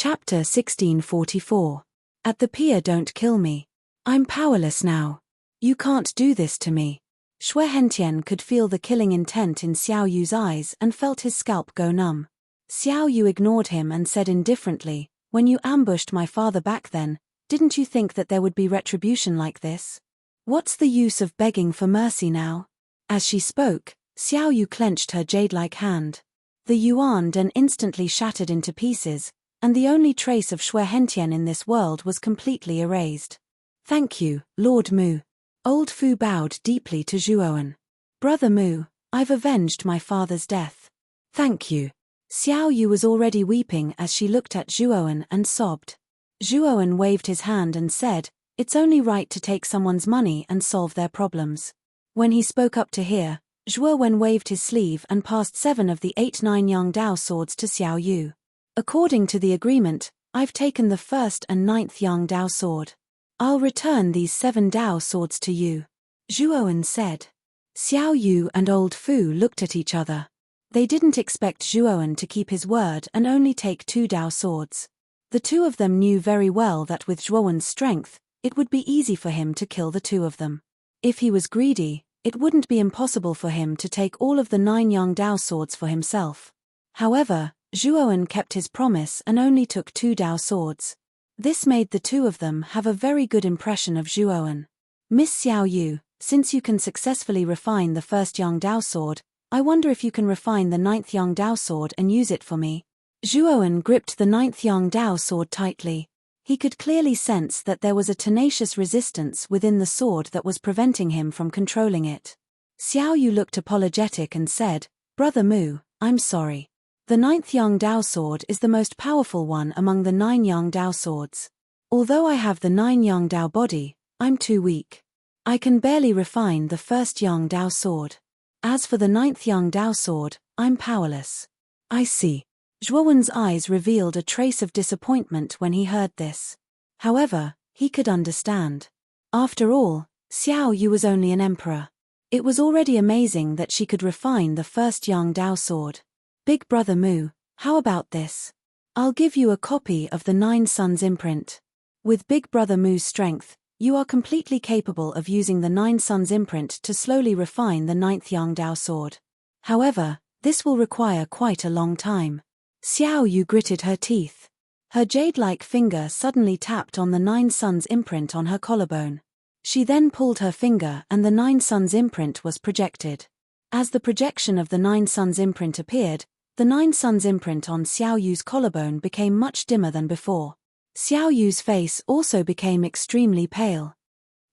Chapter 1644. At the pier, don't kill me. I'm powerless now. You can't do this to me. Xue Hentian could feel the killing intent in Xiao Yu's eyes and felt his scalp go numb. Xiao Yu ignored him and said indifferently, "When you ambushed my father back then, didn't you think that there would be retribution like this? What's the use of begging for mercy now?" As she spoke, Xiao Yu clenched her jade-like hand. The yuan den instantly shattered into pieces, and the only trace of Xue Hentian in this world was completely erased. "Thank you, Lord Mu." Old Fu bowed deeply to Zhuowen. "Brother Mu, I've avenged my father's death." "Thank you." Xiao Yu was already weeping as she looked at Zhuowen and sobbed. Zhuowen waved his hand and said, "It's only right to take someone's money and solve their problems." When he spoke up to hear, Zhuowen waved his sleeve and passed 7 of the 8 9 Dao swords to Xiao Yu. "According to the agreement, I've taken the 1st and 9th Dao sword. I'll return these 7 Dao swords to you," Zhuowen said. Xiao Yu and Old Fu looked at each other. They didn't expect Zhuowen to keep his word and only take 2 Dao swords. The two of them knew very well that with Zhuowen's strength, it would be easy for him to kill the 2 of them. If he was greedy, it wouldn't be impossible for him to take all of the 9 Dao swords for himself. However, Zhuowen kept his promise and only took 2 Dao swords. This made the 2 of them have a very good impression of Zhuowen. "Miss Xiao Yu, since you can successfully refine the 1st Dao sword, I wonder if you can refine the 9th Dao sword and use it for me." Zhuowen gripped the 9th Dao sword tightly. He could clearly sense that there was a tenacious resistance within the sword that was preventing him from controlling it. Xiao Yu looked apologetic and said, "Brother Mu, I'm sorry. The 9th Dao sword is the most powerful one among the 9 Dao swords. Although I have the 9 Dao body, I'm too weak. I can barely refine the 1st Dao sword. As for the 9th Dao sword, I'm powerless." "I see." Zhuowen's eyes revealed a trace of disappointment when he heard this. However, he could understand. After all, Xiao Yu was only an emperor. It was already amazing that she could refine the 1st Dao sword. "Big Brother Mu, how about this? I'll give you a copy of the 9 Suns imprint. With Big Brother Mu's strength, you are completely capable of using the 9 Suns imprint to slowly refine the 9th Dao sword. However, this will require quite a long time." Xiao Yu gritted her teeth. Her jade-like finger suddenly tapped on the 9 Suns imprint on her collarbone. She then pulled her finger and the 9 Suns imprint was projected. As the projection of the 9 Suns imprint appeared, the 9 Suns imprint on Xiao Yu's collarbone became much dimmer than before. Xiao Yu's face also became extremely pale.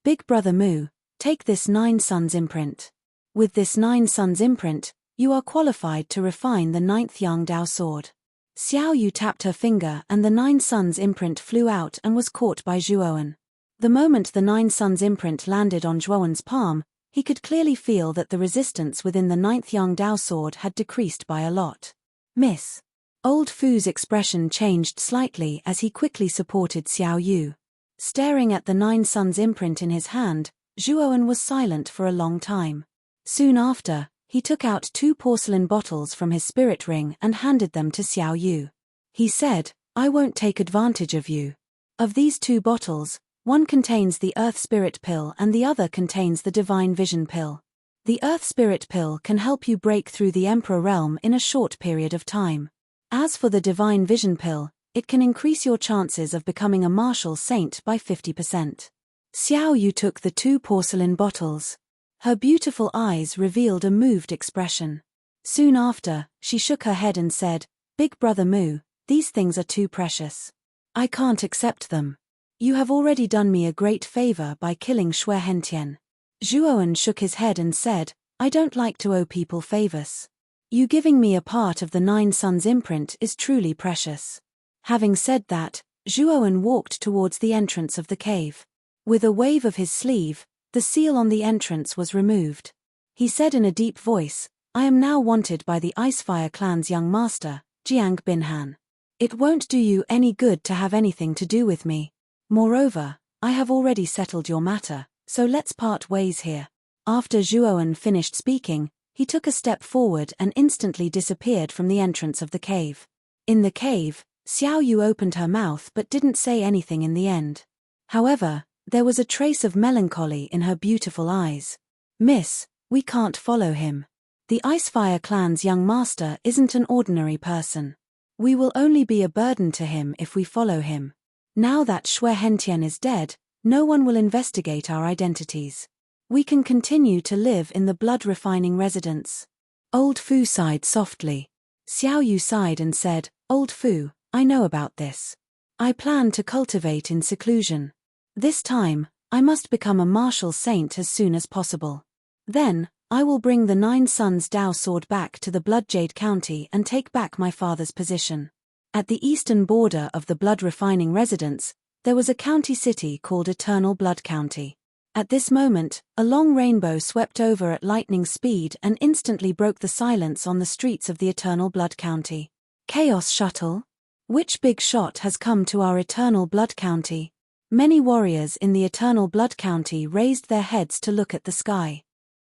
"Big Brother Mu, take this 9 Suns imprint. With this 9 Suns imprint, you are qualified to refine the 9th Dao sword." Xiao Yu tapped her finger and the 9 Suns imprint flew out and was caught by Zhuowen. The moment the 9 Suns imprint landed on Zhuowen's palm, he could clearly feel that the resistance within the 9th Dao sword had decreased by a lot. "Miss." Old Fu's expression changed slightly as he quickly supported Xiao Yu. Staring at the 9 Suns imprint in his hand, Zhuowen was silent for a long time. Soon after, he took out 2 porcelain bottles from his spirit ring and handed them to Xiao Yu. He said, "I won't take advantage of you. Of these 2 bottles, one contains the Earth Spirit Pill and the other contains the Divine Vision Pill. The Earth Spirit Pill can help you break through the Emperor realm in a short period of time. As for the Divine Vision Pill, it can increase your chances of becoming a martial saint by 50%. Xiao Yu took the 2 porcelain bottles. Her beautiful eyes revealed a moved expression. Soon after, she shook her head and said, "Big Brother Mu, these things are too precious. I can't accept them. You have already done me a great favor by killing Xue Hentian." Zhuowen shook his head and said, "I don't like to owe people favors. You giving me a part of the 9 Suns imprint is truly precious." Having said that, Zhuowen walked towards the entrance of the cave. With a wave of his sleeve, the seal on the entrance was removed. He said in a deep voice, "I am now wanted by the Icefire clan's young master, Jiang Binhan. It won't do you any good to have anything to do with me. Moreover, I have already settled your matter, so let's part ways here." After Zhuowen finished speaking, he took a step forward and instantly disappeared from the entrance of the cave. In the cave, Xiao Yu opened her mouth but didn't say anything in the end. However, there was a trace of melancholy in her beautiful eyes. Miss, we can't follow him. The Icefire clan's young master isn't an ordinary person. We will only be a burden to him if we follow him. Now that Xue Hentian is dead, no one will investigate our identities. We can continue to live in the blood-refining residence. Old Fu sighed softly. Xiao Yu sighed and said, Old Fu, I know about this. I plan to cultivate in seclusion. This time, I must become a martial saint as soon as possible. Then, I will bring the 9 Suns Dao sword back to the Bloodjade County and take back my father's position. At the eastern border of the blood-refining residence, there was a county city called Eternal Blood County. At this moment, a long rainbow swept over at lightning speed and instantly broke the silence on the streets of the Eternal Blood County. Chaos Shuttle? Which big shot has come to our Eternal Blood County? Many warriors in the Eternal Blood County raised their heads to look at the sky.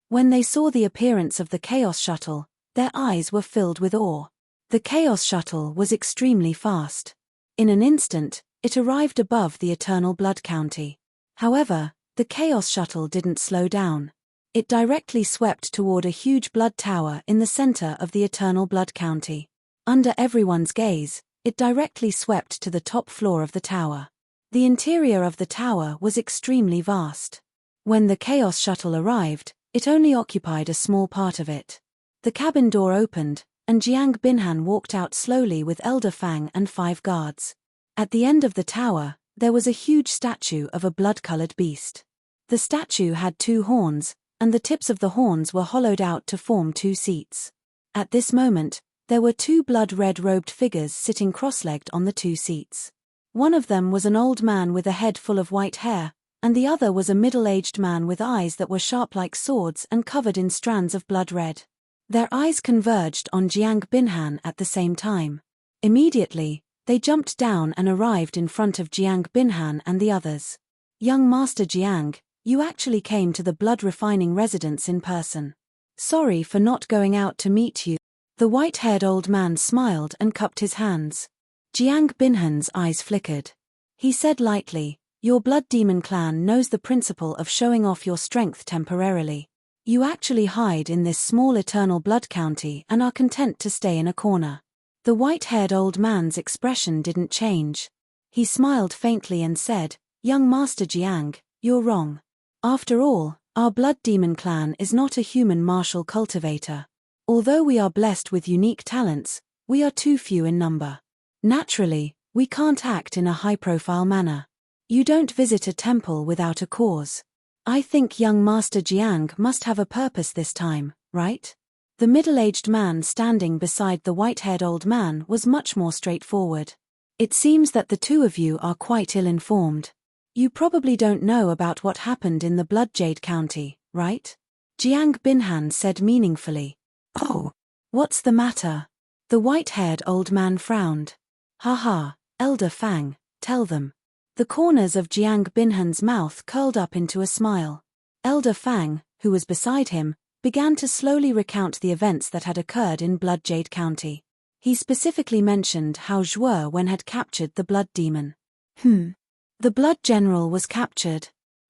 When they saw the appearance of the Chaos Shuttle, their eyes were filled with awe. The Chaos Shuttle was extremely fast. In an instant, it arrived above the Eternal Blood County. However, the Chaos Shuttle didn't slow down. It directly swept toward a huge blood tower in the center of the Eternal Blood County. Under everyone's gaze, it directly swept to the top floor of the tower. The interior of the tower was extremely vast. When the Chaos Shuttle arrived, it only occupied a small part of it. The cabin door opened, and Jiang Binhan walked out slowly with Elder Fang and 5 guards. At the end of the tower, there was a huge statue of a blood-colored beast. The statue had 2 horns, and the tips of the horns were hollowed out to form 2 seats. At this moment, there were 2 blood-red robed figures sitting cross-legged on the 2 seats. One of them was an old man with a head full of white hair, and the other was a middle-aged man with eyes that were sharp like swords and covered in strands of blood red. Their eyes converged on Jiang Binhan at the same time. Immediately, they jumped down and arrived in front of Jiang Binhan and the others. Young Master Jiang, you actually came to the blood-refining residence in person. Sorry for not going out to meet you. The white-haired old man smiled and cupped his hands. Jiang Binhan's eyes flickered. He said lightly, Your blood demon clan knows the principle of showing off your strength temporarily. You actually hide in this small Eternal Blood County and are content to stay in a corner. The white-haired old man's expression didn't change. He smiled faintly and said, Young Master Jiang, you're wrong. After all, our blood demon clan is not a human martial cultivator. Although we are blessed with unique talents, we are too few in number. Naturally, we can't act in a high-profile manner. You don't visit a temple without a cause. I think young Master Jiang must have a purpose this time, right? The middle-aged man standing beside the white-haired old man was much more straightforward. It seems that the 2 of you are quite ill-informed. You probably don't know about what happened in the Bloodjade County, right? Jiang Binhan said meaningfully. Oh, what's the matter? The white-haired old man frowned. Haha, Elder Fang, tell them. The corners of Jiang Binhan's mouth curled up into a smile. Elder Fang, who was beside him, began to slowly recount the events that had occurred in Bloodjade County. He specifically mentioned how Zhuo Wen had captured the blood demon. The blood general was captured.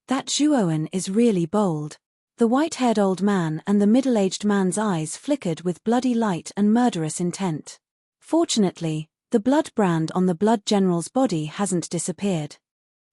That Zhuo Wen is really bold. The white-haired old man and the middle-aged man's eyes flickered with bloody light and murderous intent. Fortunately, the blood brand on the blood general's body hasn't disappeared.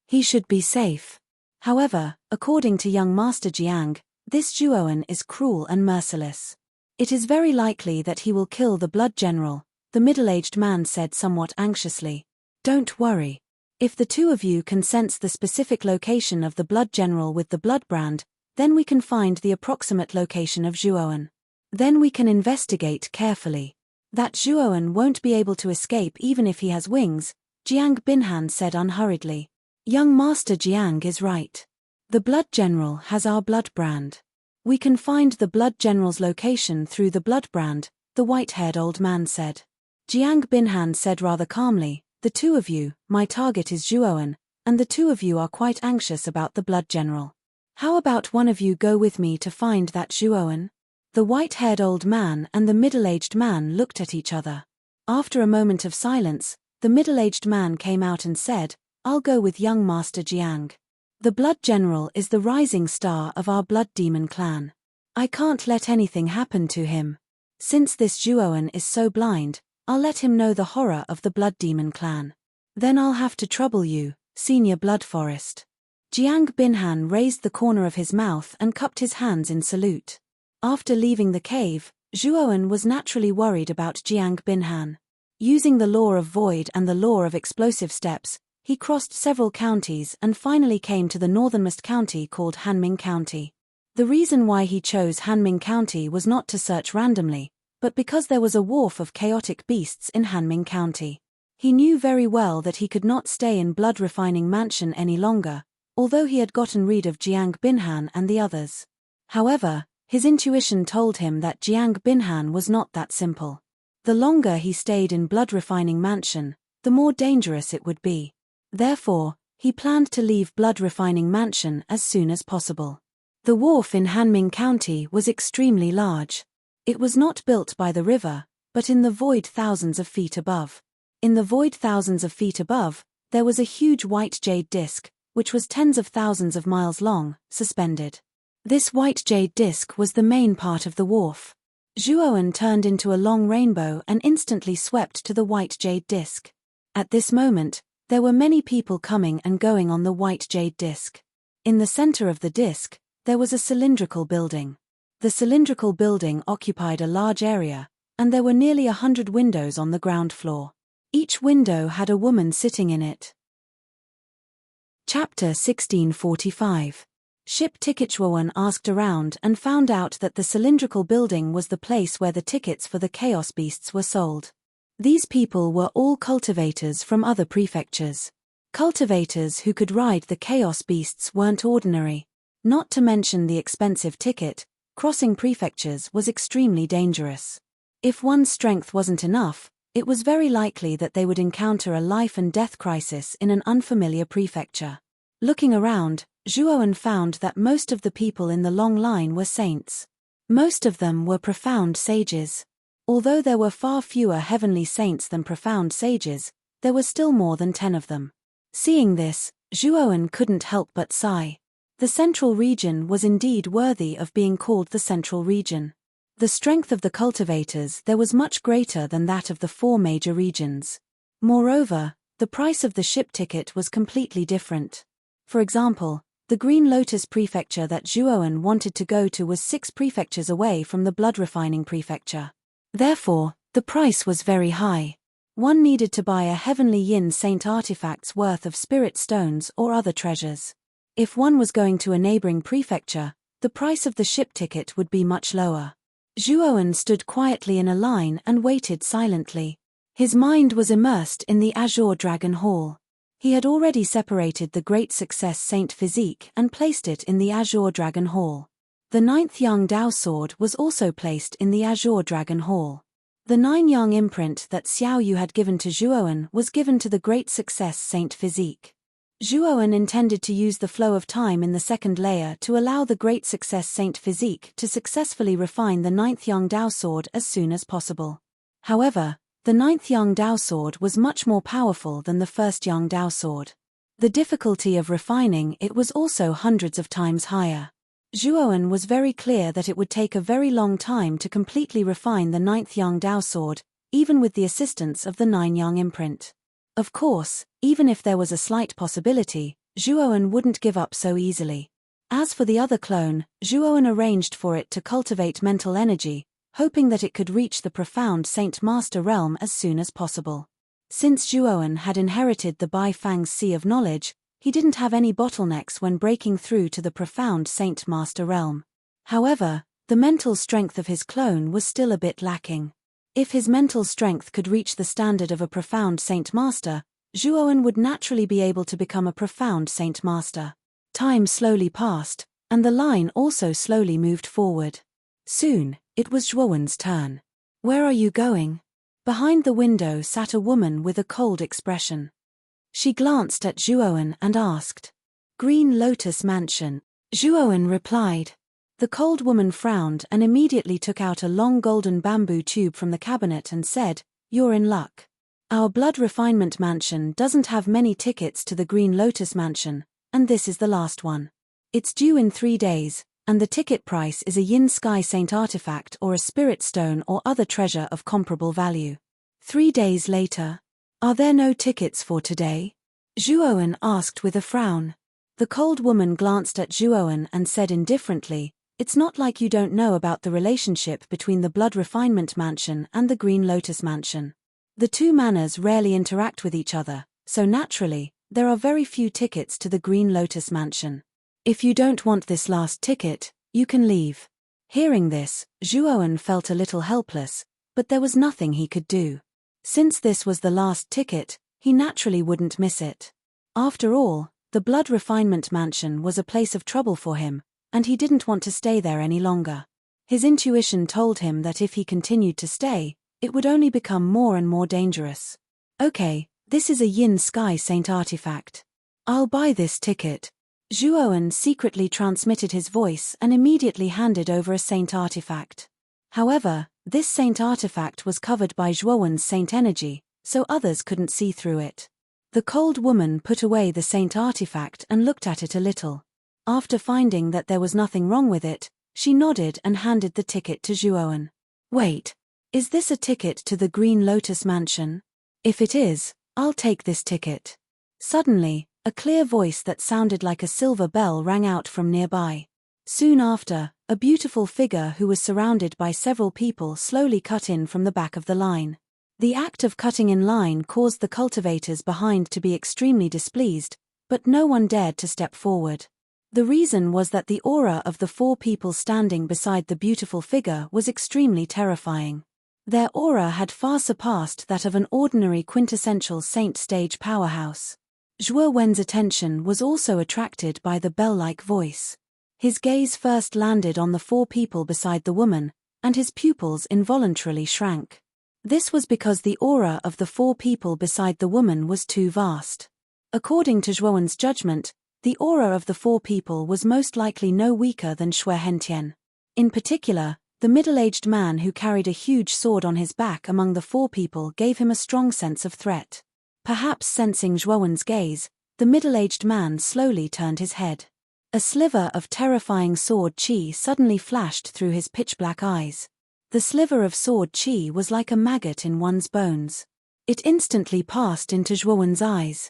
He should be safe. However, according to young Master Jiang, this Zhuo Wen is cruel and merciless. It is very likely that he will kill the blood general, the middle-aged man said somewhat anxiously. Don't worry. If the 2 of you can sense the specific location of the blood general with the blood brand, then we can find the approximate location of Zhuo Wen. Then we can investigate carefully. That Zhuo Wen won't be able to escape even if he has wings, Jiang Binhan said unhurriedly. Young Master Jiang is right. The blood general has our blood brand. We can find the blood general's location through the blood brand, the white-haired old man said. Jiang Binhan said rather calmly, the 2 of you, my target is Zhuo Wen, and the 2 of you are quite anxious about the blood general. How about one of you go with me to find that Zhuo Wen? The white-haired old man and the middle-aged man looked at each other. After a moment of silence, the middle-aged man came out and said, "I'll go with young Master Jiang. The Blood General is the rising star of our Blood Demon clan. I can't let anything happen to him. Since this Zhuoan is so blind, I'll let him know the horror of the Blood Demon clan. Then I'll have to trouble you, Senior Blood Forest." Jiang Binhan raised the corner of his mouth and cupped his hands in salute. After leaving the cave, Zhuoan was naturally worried about Jiang Binhan. Using the law of void and the law of explosive steps, he crossed several counties and finally came to the northernmost county called Hanming County. The reason why he chose Hanming County was not to search randomly, but because there was a wharf of chaotic beasts in Hanming County. He knew very well that he could not stay in Blood Refining Mansion any longer, although he had gotten rid of Jiang Binhan and the others. However, his intuition told him that Jiang Binhan was not that simple. The longer he stayed in Blood Refining Mansion, the more dangerous it would be. Therefore, he planned to leave Blood Refining Mansion as soon as possible. The wharf in Hanming County was extremely large. It was not built by the river, but in the void thousands of feet above. In the void thousands of feet above, there was a huge white jade disk, which was tens of thousands of miles long, suspended. This white jade disk was the main part of the wharf. Zhuoan turned into a long rainbow and instantly swept to the white jade disk. At this moment, there were many people coming and going on the white jade disk. In the center of the disk, there was a cylindrical building. The cylindrical building occupied a large area, and there were nearly 100 windows on the ground floor. Each window had a woman sitting in it. Chapter 1645. Ship Ticket. Zhuoan asked around and found out that the cylindrical building was the place where the tickets for the Chaos Beasts were sold. These people were all cultivators from other prefectures. Cultivators who could ride the Chaos Beasts weren't ordinary. Not to mention the expensive ticket, crossing prefectures was extremely dangerous. If one's strength wasn't enough, it was very likely that they would encounter a life and death crisis in an unfamiliar prefecture. Looking around, Zhuoan found that most of the people in the long line were saints. Most of them were profound sages. Although there were far fewer heavenly saints than profound sages, there were still more than 10 of them. Seeing this, Zhuoan couldn't help but sigh. The central region was indeed worthy of being called the central region. The strength of the cultivators there was much greater than that of the 4 major regions. Moreover, the price of the ship ticket was completely different. For example, the Green Lotus prefecture that Zhuoan wanted to go to was 6 prefectures away from the Blood Refining prefecture. Therefore, the price was very high. One needed to buy a heavenly yin saint artifacts worth of spirit stones or other treasures. If one was going to a neighboring prefecture, the price of the ship ticket would be much lower. Zhuoan stood quietly in a line and waited silently. His mind was immersed in the Azure Dragon Hall. He had already separated the Great Success Saint Physique and placed it in the Azure Dragon Hall. The 9th Yang Dao sword was also placed in the Azure Dragon Hall. The 9 Yang imprint that Xiao Yu had given to Zhuoan was given to the Great Success Saint Physique. Zhuoan intended to use the flow of time in the second layer to allow the Great Success Saint Physique to successfully refine the 9th Yang Dao sword as soon as possible. However, the 9th Yang Dao sword was much more powerful than the 1st Yang Dao sword. The difficulty of refining it was also hundreds of times higher. Zhuoan was very clear that it would take a very long time to completely refine the 9th Yang Dao sword, even with the assistance of the 9 Yang imprint. Of course, even if there was a slight possibility, Zhuoan wouldn't give up so easily. As for the other clone, Zhuoan arranged for it to cultivate mental energy, hoping that it could reach the profound Saint Master realm as soon as possible. Since Zhuoan had inherited the Bai Fang's Sea of Knowledge, he didn't have any bottlenecks when breaking through to the profound Saint Master realm. However, the mental strength of his clone was still a bit lacking. If his mental strength could reach the standard of a profound Saint Master, Zhuoan would naturally be able to become a profound Saint Master. Time slowly passed, and the line also slowly moved forward. Soon, it was Zhuoan's turn. "Where are you going?" Behind the window sat a woman with a cold expression. She glanced at Zhuoan and asked, "Green Lotus Mansion." Zhuoan replied. The cold woman frowned and immediately took out a long golden bamboo tube from the cabinet and said, "You're in luck. Our blood refinement mansion doesn't have many tickets to the Green Lotus mansion, and this is the last one. It's due in 3 days, and the ticket price is a yin sky saint artifact or a spirit stone or other treasure of comparable value. 3 days later. Are there no tickets for today? Zhuowen asked with a frown. The cold woman glanced at Zhuowen and said indifferently, "It's not like you don't know about the relationship between the blood refinement mansion and the Green Lotus mansion. The two manors rarely interact with each other, so naturally, there are very few tickets to the Green Lotus mansion. If you don't want this last ticket, you can leave." Hearing this, Zhuowen felt a little helpless, but there was nothing he could do. Since this was the last ticket, he naturally wouldn't miss it. After all, the blood refinement mansion was a place of trouble for him, and he didn't want to stay there any longer. His intuition told him that if he continued to stay, it would only become more and more dangerous. Okay, this is a yin sky saint artifact. I'll buy this ticket. Zhuowen secretly transmitted his voice and immediately handed over a saint artifact. However, this saint artifact was covered by Zhuowen's saint energy, so others couldn't see through it. The cold woman put away the saint artifact and looked at it a little. After finding that there was nothing wrong with it, she nodded and handed the ticket to Zhuowen. Wait, is this a ticket to the Green Lotus mansion? If it is, I'll take this ticket. Suddenly, a clear voice that sounded like a silver bell rang out from nearby. Soon after, a beautiful figure who was surrounded by several people slowly cut in from the back of the line. The act of cutting in line caused the cultivators behind to be extremely displeased, but no one dared to step forward. The reason was that the aura of the 4 people standing beside the beautiful figure was extremely terrifying. Their aura had far surpassed that of an ordinary quintessential saint stage powerhouse. Zhuowen's attention was also attracted by the bell-like voice. His gaze first landed on the 4 people beside the woman, and his pupils involuntarily shrank. This was because the aura of the 4 people beside the woman was too vast. According to Zhuowen's judgment, the aura of the 4 people was most likely no weaker than Xue Hentian. In particular, the middle-aged man who carried a huge sword on his back among the 4 people gave him a strong sense of threat. Perhaps sensing Zhuowen's gaze, the middle-aged man slowly turned his head. A sliver of terrifying sword chi suddenly flashed through his pitch-black eyes. The sliver of sword chi was like a maggot in one's bones. It instantly passed into Zhuowen's eyes.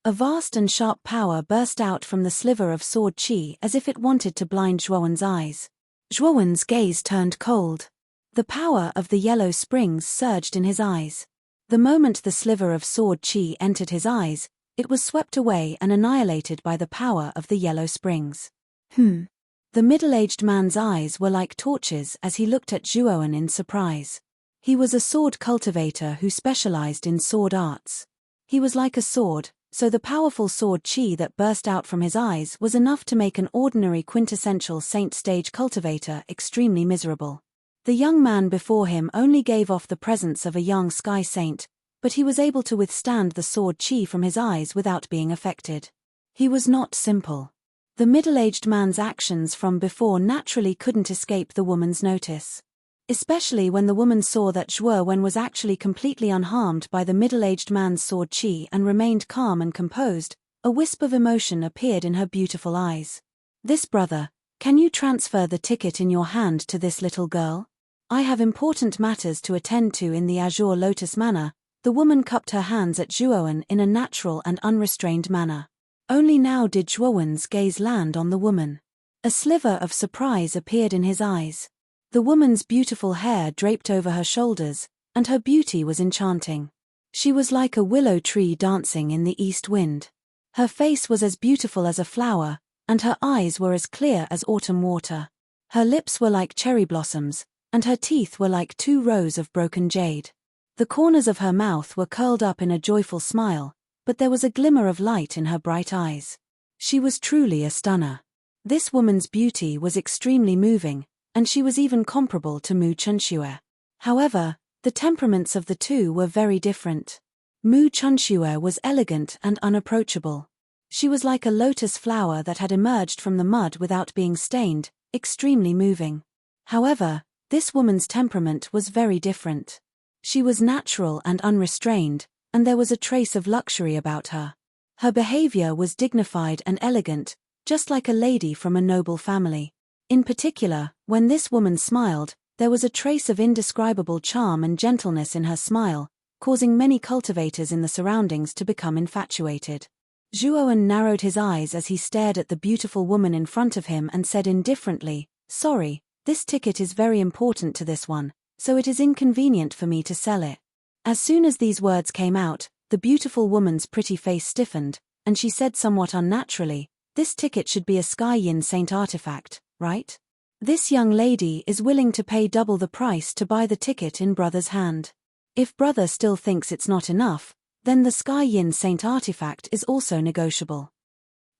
A vast and sharp power burst out from the sliver of sword chi as if it wanted to blind Zhuowen's eyes. Zhuowen's gaze turned cold. The power of the yellow springs surged in his eyes. The moment the sliver of sword chi entered his eyes, it was swept away and annihilated by the power of the yellow springs. The middle-aged man's eyes were like torches as he looked at Zhuowen in surprise. He was a sword cultivator who specialized in sword arts. He was like a sword, so the powerful sword chi that burst out from his eyes was enough to make an ordinary quintessential saint stage cultivator extremely miserable. The young man before him only gave off the presence of a young sky saint, but he was able to withstand the sword chi from his eyes without being affected. He was not simple. The middle-aged man's actions from before naturally couldn't escape the woman's notice. Especially when the woman saw that Zhuowen was actually completely unharmed by the middle-aged man's sword chi and remained calm and composed, a wisp of emotion appeared in her beautiful eyes. "This brother, can you transfer the ticket in your hand to this little girl? I have important matters to attend to in the Azure Lotus Manor." The woman cupped her hands at Zhuowen in a natural and unrestrained manner. Only now did Zhuowen's gaze land on the woman. A sliver of surprise appeared in his eyes. The woman's beautiful hair draped over her shoulders, and her beauty was enchanting. She was like a willow tree dancing in the east wind. Her face was as beautiful as a flower, and her eyes were as clear as autumn water. Her lips were like cherry blossoms, and her teeth were like 2 rows of broken jade. The corners of her mouth were curled up in a joyful smile, but there was a glimmer of light in her bright eyes. She was truly a stunner. This woman's beauty was extremely moving, and she was even comparable to Mu Chunxue. However, the temperaments of the two were very different. Mu Chunxue was elegant and unapproachable. She was like a lotus flower that had emerged from the mud without being stained, extremely moving. However, this woman's temperament was very different. She was natural and unrestrained, and there was a trace of luxury about her. Her behavior was dignified and elegant, just like a lady from a noble family. In particular, when this woman smiled, there was a trace of indescribable charm and gentleness in her smile, causing many cultivators in the surroundings to become infatuated. Zhuowen narrowed his eyes as he stared at the beautiful woman in front of him and said indifferently, "Sorry, this ticket is very important to this one, so it is inconvenient for me to sell it." As soon as these words came out, the beautiful woman's pretty face stiffened, and she said somewhat unnaturally, "This ticket should be a Sky Yin Saint artifact, right? This young lady is willing to pay double the price to buy the ticket in brother's hand. If brother still thinks it's not enough, then the Sky Yin Saint artifact is also negotiable."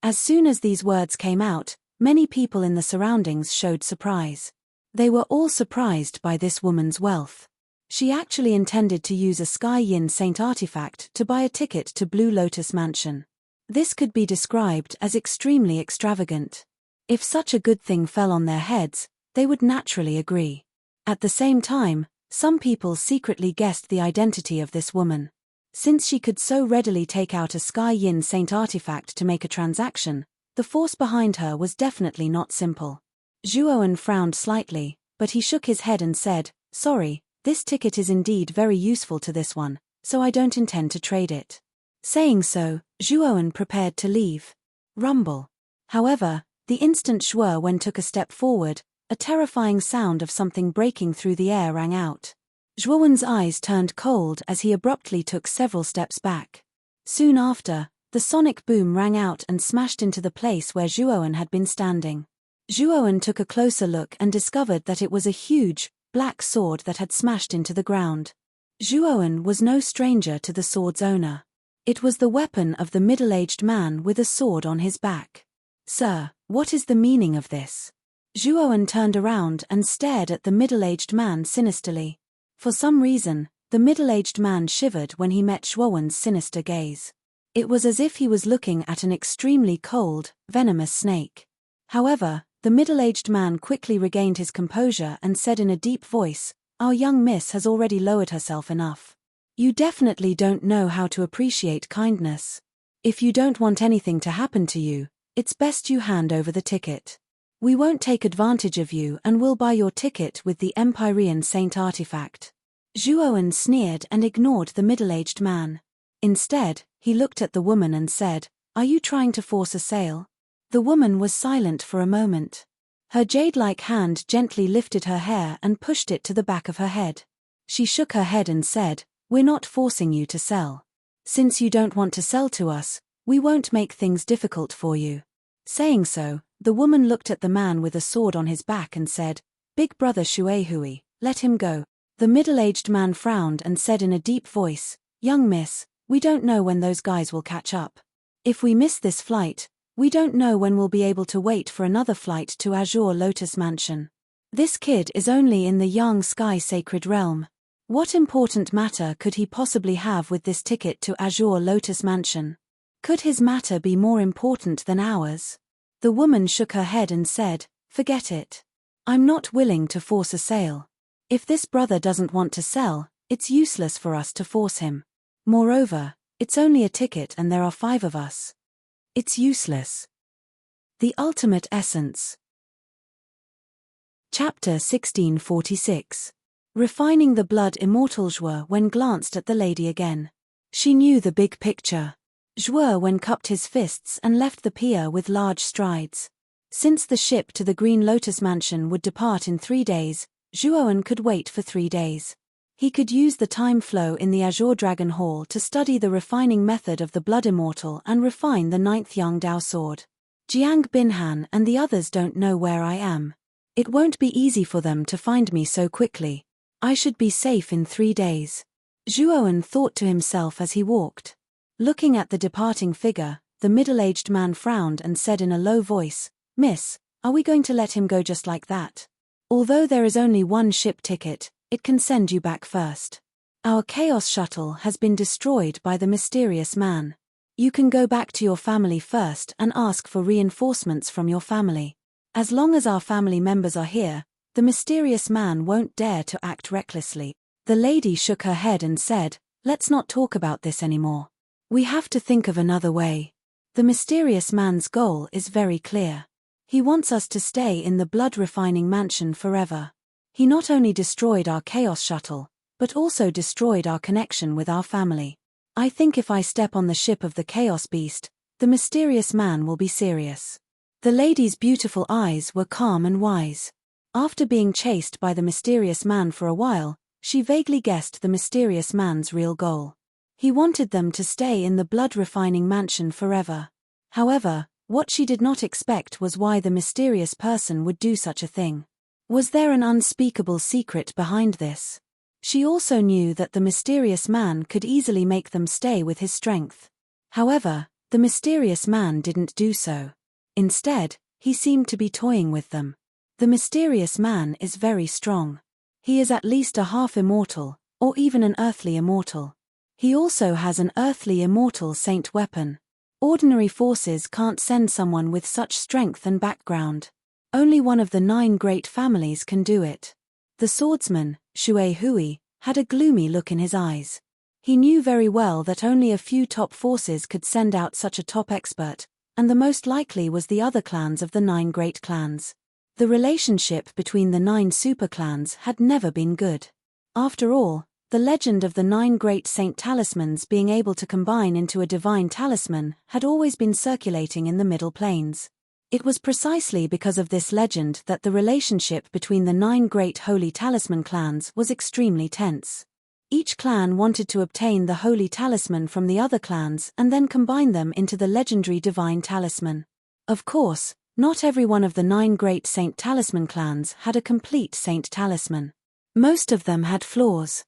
As soon as these words came out, many people in the surroundings showed surprise. They were all surprised by this woman's wealth. She actually intended to use a Sky Yin Saint artifact to buy a ticket to Blue Lotus Mansion. This could be described as extremely extravagant. If such a good thing fell on their heads, they would naturally agree. At the same time, some people secretly guessed the identity of this woman. Since she could so readily take out a Sky Yin Saint artifact to make a transaction, the force behind her was definitely not simple. Zhuowen frowned slightly, but he shook his head and said, "Sorry, this ticket is indeed very useful to this one, so I don't intend to trade it." Saying so, Zhuowen prepared to leave. Rumble. However, the instant Zhuowen took a step forward, a terrifying sound of something breaking through the air rang out. Zhuowen's eyes turned cold as he abruptly took several steps back. Soon after, the sonic boom rang out and smashed into the place where Zhuowen had been standing. Zhuowen took a closer look and discovered that it was a huge, black sword that had smashed into the ground. Zhuowen was no stranger to the sword's owner. It was the weapon of the middle-aged man with a sword on his back. "Sir, what is the meaning of this?" Zhuowen turned around and stared at the middle-aged man sinisterly. For some reason, the middle-aged man shivered when he met Zhuowen's sinister gaze. It was as if he was looking at an extremely cold, venomous snake. However, the middle-aged man quickly regained his composure and said in a deep voice, "Our young miss has already lowered herself enough. You definitely don't know how to appreciate kindness. If you don't want anything to happen to you, it's best you hand over the ticket. We won't take advantage of you and we'll buy your ticket with the Empyrean Saint artifact." Zhuowen sneered and ignored the middle-aged man. Instead, he looked at the woman and said, "Are you trying to force a sale?" The woman was silent for a moment. Her jade-like hand gently lifted her hair and pushed it to the back of her head. She shook her head and said, "We're not forcing you to sell. Since you don't want to sell to us, we won't make things difficult for you." Saying so, the woman looked at the man with a sword on his back and said, "Big brother Shuehui, let him go." The middle-aged man frowned and said in a deep voice, "Young miss, we don't know when those guys will catch up. If we miss this flight, we don't know when we'll be able to wait for another flight to Azure Lotus Mansion. This kid is only in the Yang Sky Sacred Realm. What important matter could he possibly have with this ticket to Azure Lotus Mansion? Could his matter be more important than ours?" The woman shook her head and said, "Forget it. I'm not willing to force a sale. If this brother doesn't want to sell, it's useless for us to force him. Moreover, it's only a ticket and there are 5 of us. It's useless." The Ultimate Essence. Chapter 1646. Refining the blood. Immortal Zhuowen glanced at the lady again. She knew the big picture. Zhuowen cupped his fists and left the pier with large strides. Since the ship to the Green Lotus Mansion would depart in 3 days, Zhuowen could wait for 3 days. He could use the time flow in the Azure Dragon Hall to study the refining method of the Blood Immortal and refine the 9th Yang Dao sword. Jiang Binhan and the others don't know where I am. It won't be easy for them to find me so quickly. I should be safe in 3 days. Zhuowen thought to himself as he walked. Looking at the departing figure, the middle-aged man frowned and said in a low voice, "Miss, are we going to let him go just like that? Although there is only 1 ship ticket, it can send you back first. Our Chaos Shuttle has been destroyed by the mysterious man. You can go back to your family first and ask for reinforcements from your family. As long as our family members are here, the mysterious man won't dare to act recklessly." The lady shook her head and said, Let's not talk about this anymore. We have to think of another way. The mysterious man's goal is very clear. He wants us to stay in the blood-refining mansion forever. He not only destroyed our chaos shuttle, but also destroyed our connection with our family. I think if I step on the ship of the chaos beast, the mysterious man will be serious. The lady's beautiful eyes were calm and wise. After being chased by the mysterious man for a while, she vaguely guessed the mysterious man's real goal. He wanted them to stay in the blood-refining mansion forever. However, what she did not expect was why the mysterious person would do such a thing. Was there an unspeakable secret behind this? She also knew that the mysterious man could easily make them stay with his strength. However, the mysterious man didn't do so. Instead, he seemed to be toying with them. The mysterious man is very strong. He is at least a half-immortal, or even an earthly immortal. He also has an earthly immortal saint weapon. Ordinary forces can't send someone with such strength and background. Only one of the 9 great families can do it. The swordsman, Shui Hui, had a gloomy look in his eyes. He knew very well that only a few top forces could send out such a top expert, and the most likely was the other clans of the 9 great clans. The relationship between the 9 super clans had never been good. After all, the legend of the 9 great saint talismans being able to combine into a divine talisman had always been circulating in the Middle Plains. It was precisely because of this legend that the relationship between the 9 great holy talisman clans was extremely tense. Each clan wanted to obtain the holy talisman from the other clans and then combine them into the legendary divine talisman. Of course, not every one of the 9 great saint talisman clans had a complete saint talisman. Most of them had flaws.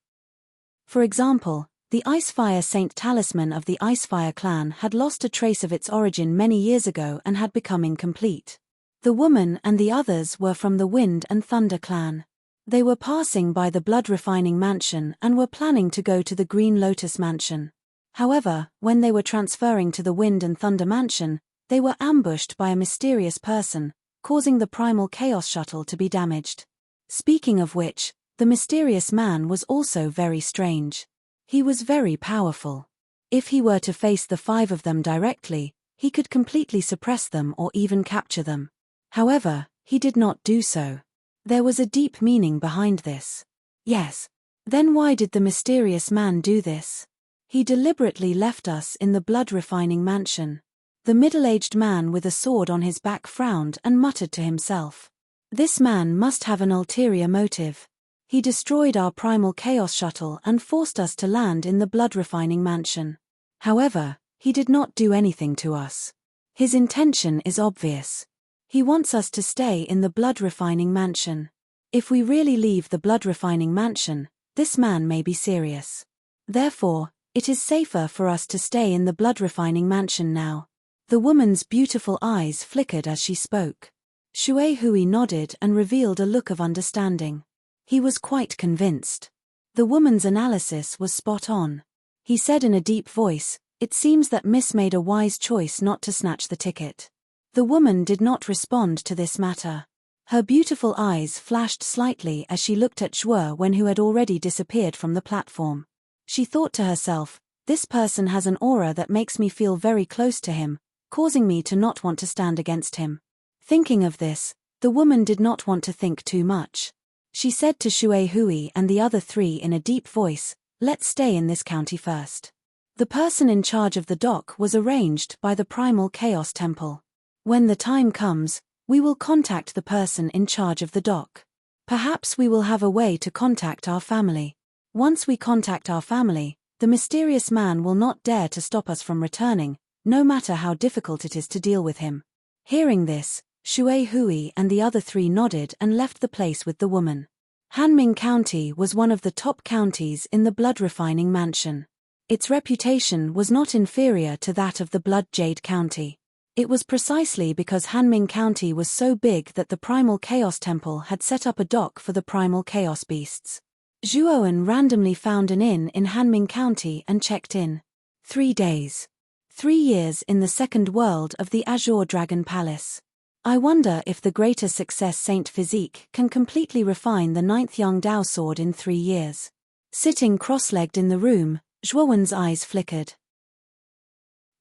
For example, the Icefire Saint Talisman of the Icefire clan had lost a trace of its origin many years ago and had become incomplete. The woman and the others were from the Wind and Thunder clan. They were passing by the blood-refining mansion and were planning to go to the Green Lotus mansion. However, when they were transferring to the Wind and Thunder mansion, they were ambushed by a mysterious person, causing the primal chaos shuttle to be damaged. Speaking of which, the mysterious man was also very strange. He was very powerful. If he were to face the 5 of them directly, he could completely suppress them or even capture them. However, he did not do so. There was a deep meaning behind this. Yes. Then why did the mysterious man do this? He deliberately left us in the blood-refining mansion. The middle-aged man with a sword on his back frowned and muttered to himself. This man must have an ulterior motive. He destroyed our primal chaos shuttle and forced us to land in the blood-refining mansion. However, he did not do anything to us. His intention is obvious. He wants us to stay in the blood-refining mansion. If we really leave the blood-refining mansion, this man may be serious. Therefore, it is safer for us to stay in the blood-refining mansion now. The woman's beautiful eyes flickered as she spoke. Shui Hui nodded and revealed a look of understanding. He was quite convinced. The woman's analysis was spot on. He said in a deep voice, "It seems that Miss made a wise choice not to snatch the ticket." The woman did not respond to this matter. Her beautiful eyes flashed slightly as she looked at Zhuo who had already disappeared from the platform. She thought to herself, this person has an aura that makes me feel very close to him, causing me to not want to stand against him. Thinking of this, the woman did not want to think too much. She said to Shui Hui and the other 3 in a deep voice, "Let's stay in this county first." The person in charge of the dock was arranged by the Primal Chaos Temple. When the time comes, we will contact the person in charge of the dock. Perhaps we will have a way to contact our family. Once we contact our family, the mysterious man will not dare to stop us from returning, no matter how difficult it is to deal with him. Hearing this, Shui Hui and the other 3 nodded and left the place with the woman. Hanming County was one of the top counties in the blood-refining mansion. Its reputation was not inferior to that of the Blood Jade County. It was precisely because Hanming County was so big that the Primal Chaos Temple had set up a dock for the Primal Chaos Beasts. Zhuo randomly found an inn in Hanming County and checked in. 3 days. 3 years in the second world of the Azure Dragon Palace. I wonder if the greater success Saint Physique can completely refine the 9th Yang Dao sword in 3 years. Sitting cross-legged in the room, Zhuowen's eyes flickered.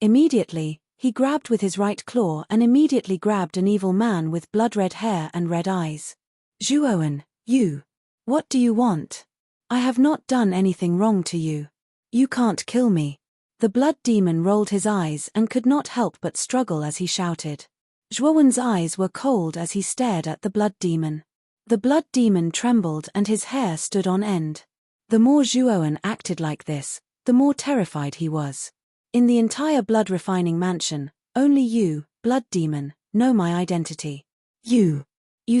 Immediately, he grabbed with his right claw and immediately grabbed an evil man with blood-red hair and red eyes. Zhuowen, you! What do you want? I have not done anything wrong to you. You can't kill me. The blood demon rolled his eyes and could not help but struggle as he shouted. Zhuowen's eyes were cold as he stared at the blood demon. The blood demon trembled and his hair stood on end. The more Zhuowen acted like this, the more terrified he was. In the entire blood-refining mansion, only you, blood demon, know my identity. You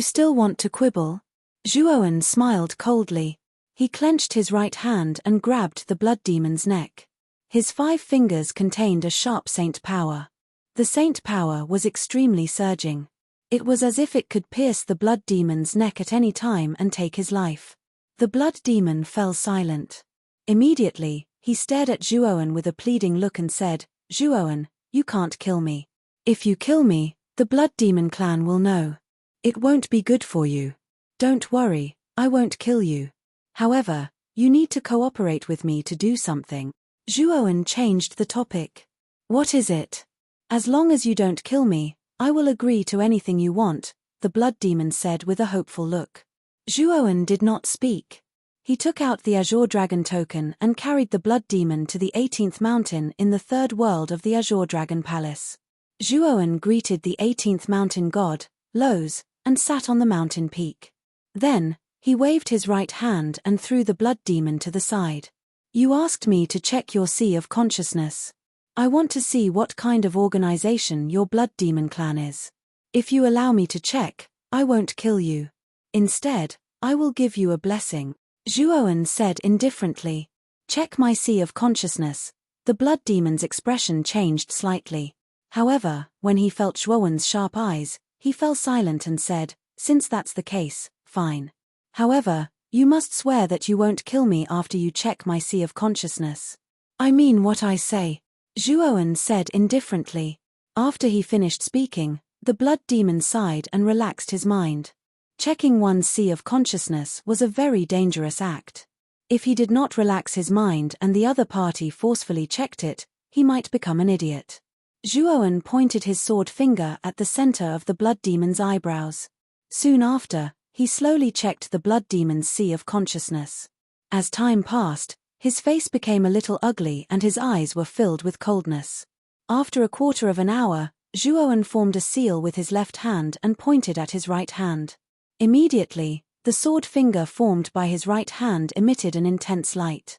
still want to quibble? Zhuowen smiled coldly. He clenched his right hand and grabbed the blood demon's neck. His 5 fingers contained a sharp saint power. The saint power was extremely surging. It was as if it could pierce the blood demon's neck at any time and take his life. The blood demon fell silent. Immediately, he stared at Zhuowen with a pleading look and said, Zhuowen, you can't kill me. If you kill me, the blood demon clan will know. It won't be good for you. Don't worry, I won't kill you. However, you need to cooperate with me to do something. Zhuowen changed the topic. What is it? As long as you don't kill me, I will agree to anything you want, the blood demon said with a hopeful look. Zhuowen did not speak. He took out the Azure Dragon token and carried the blood demon to the 18th mountain in the 3rd world of the Azure Dragon Palace. Zhuowen greeted the 18th mountain god, Loz, and sat on the mountain peak. Then, he waved his right hand and threw the blood demon to the side. You asked me to check your sea of consciousness. I want to see what kind of organization your blood demon clan is. If you allow me to check, I won't kill you. Instead, I will give you a blessing. Zhuowen said indifferently. Check my sea of consciousness. The blood demon's expression changed slightly. However, when he felt Zhuowen's sharp eyes, he fell silent and said, since that's the case, fine. However, you must swear that you won't kill me after you check my sea of consciousness. I mean what I say, Zhuowen said indifferently. After he finished speaking, the blood demon sighed and relaxed his mind. Checking one's sea of consciousness was a very dangerous act. If he did not relax his mind and the other party forcefully checked it, he might become an idiot. Zhuowen pointed his sword finger at the center of the blood demon's eyebrows. Soon after, he slowly checked the blood demon's sea of consciousness. As time passed, his face became a little ugly and his eyes were filled with coldness. After a quarter of an hour, Zhuowen formed a seal with his left hand and pointed at his right hand. Immediately, the sword finger formed by his right hand emitted an intense light.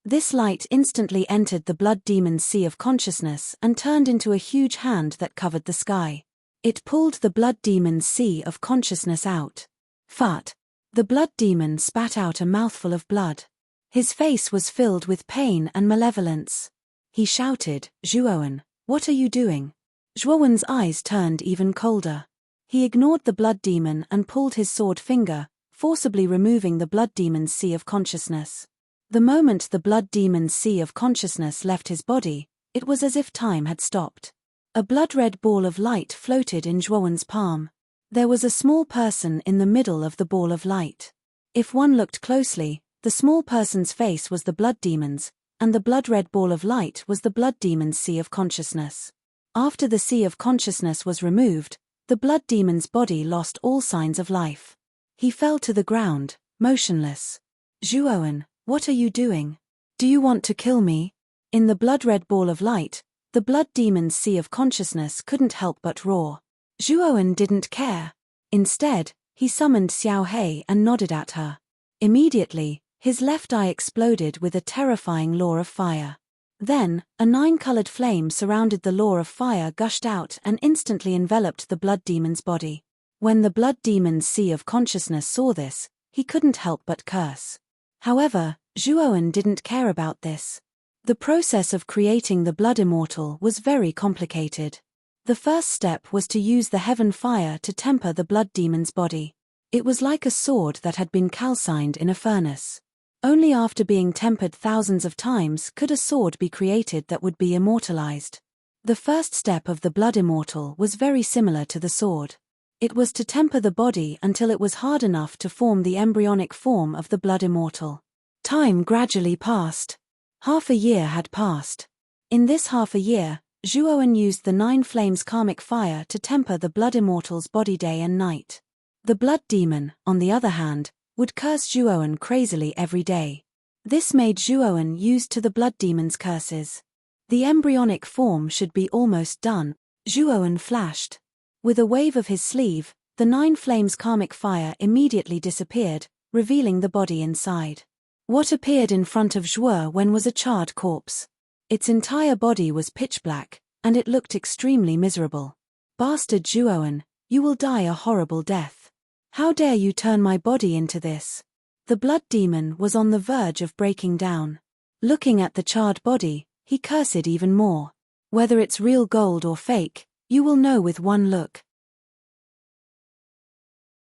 This light instantly entered the blood demon's sea of consciousness and turned into a huge hand that covered the sky. It pulled the blood demon's sea of consciousness out. Fart! The blood demon spat out a mouthful of blood. His face was filled with pain and malevolence. He shouted, Zhuowen, what are you doing? Zhuowen's eyes turned even colder. He ignored the blood demon and pulled his sword finger, forcibly removing the blood demon's sea of consciousness. The moment the blood demon's sea of consciousness left his body, it was as if time had stopped. A blood-red ball of light floated in Zhuowen's palm. There was a small person in the middle of the ball of light. If one looked closely, the small person's face was the blood demon's, and the blood-red ball of light was the blood demon's sea of consciousness. After the sea of consciousness was removed, the blood demon's body lost all signs of life. He fell to the ground, motionless. Zhuowen, what are you doing? Do you want to kill me? In the blood-red ball of light, the blood demon's sea of consciousness couldn't help but roar. Zhuowen didn't care. Instead, he summoned Xiao Hei and nodded at her. Immediately, his left eye exploded with a terrifying law of fire. Then, a 9-colored flame surrounded the law of fire gushed out and instantly enveloped the blood demon's body. When the blood demon's sea of consciousness saw this, he couldn't help but curse. However, Zhuowen didn't care about this. The process of creating the blood immortal was very complicated. The first step was to use the heaven fire to temper the blood demon's body. It was like a sword that had been calcined in a furnace. Only after being tempered thousands of times could a sword be created that would be immortalized. The first step of the blood immortal was very similar to the sword. It was to temper the body until it was hard enough to form the embryonic form of the blood immortal. Time gradually passed. Half a year had passed. In this half a year, Zhuowen used the 9 flames karmic fire to temper the blood immortal's body day and night. The blood demon, on the other hand, would curse Zhuowen crazily every day. This made Zhuowen used to the blood demon's curses. The embryonic form should be almost done. Zhuowen flashed. With a wave of his sleeve, the 9 flames karmic fire immediately disappeared, revealing the body inside. What appeared in front of Zhuowen was a charred corpse. Its entire body was pitch black, and it looked extremely miserable. Bastard Zhuowen, you will die a horrible death. How dare you turn my body into this? The blood demon was on the verge of breaking down. Looking at the charred body, he cursed even more. Whether it's real gold or fake, you will know with one look.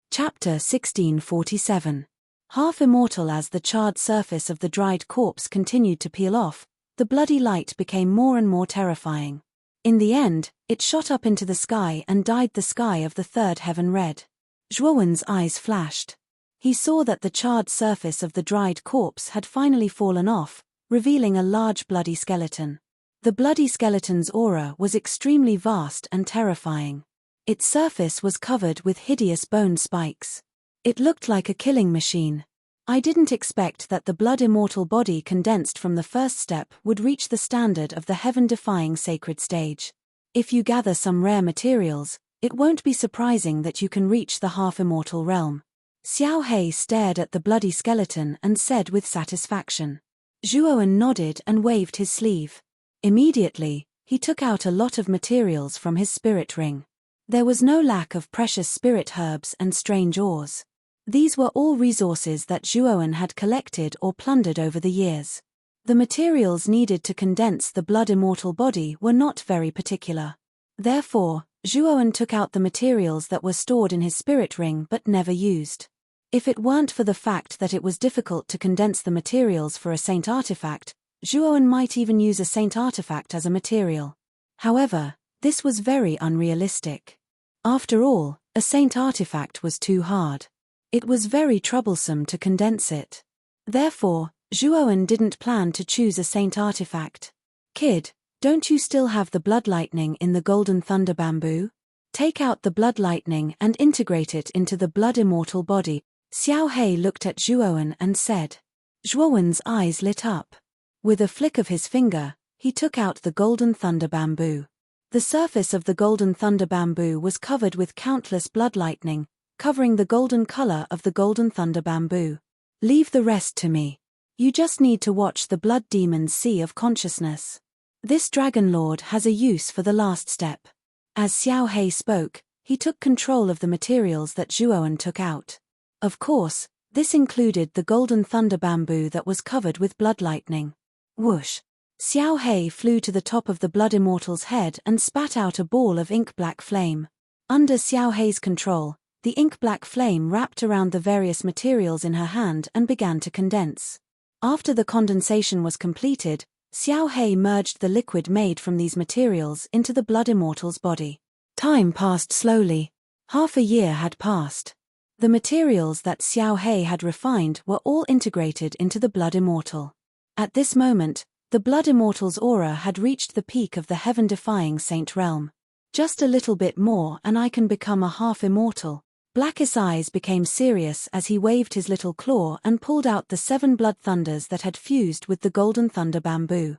Chapter 1647. Half immortal. As the charred surface of the dried corpse continued to peel off, the bloody light became more and more terrifying. In the end, it shot up into the sky and dyed the sky of the third heaven red. Zhuowen's eyes flashed. He saw that the charred surface of the dried corpse had finally fallen off, revealing a large bloody skeleton. The bloody skeleton's aura was extremely vast and terrifying. Its surface was covered with hideous bone spikes. It looked like a killing machine. I didn't expect that the blood immortal body condensed from the first step would reach the standard of the heaven-defying sacred stage. If you gather some rare materials, it won't be surprising that you can reach the half-immortal realm. Xiao He stared at the bloody skeleton and said with satisfaction. Zhuowen nodded and waved his sleeve. Immediately, he took out a lot of materials from his spirit ring. There was no lack of precious spirit herbs and strange ores. These were all resources that Zhuowen had collected or plundered over the years. The materials needed to condense the blood immortal body were not very particular. Therefore, Zhuowen took out the materials that were stored in his spirit ring but never used. If it weren't for the fact that it was difficult to condense the materials for a saint artifact, Zhuowen might even use a saint artifact as a material. However, this was very unrealistic. After all, a saint artifact was too hard. It was very troublesome to condense it. Therefore, Zhuowen didn't plan to choose a saint artifact. Kid, don't you still have the blood lightning in the golden thunder bamboo? Take out the blood lightning and integrate it into the blood immortal body. Xiao He looked at Zhuowen and said. Zhuowen's eyes lit up. With a flick of his finger, he took out the golden thunder bamboo. The surface of the golden thunder bamboo was covered with countless blood lightning, covering the golden color of the golden thunder bamboo. Leave the rest to me. You just need to watch the blood demon's sea of consciousness. This dragon lord has a use for the last step. As Xiao He spoke, he took control of the materials that Zhuowen took out. Of course, this included the golden thunder bamboo that was covered with blood lightning. Whoosh! Xiao He flew to the top of the blood immortal's head and spat out a ball of ink-black flame. Under Xiao He's control, the ink-black flame wrapped around the various materials in her hand and began to condense. After the condensation was completed, Xiao He merged the liquid made from these materials into the blood immortal's body. Time passed slowly. Half a year had passed. The materials that Xiao He had refined were all integrated into the blood immortal. At this moment, the blood immortal's aura had reached the peak of the heaven-defying saint realm. Just a little bit more and I can become a half-immortal. Black's eyes became serious as he waved his little claw and pulled out the 7 blood thunders that had fused with the golden thunder bamboo.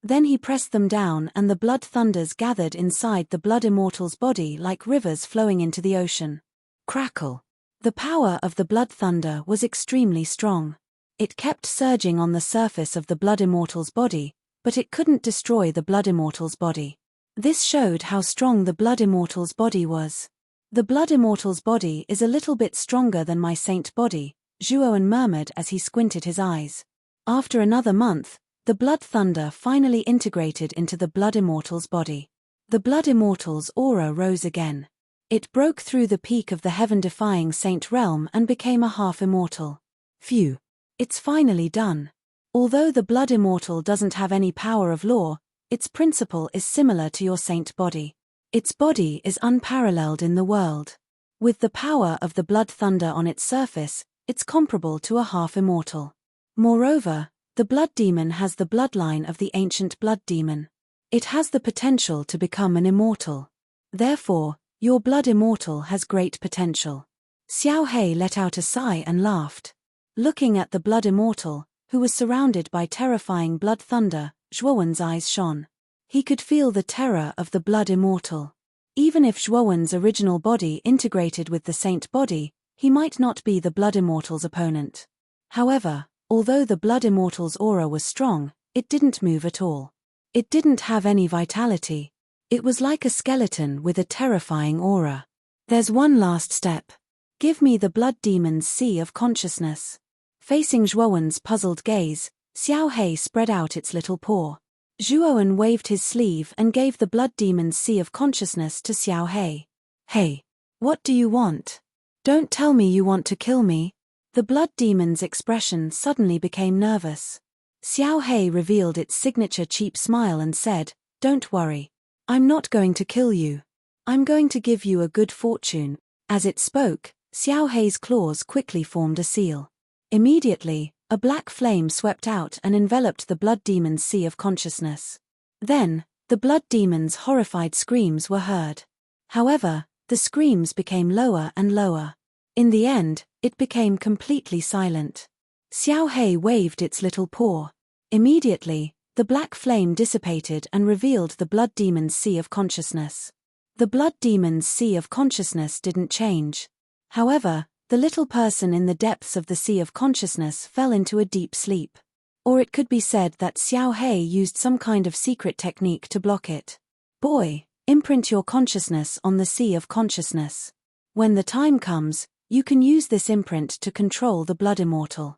Then he pressed them down and the blood thunders gathered inside the blood immortal's body like rivers flowing into the ocean. Crackle! The power of the blood thunder was extremely strong. It kept surging on the surface of the blood immortal's body, but it couldn't destroy the blood immortal's body. This showed how strong the blood immortal's body was. The blood immortal's body is a little bit stronger than my saint body, Zhuowen murmured as he squinted his eyes. After another month, the blood thunder finally integrated into the blood immortal's body. The blood immortal's aura rose again. It broke through the peak of the heaven-defying saint realm and became a half-immortal. Phew! It's finally done. Although the blood immortal doesn't have any power of law, its principle is similar to your saint body. Its body is unparalleled in the world. With the power of the blood thunder on its surface, it's comparable to a half-immortal. Moreover, the blood demon has the bloodline of the ancient blood demon. It has the potential to become an immortal. Therefore, your blood immortal has great potential. Xiao He let out a sigh and laughed. Looking at the blood immortal, who was surrounded by terrifying blood thunder, Zhuowen's eyes shone. He could feel the terror of the blood immortal. Even if Zhuowen's original body integrated with the saint body, he might not be the blood immortal's opponent. However, although the blood immortal's aura was strong, it didn't move at all. It didn't have any vitality. It was like a skeleton with a terrifying aura. There's one last step. Give me the blood demon's sea of consciousness. Facing Zhuowen's puzzled gaze, Xiao He spread out its little paw. Zhuowen waved his sleeve and gave the blood demon's sea of consciousness to Xiao He. Hey, what do you want? Don't tell me you want to kill me. The blood demon's expression suddenly became nervous. Xiao He revealed its signature cheap smile and said, "Don't worry. I'm not going to kill you. I'm going to give you a good fortune." As it spoke, Xiao He's claws quickly formed a seal. Immediately, a black flame swept out and enveloped the blood demon's sea of consciousness. Then, the blood demon's horrified screams were heard. However, the screams became lower and lower. In the end, it became completely silent. Xiao He waved its little paw. Immediately, the black flame dissipated and revealed the blood demon's sea of consciousness. The blood demon's sea of consciousness didn't change. However, the little person in the depths of the sea of consciousness fell into a deep sleep. Or it could be said that Xiao He used some kind of secret technique to block it. Boy, imprint your consciousness on the sea of consciousness. When the time comes, you can use this imprint to control the blood immortal.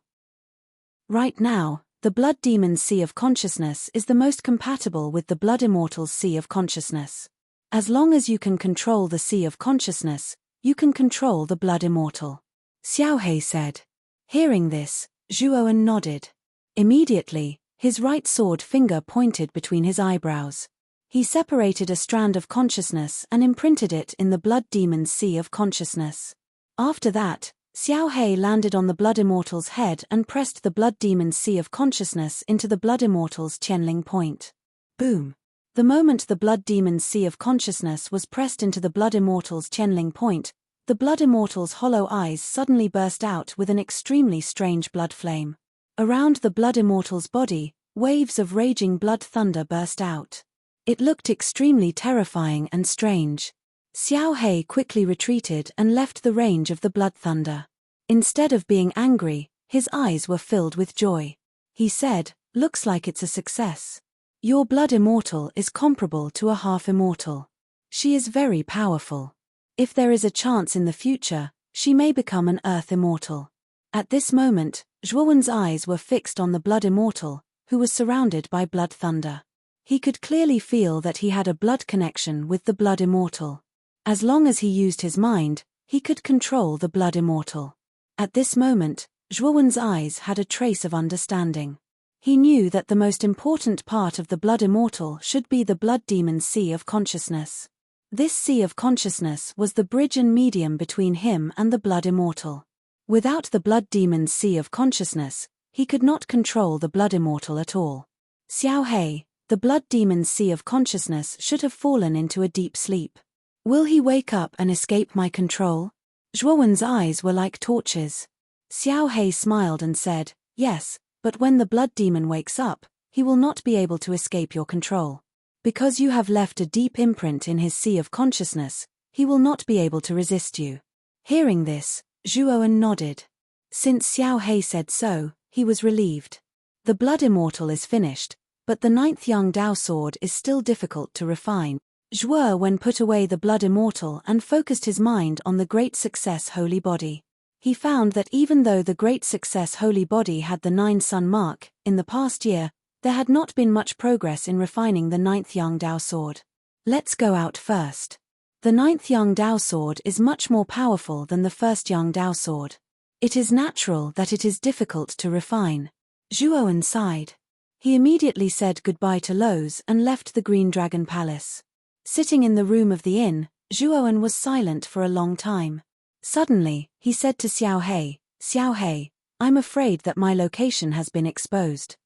Right now, the blood demon's sea of consciousness is the most compatible with the blood immortal's sea of consciousness. As long as you can control the sea of consciousness, you can control the blood immortal. Xiao He said. Hearing this, Zhuowen nodded. Immediately, his right sword finger pointed between his eyebrows. He separated a strand of consciousness and imprinted it in the blood demon's sea of consciousness. After that, Xiao He landed on the blood immortal's head and pressed the blood demon's sea of consciousness into the blood immortal's Qianling point. Boom! The moment the blood demon's sea of consciousness was pressed into the blood immortal's Qianling point, the blood immortal's hollow eyes suddenly burst out with an extremely strange blood flame. Around the blood immortal's body, waves of raging blood thunder burst out. It looked extremely terrifying and strange. Xiao He quickly retreated and left the range of the blood thunder. Instead of being angry, his eyes were filled with joy. He said, "Looks like it's a success. Your blood immortal is comparable to a half-immortal. She is very powerful. If there is a chance in the future, she may become an earth immortal." At this moment, Zhuowen's eyes were fixed on the blood immortal, who was surrounded by blood thunder. He could clearly feel that he had a blood connection with the blood immortal. As long as he used his mind, he could control the blood immortal. At this moment, Zhuowen's eyes had a trace of understanding. He knew that the most important part of the blood immortal should be the blood demon's sea of consciousness. This sea of consciousness was the bridge and medium between him and the blood immortal. Without the blood demon's sea of consciousness, he could not control the blood immortal at all. Xiao He, the blood demon's sea of consciousness should have fallen into a deep sleep. Will he wake up and escape my control? Zhuowen's eyes were like torches. Xiao He smiled and said, "Yes, but when the blood demon wakes up, he will not be able to escape your control. Because you have left a deep imprint in his sea of consciousness, he will not be able to resist you." Hearing this, Zhuowen nodded. Since Xiao He said so, he was relieved. The blood immortal is finished, but the ninth Yang Dao sword is still difficult to refine. Zhuowen put away the blood immortal and focused his mind on the Great Success Holy Body. He found that even though the Great Success Holy Body had the 9-sun mark, in the past year, there had not been much progress in refining the ninth Yang Dao sword. Let's go out first. The ninth Yang Dao sword is much more powerful than the first Yang Dao sword. It is natural that it is difficult to refine. Zhuowen sighed. He immediately said goodbye to Lowe's and left the Green Dragon Palace. Sitting in the room of the inn, Zhuowen was silent for a long time. Suddenly, he said to Xiao He, "Xiao He, I'm afraid that my location has been exposed.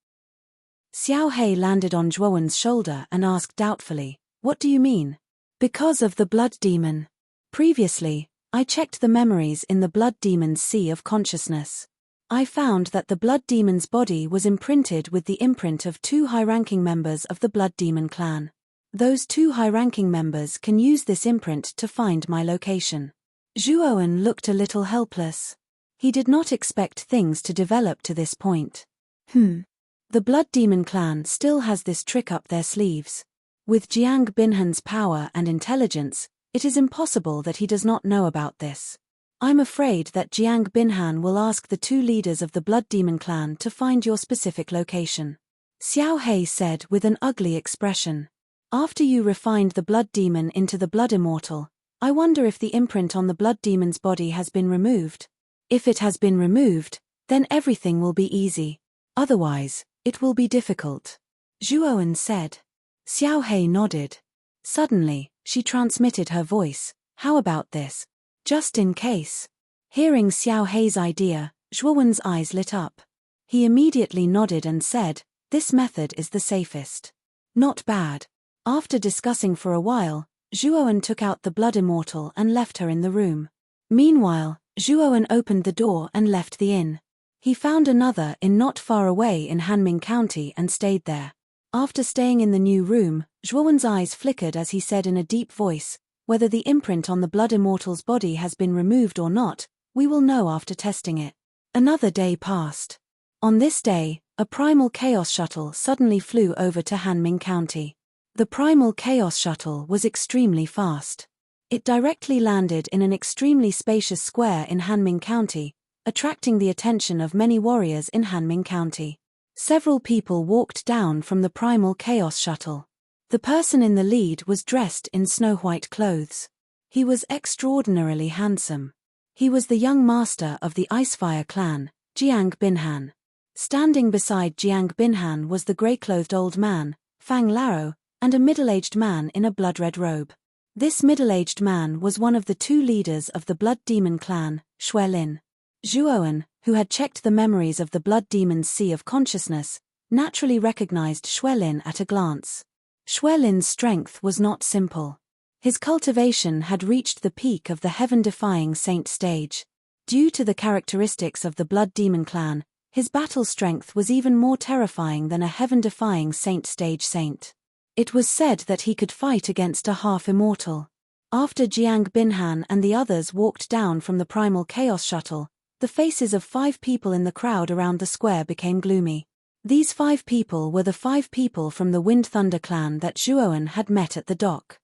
Xiao Hei landed on Zhuowen's shoulder and asked doubtfully, "What do you mean?" "Because of the blood demon. Previously, I checked the memories in the blood demon's sea of consciousness. I found that the blood demon's body was imprinted with the imprint of 2 high-ranking members of the blood demon clan. Those 2 high-ranking members can use this imprint to find my location." Zhuowen looked a little helpless. He did not expect things to develop to this point. The blood demon clan still has this trick up their sleeves. With Jiang Binhan's power and intelligence, it is impossible that he does not know about this. I'm afraid that Jiang Binhan will ask the 2 leaders of the blood demon clan to find your specific location. Xiao Hei said with an ugly expression. After you refined the blood demon into the blood immortal, I wonder if the imprint on the blood demon's body has been removed. If it has been removed, then everything will be easy. Otherwise, it will be difficult. Zhuowen said. Xiao Hei nodded. Suddenly, she transmitted her voice. How about this? Just in case. Hearing Xiao Hei's idea, Zhuowen's eyes lit up. He immediately nodded and said, "This method is the safest." Not bad. After discussing for a while, Zhuowen took out the blood immortal and left her in the room. Meanwhile, Zhuowen opened the door and left the inn. He found another inn not far away in Hanming County and stayed there. After staying in the new room, Zhuowen's eyes flickered as he said in a deep voice, "Whether the imprint on the blood immortal's body has been removed or not, we will know after testing it." Another day passed. On this day, a primal chaos shuttle suddenly flew over to Hanming County. The primal chaos shuttle was extremely fast. It directly landed in an extremely spacious square in Hanming County, attracting the attention of many warriors in Hanming County. Several people walked down from the primal chaos shuttle. The person in the lead was dressed in snow-white clothes. He was extraordinarily handsome. He was the young master of the Icefire clan, Jiang Binhan. Standing beside Jiang Binhan was the grey-clothed old man, Fang Lao, and a middle-aged man in a blood-red robe. This middle-aged man was one of the 2 leaders of the blood demon clan, Xuelin. Zhuowen, who had checked the memories of the blood demon's sea of consciousness, naturally recognized Xuelin at a glance. Xuelin's strength was not simple. His cultivation had reached the peak of the heaven-defying saint stage. Due to the characteristics of the blood demon clan, his battle strength was even more terrifying than a heaven-defying saint stage saint. It was said that he could fight against a half-immortal. After Jiang Binhan and the others walked down from the primal chaos shuttle, the faces of 5 people in the crowd around the square became gloomy. These 5 people were the 5 people from the Wind Thunder clan that Zhuowen had met at the dock.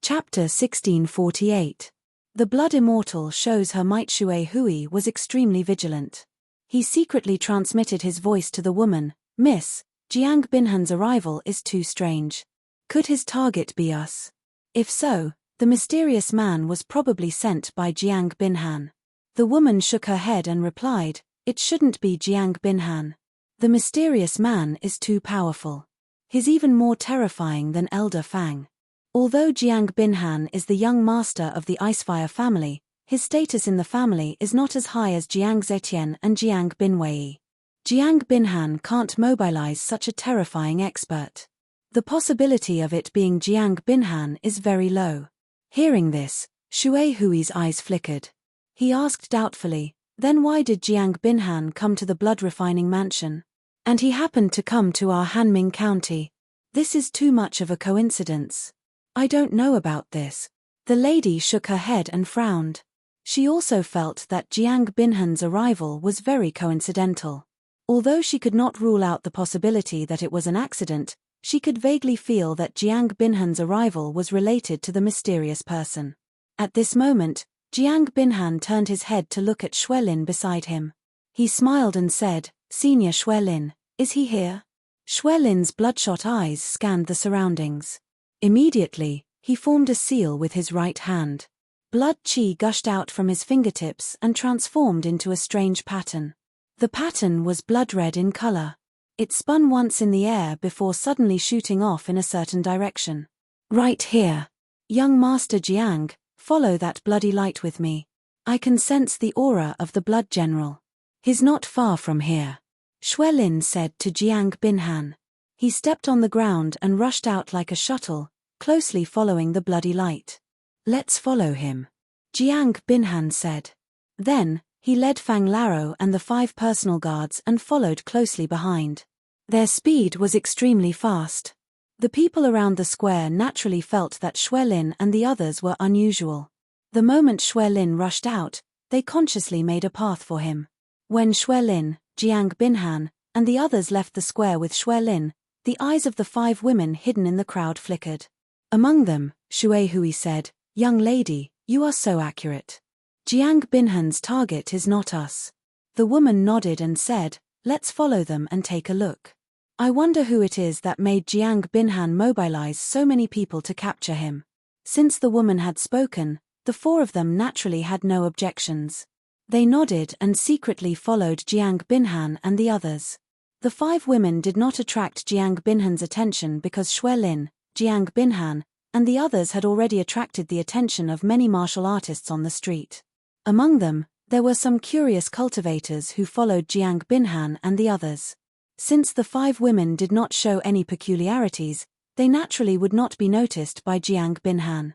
Chapter 1648. The Blood Immortal shows her might. Shui Hui was extremely vigilant. He secretly transmitted his voice to the woman, "Miss, Jiang Binhan's arrival is too strange. Could his target be us? If so, the mysterious man was probably sent by Jiang Binhan." The woman shook her head and replied, "It shouldn't be Jiang Binhan. The mysterious man is too powerful. He's even more terrifying than Elder Fang. Although Jiang Binhan is the young master of the Icefire family, his status in the family is not as high as Jiang Zetian and Jiang Binwei. Jiang Binhan can't mobilize such a terrifying expert. The possibility of it being Jiang Binhan is very low." Hearing this, Shui Hui's eyes flickered. He asked doubtfully, "Then why did Jiang Binhan come to the blood-refining mansion? And he happened to come to our Hanming County. This is too much of a coincidence." "I don't know about this." The lady shook her head and frowned. She also felt that Jiang Binhan's arrival was very coincidental. Although she could not rule out the possibility that it was an accident, she could vaguely feel that Jiang Binhan's arrival was related to the mysterious person. At this moment, Jiang Binhan turned his head to look at Xuelin beside him. He smiled and said, "Senior Xuelin, is he here?" Xuelin's bloodshot eyes scanned the surroundings. Immediately, he formed a seal with his right hand. Blood qi gushed out from his fingertips and transformed into a strange pattern. The pattern was blood-red in color. It spun once in the air before suddenly shooting off in a certain direction. "Right here. Young Master Jiang, follow that bloody light with me." I can sense the aura of the blood general. He's not far from here, Xue Lin said to Jiang Binhan. He stepped on the ground and rushed out like a shuttle, closely following the bloody light. Let's follow him, Jiang Binhan said. Then, he led Fang Laro and the 5 personal guards and followed closely behind. Their speed was extremely fast. The people around the square naturally felt that Xue Lin and the others were unusual. The moment Xue Lin rushed out, they consciously made a path for him. When Xue Lin, Jiang Binhan, and the others left the square with Xue Lin, the eyes of the 5 women hidden in the crowd flickered. Among them, Xue Hui said, "Young lady, you are so accurate. Jiang Binhan's target is not us." The woman nodded and said, "Let's follow them and take a look. I wonder who it is that made Jiang Binhan mobilize so many people to capture him." Since the woman had spoken, the 4 of them naturally had no objections. They nodded and secretly followed Jiang Binhan and the others. The 5 women did not attract Jiang Binhan's attention because Xue Lin, Jiang Binhan, and the others had already attracted the attention of many martial artists on the street. Among them, there were some curious cultivators who followed Jiang Binhan and the others. Since the 5 women did not show any peculiarities, they naturally would not be noticed by Jiang Binhan.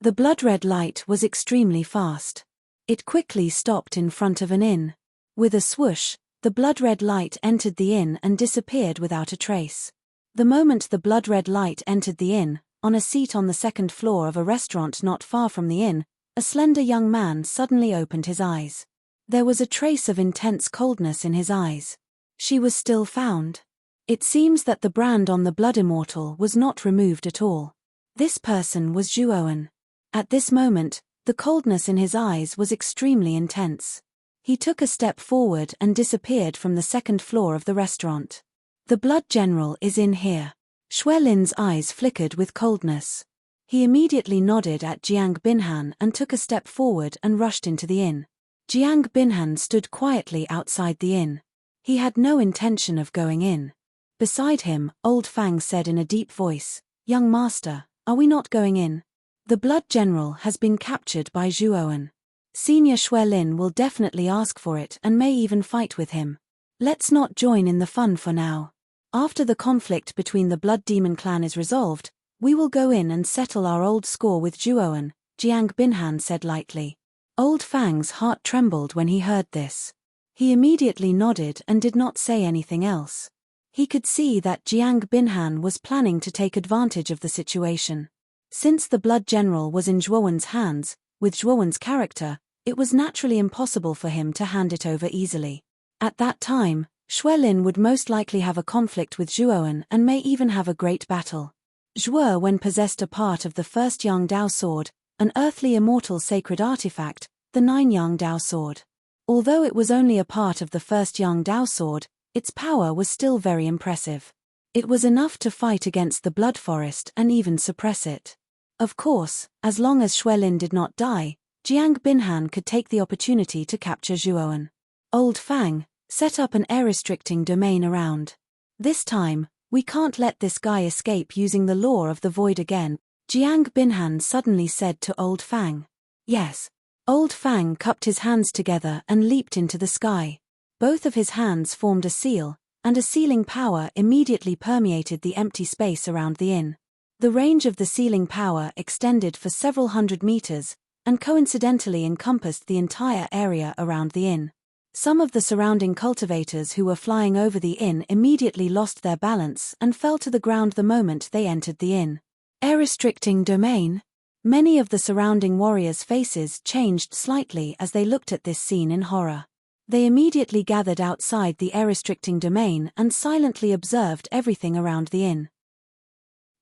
The blood-red light was extremely fast. It quickly stopped in front of an inn. With a swoosh, the blood-red light entered the inn and disappeared without a trace. The moment the blood-red light entered the inn, on a seat on the 2nd floor of a restaurant not far from the inn, a slender young man suddenly opened his eyes. There was a trace of intense coldness in his eyes. She was still found. It seems that the brand on the blood immortal was not removed at all. This person was Zhuowen. At this moment, the coldness in his eyes was extremely intense. He took a step forward and disappeared from the 2nd floor of the restaurant. The blood general is in here. Xue Lin's eyes flickered with coldness. He immediately nodded at Jiang Binhan and took a step forward and rushed into the inn. Jiang Binhan stood quietly outside the inn. He had no intention of going in. Beside him, Old Fang said in a deep voice, "Young master, are we not going in? The blood general has been captured by Zhuowen. Senior Xue Lin will definitely ask for it and may even fight with him. Let's not join in the fun for now. After the conflict between the Blood Demon clan is resolved, we will go in and settle our old score with Zhuowen," Jiang Binhan said lightly. Old Fang's heart trembled when he heard this. He immediately nodded and did not say anything else. He could see that Jiang Binhan was planning to take advantage of the situation. Since the blood general was in Zhuowen's hands, with Zhuowen's character, it was naturally impossible for him to hand it over easily. At that time, Xue Lin would most likely have a conflict with Zhuowen and may even have a great battle. Zhuowen possessed a part of the first Yang Dao sword, an earthly immortal sacred artifact, the 9 Yang Dao sword. Although it was only a part of the first Yang Dao sword, its power was still very impressive. It was enough to fight against the blood forest and even suppress it. Of course, as long as Xue Lin did not die, Jiang Binhan could take the opportunity to capture Zhuowen. Old Fang, set up an air-restricting domain around. This time, we can't let this guy escape using the law of the void again, Jiang Binhan suddenly said to Old Fang. Yes. Old Fang cupped his hands together and leaped into the sky. Both of his hands formed a seal, and a sealing power immediately permeated the empty space around the inn. The range of the sealing power extended for several hundred meters, and coincidentally encompassed the entire area around the inn. Some of the surrounding cultivators who were flying over the inn immediately lost their balance and fell to the ground the moment they entered the inn. Air-restricting domain? Many of the surrounding warriors' faces changed slightly as they looked at this scene in horror. They immediately gathered outside the air-restricting domain and silently observed everything around the inn.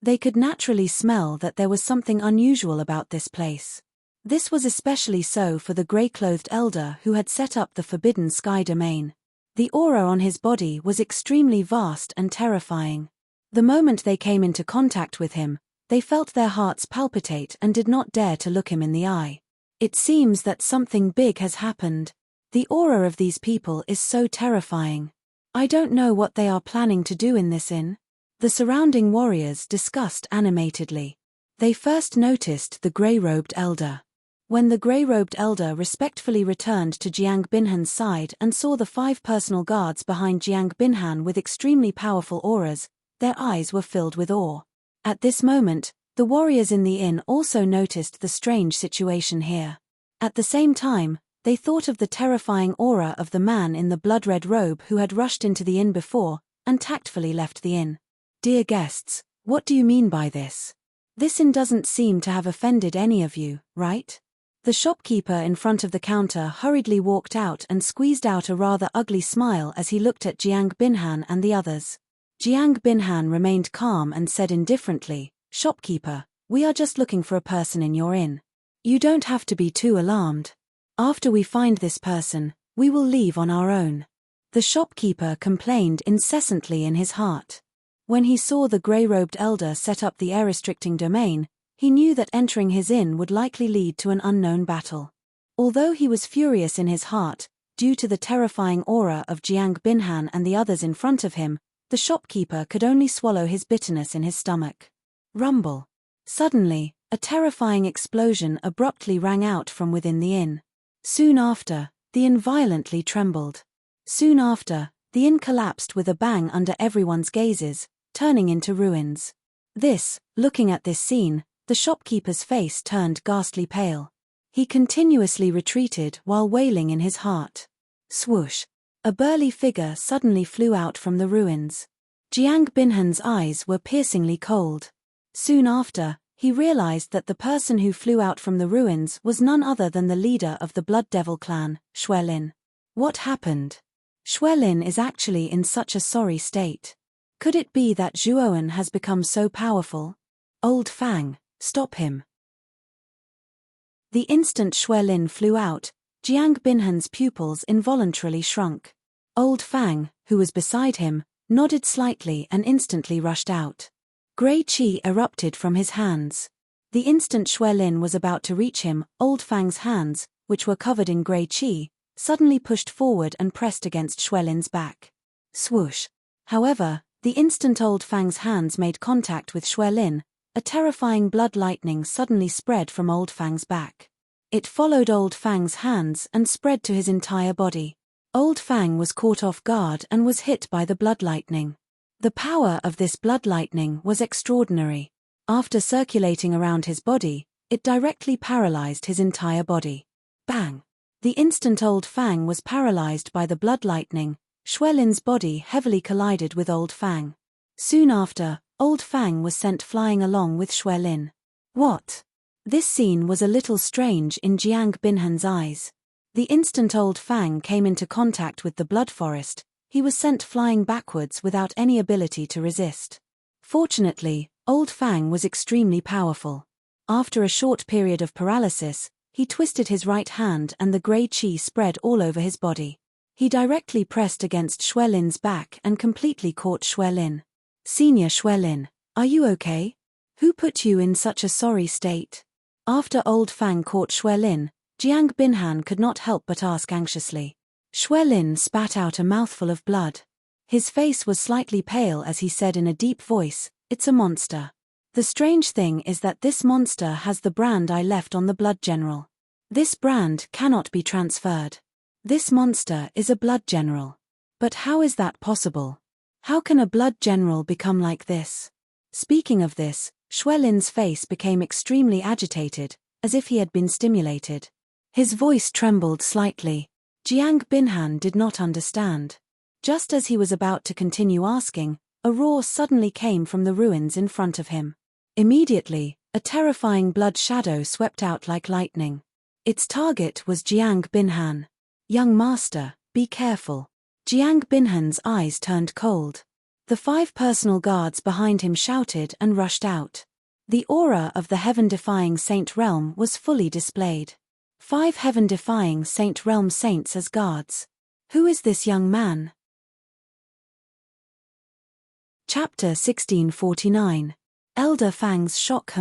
They could naturally smell that there was something unusual about this place. This was especially so for the grey-clothed elder who had set up the Forbidden Sky domain. The aura on his body was extremely vast and terrifying. The moment they came into contact with him, they felt their hearts palpitate and did not dare to look him in the eye. It seems that something big has happened. The aura of these people is so terrifying. I don't know what they are planning to do in this inn. The surrounding warriors discussed animatedly. They first noticed the grey-robed elder. When the grey-robed elder respectfully returned to Jiang Binhan's side and saw the 5 personal guards behind Jiang Binhan with extremely powerful auras, their eyes were filled with awe. At this moment, the warriors in the inn also noticed the strange situation here. At the same time, they thought of the terrifying aura of the man in the blood-red robe who had rushed into the inn before, and tactfully left the inn. "Dear guests, what do you mean by this? This inn doesn't seem to have offended any of you, right?" The shopkeeper in front of the counter hurriedly walked out and squeezed out a rather ugly smile as he looked at Jiang Binhan and the others. Jiang Binhan remained calm and said indifferently, "Shopkeeper, we are just looking for a person in your inn. You don't have to be too alarmed. After we find this person, we will leave on our own." The shopkeeper complained incessantly in his heart. When he saw the grey-robed elder set up the air-restricting domain, he knew that entering his inn would likely lead to an unknown battle. Although he was furious in his heart, due to the terrifying aura of Jiang Binhan and the others in front of him, the shopkeeper could only swallow his bitterness in his stomach. Rumble. Suddenly, a terrifying explosion abruptly rang out from within the inn. Soon after, the inn violently trembled. Soon after, the inn collapsed with a bang under everyone's gazes, turning into ruins. Looking at this scene, the shopkeeper's face turned ghastly pale. He continuously retreated while wailing in his heart. Swoosh! A burly figure suddenly flew out from the ruins. Jiang Binhan's eyes were piercingly cold. Soon after, he realized that the person who flew out from the ruins was none other than the leader of the Blood Devil clan, Xuelin. What happened? Xuelin is actually in such a sorry state. Could it be that Zhuoan has become so powerful? Old Fang, stop him. The instant Xuelin flew out, Jiang Binhan's pupils involuntarily shrunk. Old Fang, who was beside him, nodded slightly and instantly rushed out. Grey qi erupted from his hands. The instant Xuelin was about to reach him, Old Fang's hands, which were covered in grey qi, suddenly pushed forward and pressed against Xuelin's back. Swoosh! However, the instant Old Fang's hands made contact with Xuelin, a terrifying blood lightning suddenly spread from Old Fang's back. It followed Old Fang's hands and spread to his entire body. Old Fang was caught off guard and was hit by the blood lightning. The power of this blood lightning was extraordinary. After circulating around his body, it directly paralyzed his entire body. Bang! The instant Old Fang was paralyzed by the blood lightning, Xuelin's body heavily collided with Old Fang. Soon after, Old Fang was sent flying along with Xuelin. What? This scene was a little strange in Jiang Binhan's eyes. The instant Old Fang came into contact with the blood forest, he was sent flying backwards without any ability to resist. Fortunately, Old Fang was extremely powerful. After a short period of paralysis, he twisted his right hand and the grey qi spread all over his body. He directly pressed against Xuelin's back and completely caught Xuelin. "Senior Xuelin, are you okay? Who put you in such a sorry state?" After Old Fang caught Xuelin, Jiang Binhan could not help but ask anxiously. Xuelin spat out a mouthful of blood. His face was slightly pale as he said in a deep voice, "It's a monster. The strange thing is that this monster has the brand I left on the Blood General. This brand cannot be transferred. This monster is a Blood General. But how is that possible? How can a Blood General become like this?" Speaking of this, Xuelin's face became extremely agitated, as if he had been stimulated. His voice trembled slightly. Jiang Binhan did not understand. Just as he was about to continue asking, a roar suddenly came from the ruins in front of him. Immediately, a terrifying blood shadow swept out like lightning. Its target was Jiang Binhan. "Young master, be careful." Jiang Binhan's eyes turned cold. The 5 personal guards behind him shouted and rushed out. The aura of the heaven-defying Saint Realm was fully displayed. 5 heaven-defying Saint Realm saints as guards. Who is this young man? Chapter 1649. Elder Fang's shock.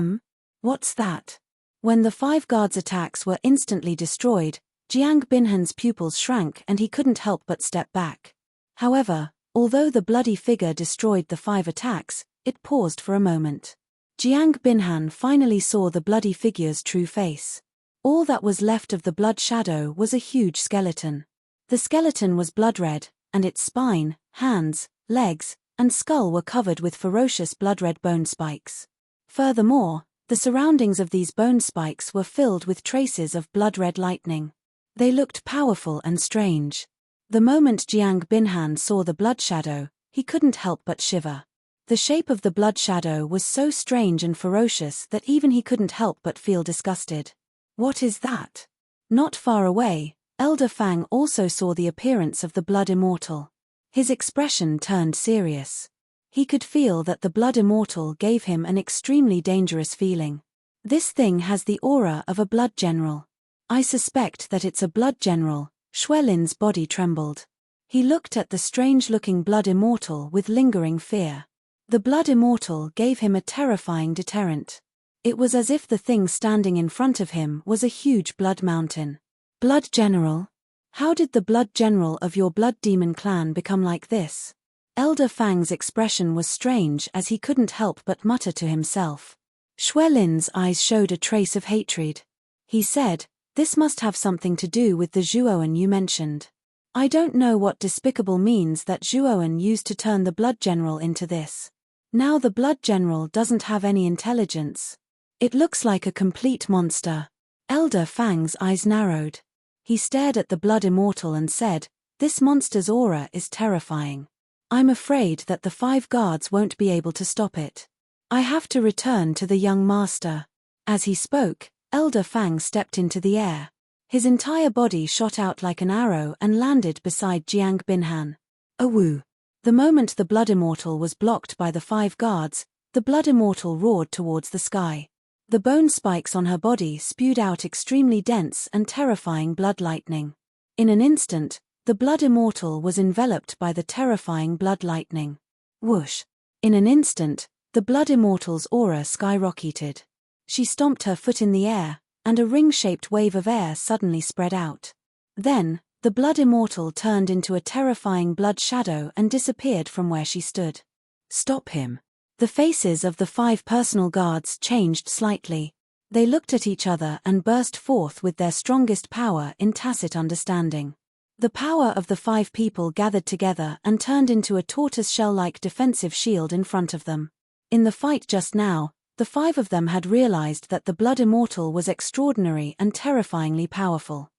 What's that? When the 5 guards' attacks were instantly destroyed, Jiang Binhan's pupils shrank and he couldn't help but step back. However, although the bloody figure destroyed the 5 attacks, it paused for a moment. Jiang Binhan finally saw the bloody figure's true face. All that was left of the blood shadow was a huge skeleton. The skeleton was blood-red, and its spine, hands, legs, and skull were covered with ferocious blood-red bone spikes. Furthermore, the surroundings of these bone spikes were filled with traces of blood-red lightning. They looked powerful and strange. The moment Jiang Binhan saw the blood shadow, he couldn't help but shiver. The shape of the blood shadow was so strange and ferocious that even he couldn't help but feel disgusted. What is that? Not far away, Elder Fang also saw the appearance of the blood immortal. His expression turned serious. He could feel that the blood immortal gave him an extremely dangerous feeling. This thing has the aura of a blood general. I suspect that it's a blood general. Xuelin's body trembled. He looked at the strange-looking blood immortal with lingering fear. The blood immortal gave him a terrifying deterrent. It was as if the thing standing in front of him was a huge blood mountain. Blood general? How did the blood general of your blood demon clan become like this? Elder Fang's expression was strange as he couldn't help but mutter to himself. Xuelin's eyes showed a trace of hatred. He said, "This must have something to do with the Zhuoan you mentioned. I don't know what despicable means that Zhuoan used to turn the blood general into this. Now the blood general doesn't have any intelligence. It looks like a complete monster." Elder Fang's eyes narrowed. He stared at the blood immortal and said, "This monster's aura is terrifying. I'm afraid that the 5 guards won't be able to stop it. I have to return to the young master." As he spoke, Elder Fang stepped into the air. His entire body shot out like an arrow and landed beside Jiang Binhan. Awoo! The moment the blood immortal was blocked by the 5 guards, the blood immortal roared towards the sky. The bone spikes on her body spewed out extremely dense and terrifying blood lightning. In an instant, the blood immortal was enveloped by the terrifying blood lightning. Whoosh! In an instant, the blood immortal's aura skyrocketed. She stomped her foot in the air, and a ring-shaped wave of air suddenly spread out. Then, the blood immortal turned into a terrifying blood shadow and disappeared from where she stood. "Stop him." The faces of the 5 personal guards changed slightly. They looked at each other and burst forth with their strongest power in tacit understanding. The power of the 5 people gathered together and turned into a tortoise-shell-like defensive shield in front of them. In the fight just now, the 5 of them had realized that the blood immortal was extraordinary and terrifyingly powerful.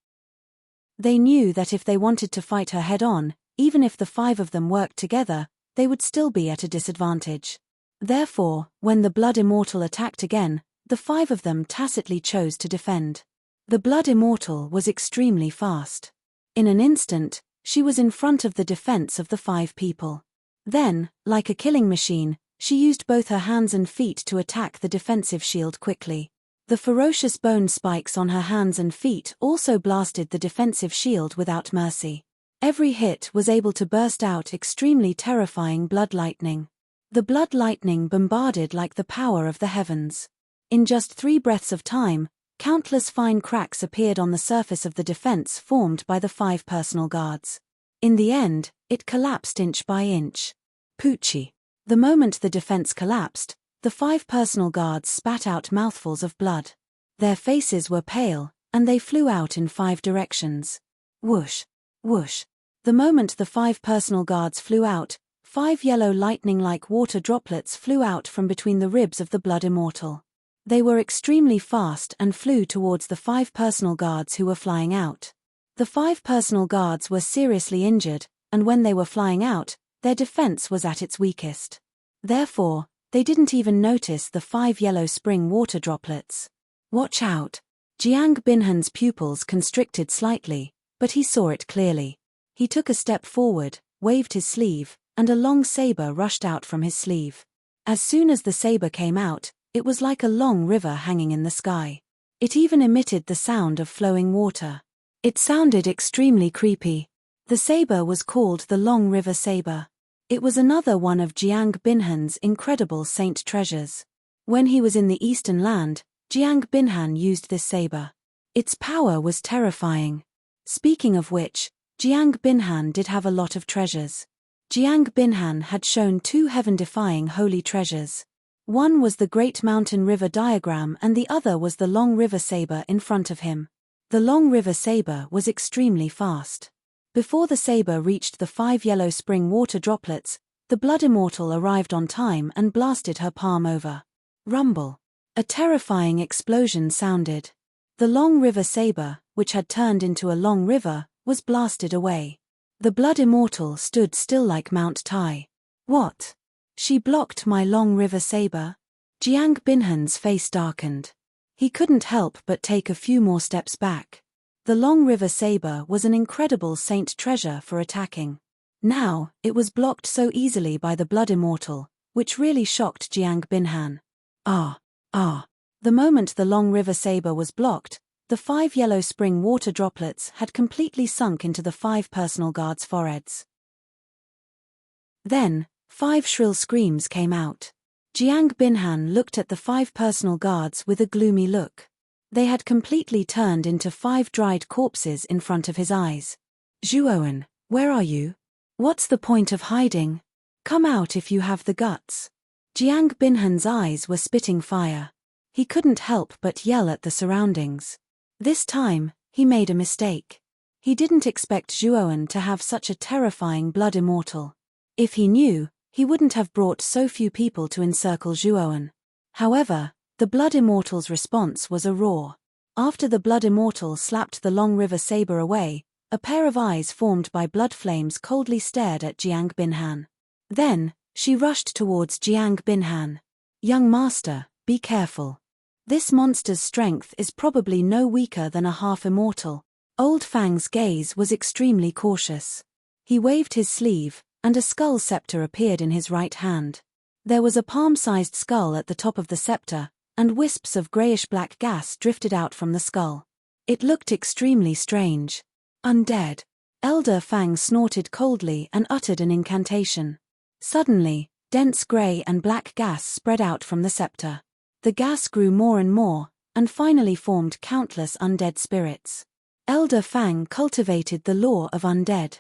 They knew that if they wanted to fight her head-on, even if the 5 of them worked together, they would still be at a disadvantage. Therefore, when the blood immortal attacked again, the 5 of them tacitly chose to defend. The blood immortal was extremely fast. In an instant, she was in front of the defense of the 5 people. Then, like a killing machine, she used both her hands and feet to attack the defensive shield quickly. The ferocious bone spikes on her hands and feet also blasted the defensive shield without mercy. Every hit was able to burst out extremely terrifying blood lightning. The blood lightning bombarded like the power of the heavens. In just 3 breaths of time, countless fine cracks appeared on the surface of the defense formed by the 5 personal guards. In the end, it collapsed inch by inch. Poochie. The moment the defense collapsed, the 5 personal guards spat out mouthfuls of blood. Their faces were pale, and they flew out in 5 directions. Whoosh! Whoosh! The moment the 5 personal guards flew out, 5 yellow lightning-like water droplets flew out from between the ribs of the blood immortal. They were extremely fast and flew towards the 5 personal guards who were flying out. The 5 personal guards were seriously injured, and when they were flying out, their defense was at its weakest. Therefore, they didn't even notice the 5 yellow spring water droplets. Watch out! Jiang Binhan's pupils constricted slightly, but he saw it clearly. He took a step forward, waved his sleeve, and a long saber rushed out from his sleeve. As soon as the saber came out, it was like a long river hanging in the sky. It even emitted the sound of flowing water. It sounded extremely creepy. The saber was called the Long River Saber. It was another one of Jiang Binhan's incredible saint treasures. When he was in the Eastern Land, Jiang Binhan used this saber. Its power was terrifying. Speaking of which, Jiang Binhan did have a lot of treasures. Jiang Binhan had shown 2 heaven-defying holy treasures. One was the Great Mountain River diagram and the other was the long river saber in front of him. The long river saber was extremely fast. Before the saber reached the 5 yellow spring water droplets, the blood immortal arrived on time and blasted her palm over. Rumble. A terrifying explosion sounded. The long river saber, which had turned into a long river, was blasted away. The blood immortal stood still like Mount Tai. What? She blocked my long river saber? Jiang Binhan's face darkened. He couldn't help but take a few more steps back. The long river saber was an incredible saint treasure for attacking. Now, it was blocked so easily by the blood immortal, which really shocked Jiang Binhan. The moment the long river saber was blocked, the 5 yellow spring water droplets had completely sunk into the 5 personal guards' foreheads. Then, 5 shrill screams came out. Jiang Binhan looked at the 5 personal guards with a gloomy look. They had completely turned into 5 dried corpses in front of his eyes. Zhuowen, where are you? What's the point of hiding? Come out if you have the guts. Jiang Binhan's eyes were spitting fire. He couldn't help but yell at the surroundings. This time, he made a mistake. He didn't expect Zhuowen to have such a terrifying blood immortal. If he knew, he wouldn't have brought so few people to encircle Zhuowen. However, the blood immortal's response was a roar. After the blood immortal slapped the long river saber away, a pair of eyes formed by blood flames coldly stared at Jiang Binhan. Then, she rushed towards Jiang Binhan. Young master, be careful. This monster's strength is probably no weaker than a half-immortal. Old Fang's gaze was extremely cautious. He waved his sleeve, and a skull scepter appeared in his right hand. There was a palm-sized skull at the top of the scepter, and wisps of grayish-black gas drifted out from the skull. It looked extremely strange. Undead. Elder Fang snorted coldly and uttered an incantation. Suddenly, dense gray and black gas spread out from the scepter. The gas grew more and more, and finally formed countless undead spirits. Elder Fang cultivated the law of undead.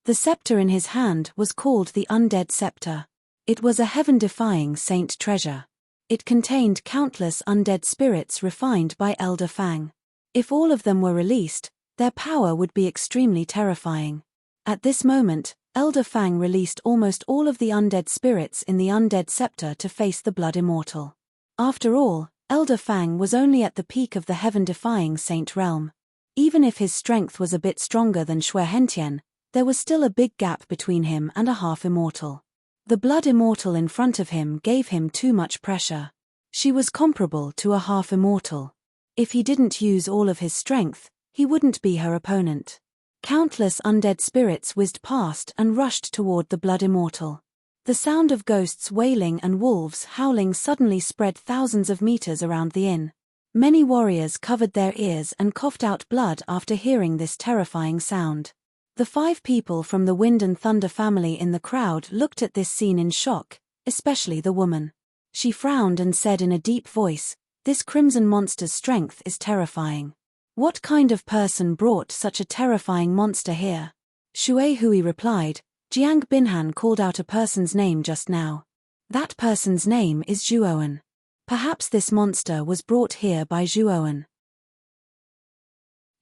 The scepter in his hand was called the Undead Scepter. It was a heaven-defying saint treasure. It contained countless undead spirits refined by Elder Fang. If all of them were released, their power would be extremely terrifying. At this moment, Elder Fang released almost all of the undead spirits in the Undead Scepter to face the Blood Immortal. After all, Elder Fang was only at the peak of the heaven-defying saint realm. Even if his strength was a bit stronger than Xue Hentian, there was still a big gap between him and a half-immortal. The Blood Immortal in front of him gave him too much pressure. She was comparable to a half-immortal. If he didn't use all of his strength, he wouldn't be her opponent. Countless undead spirits whizzed past and rushed toward the Blood Immortal. The sound of ghosts wailing and wolves howling suddenly spread thousands of meters around the inn. Many warriors covered their ears and coughed out blood after hearing this terrifying sound. The 5 people from the Wind and Thunder family in the crowd looked at this scene in shock, especially the woman. She frowned and said in a deep voice, "This crimson monster's strength is terrifying. What kind of person brought such a terrifying monster here?" Shui Hui replied, "Jiang Binhan called out a person's name just now. That person's name is Zhuowen. Perhaps this monster was brought here by Zhuowen."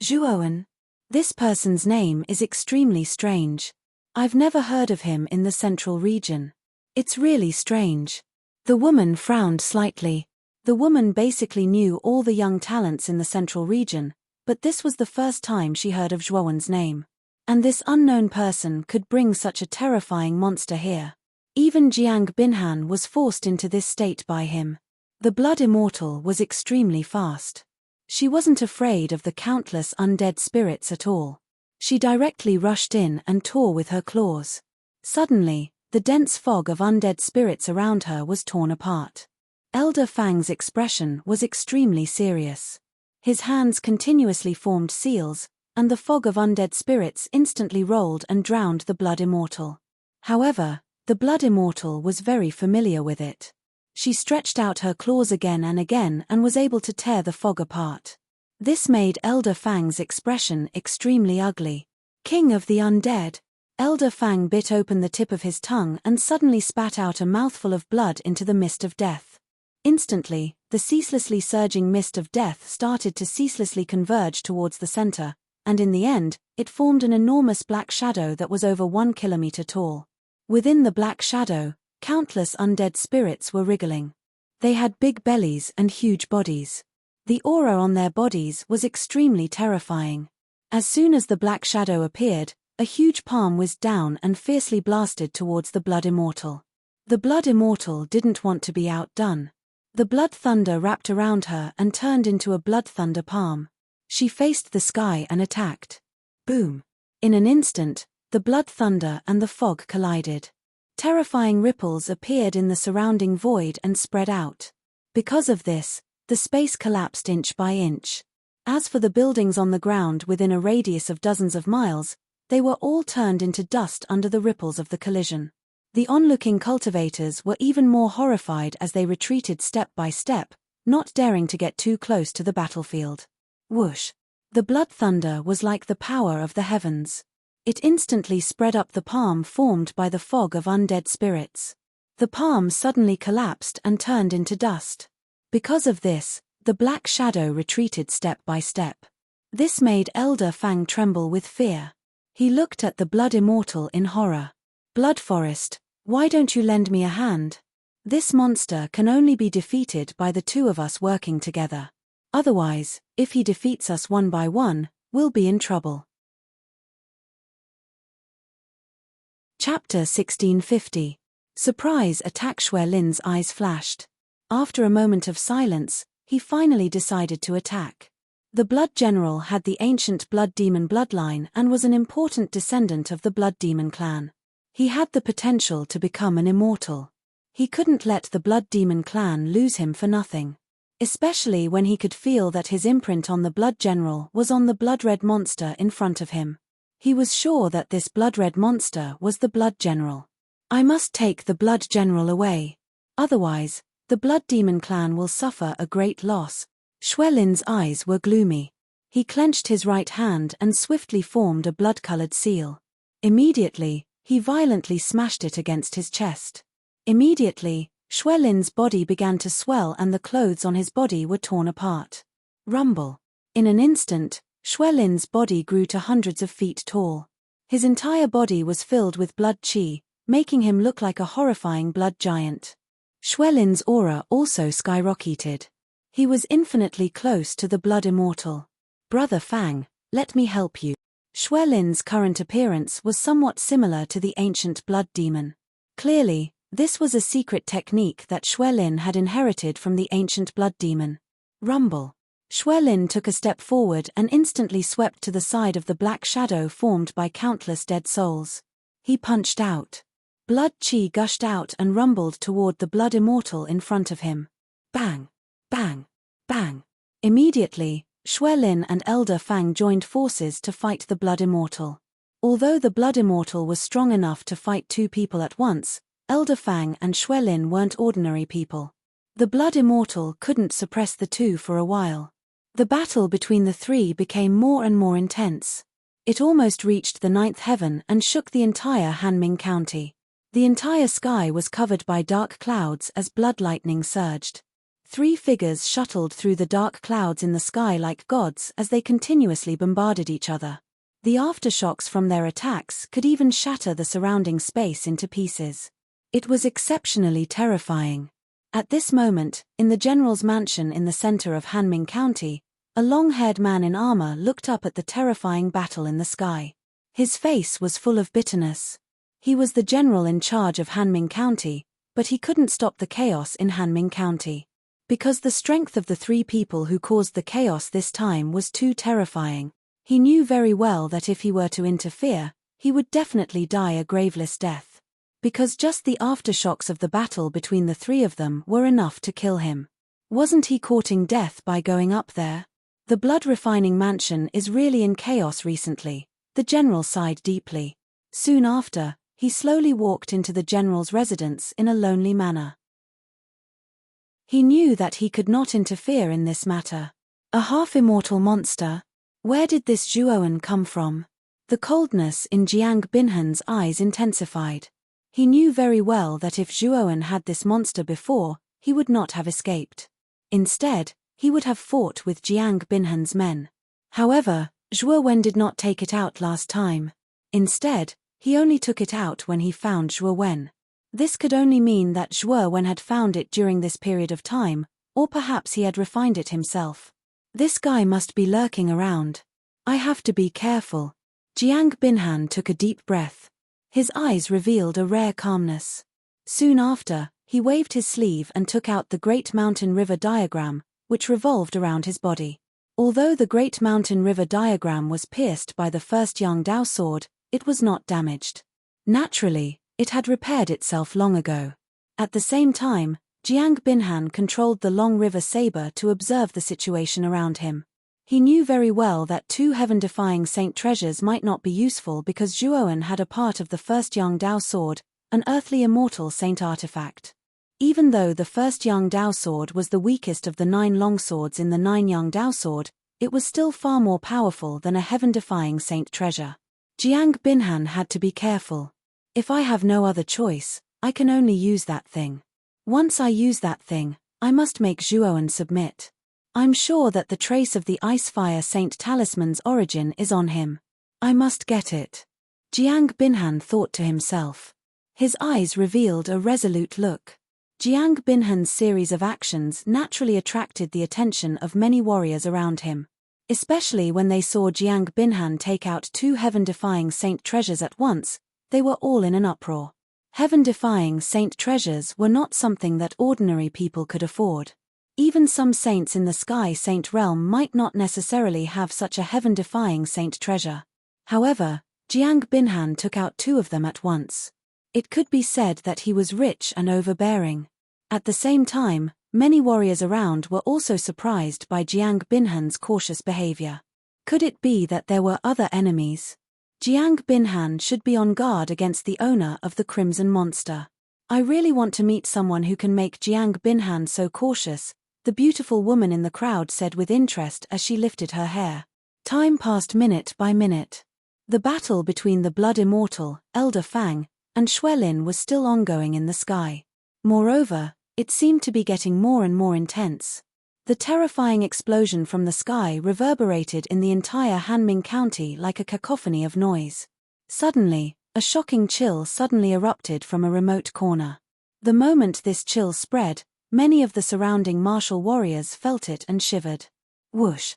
Zhuowen? This person's name is extremely strange. I've never heard of him in the central region. It's really strange. The woman frowned slightly. The woman basically knew all the young talents in the central region, but this was the first time she heard of Zhuowen's name. And this unknown person could bring such a terrifying monster here. Even Jiang Binhan was forced into this state by him. The Blood Immortal was extremely fast. She wasn't afraid of the countless undead spirits at all. She directly rushed in and tore with her claws. Suddenly, the dense fog of undead spirits around her was torn apart. Elder Fang's expression was extremely serious. His hands continuously formed seals, and the fog of undead spirits instantly rolled and drowned the Blood Immortal. However, the Blood Immortal was very familiar with it. She stretched out her claws again and was able to tear the fog apart. This made Elder Fang's expression extremely ugly. King of the Undead. Elder Fang bit open the tip of his tongue and suddenly spat out a mouthful of blood into the mist of death. Instantly, the ceaselessly surging mist of death started to ceaselessly converge towards the center, and in the end, it formed an enormous black shadow that was over 1 kilometer tall. Within the black shadow, countless undead spirits were wriggling. They had big bellies and huge bodies. The aura on their bodies was extremely terrifying. As soon as the black shadow appeared, a huge palm whizzed down and fiercely blasted towards the Blood Immortal. The Blood Immortal didn't want to be outdone. The blood thunder wrapped around her and turned into a blood thunder palm. She faced the sky and attacked. Boom! In an instant, the blood thunder and the fog collided. Terrifying ripples appeared in the surrounding void and spread out. Because of this, the space collapsed inch by inch. As for the buildings on the ground within a radius of dozens of miles, they were all turned into dust under the ripples of the collision. The onlooking cultivators were even more horrified as they retreated step by step, not daring to get too close to the battlefield. Whoosh! The blood thunder was like the power of the heavens. It instantly spread up the palm formed by the fog of undead spirits. The palm suddenly collapsed and turned into dust. Because of this, the black shadow retreated step by step. This made Elder Fang tremble with fear. He looked at the Blood Immortal in horror. Blood Forest, why don't you lend me a hand? This monster can only be defeated by the two of us working together. Otherwise, if he defeats us one by one, we'll be in trouble. Chapter 1650. Surprise attack. Xue Lin's eyes flashed. After a moment of silence, he finally decided to attack. The Blood General had the ancient Blood Demon bloodline and was an important descendant of the Blood Demon clan. He had the potential to become an immortal. He couldn't let the Blood Demon clan lose him for nothing. Especially when he could feel that his imprint on the Blood General was on the blood-red monster in front of him. He was sure that this blood-red monster was the Blood General. I must take the Blood General away. Otherwise, the Blood Demon clan will suffer a great loss. Xue Lin's eyes were gloomy. He clenched his right hand and swiftly formed a blood-colored seal. Immediately, he violently smashed it against his chest. Immediately, Xue Lin's body began to swell and the clothes on his body were torn apart. Rumble. In an instant, Xue Lin's body grew to hundreds of feet tall. His entire body was filled with blood qi, making him look like a horrifying blood giant. Xue Lin's aura also skyrocketed. He was infinitely close to the Blood Immortal. Brother Fang, let me help you. Xue Lin's current appearance was somewhat similar to the ancient blood demon. Clearly, this was a secret technique that Xue Lin had inherited from the ancient blood demon. Rumble. Xue Lin took a step forward and instantly swept to the side of the black shadow formed by countless dead souls. He punched out. Blood qi gushed out and rumbled toward the Blood Immortal in front of him. Bang! Bang! Bang! Immediately, Xue Lin and Elder Fang joined forces to fight the Blood Immortal. Although the Blood Immortal was strong enough to fight two people at once, Elder Fang and Xue Lin weren't ordinary people. The Blood Immortal couldn't suppress the two for a while. The battle between the three became more and more intense. It almost reached the ninth heaven and shook the entire Hanming County. The entire sky was covered by dark clouds as blood lightning surged. Three figures shuttled through the dark clouds in the sky like gods as they continuously bombarded each other. The aftershocks from their attacks could even shatter the surrounding space into pieces. It was exceptionally terrifying. At this moment, in the general's mansion in the center of Hanming County, a long-haired man in armor looked up at the terrifying battle in the sky. His face was full of bitterness. He was the general in charge of Hanming County, but he couldn't stop the chaos in Hanming County. Because the strength of the three people who caused the chaos this time was too terrifying, he knew very well that if he were to interfere, he would definitely die a graveless death. Because just the aftershocks of the battle between the three of them were enough to kill him. Wasn't he courting death by going up there? The blood-refining mansion is really in chaos recently, the general sighed deeply. Soon after, he slowly walked into the general's residence in a lonely manner. He knew that he could not interfere in this matter. A half-immortal monster? Where did this Zhuoan come from? The coldness in Jiang Binhan's eyes intensified. He knew very well that if Zhuoan had this monster before, he would not have escaped. Instead, he would have fought with Jiang Binhan's men. However, Zhuo Wen did not take it out last time. Instead, he only took it out when he found Zhuo Wen. This could only mean that Zhuo Wen had found it during this period of time, or perhaps he had refined it himself. This guy must be lurking around. I have to be careful. Jiang Binhan took a deep breath. His eyes revealed a rare calmness. Soon after, he waved his sleeve and took out the Great Mountain River diagram, which revolved around his body. Although the Great Mountain River diagram was pierced by the first Yang Dao sword, it was not damaged. Naturally, it had repaired itself long ago. At the same time, Jiang Binhan controlled the long river saber to observe the situation around him. He knew very well that 2 heaven-defying saint treasures might not be useful because Zhuowen had a part of the first Yang Dao sword, an earthly immortal saint artifact. Even though the first Yang Dao sword was the weakest of the 9 longswords in the 9 Yang Dao sword, it was still far more powerful than a heaven-defying saint treasure. Jiang Binhan had to be careful. If I have no other choice, I can only use that thing. Once I use that thing, I must make Zhuowen submit. I'm sure that the trace of the Ice-Fire Saint Talisman's origin is on him. I must get it. Jiang Binhan thought to himself. His eyes revealed a resolute look. Jiang Binhan's series of actions naturally attracted the attention of many warriors around him. Especially when they saw Jiang Binhan take out 2 heaven-defying saint treasures at once, they were all in an uproar. Heaven-defying saint treasures were not something that ordinary people could afford. Even some saints in the sky saint realm might not necessarily have such a heaven-defying saint treasure. However, Jiang Binhan took out 2 of them at once. It could be said that he was rich and overbearing. At the same time, many warriors around were also surprised by Jiang Binhan's cautious behavior. Could it be that there were other enemies? Jiang Binhan should be on guard against the owner of the Crimson Monster. I really want to meet someone who can make Jiang Binhan so cautious, the beautiful woman in the crowd said with interest as she lifted her hair. Time passed minute by minute. The battle between the Blood Immortal, Elder Fang, and Xuelin was still ongoing in the sky. Moreover, it seemed to be getting more and more intense. The terrifying explosion from the sky reverberated in the entire Hanming County like a cacophony of noise. Suddenly, a shocking chill suddenly erupted from a remote corner. The moment this chill spread, many of the surrounding martial warriors felt it and shivered. Whoosh!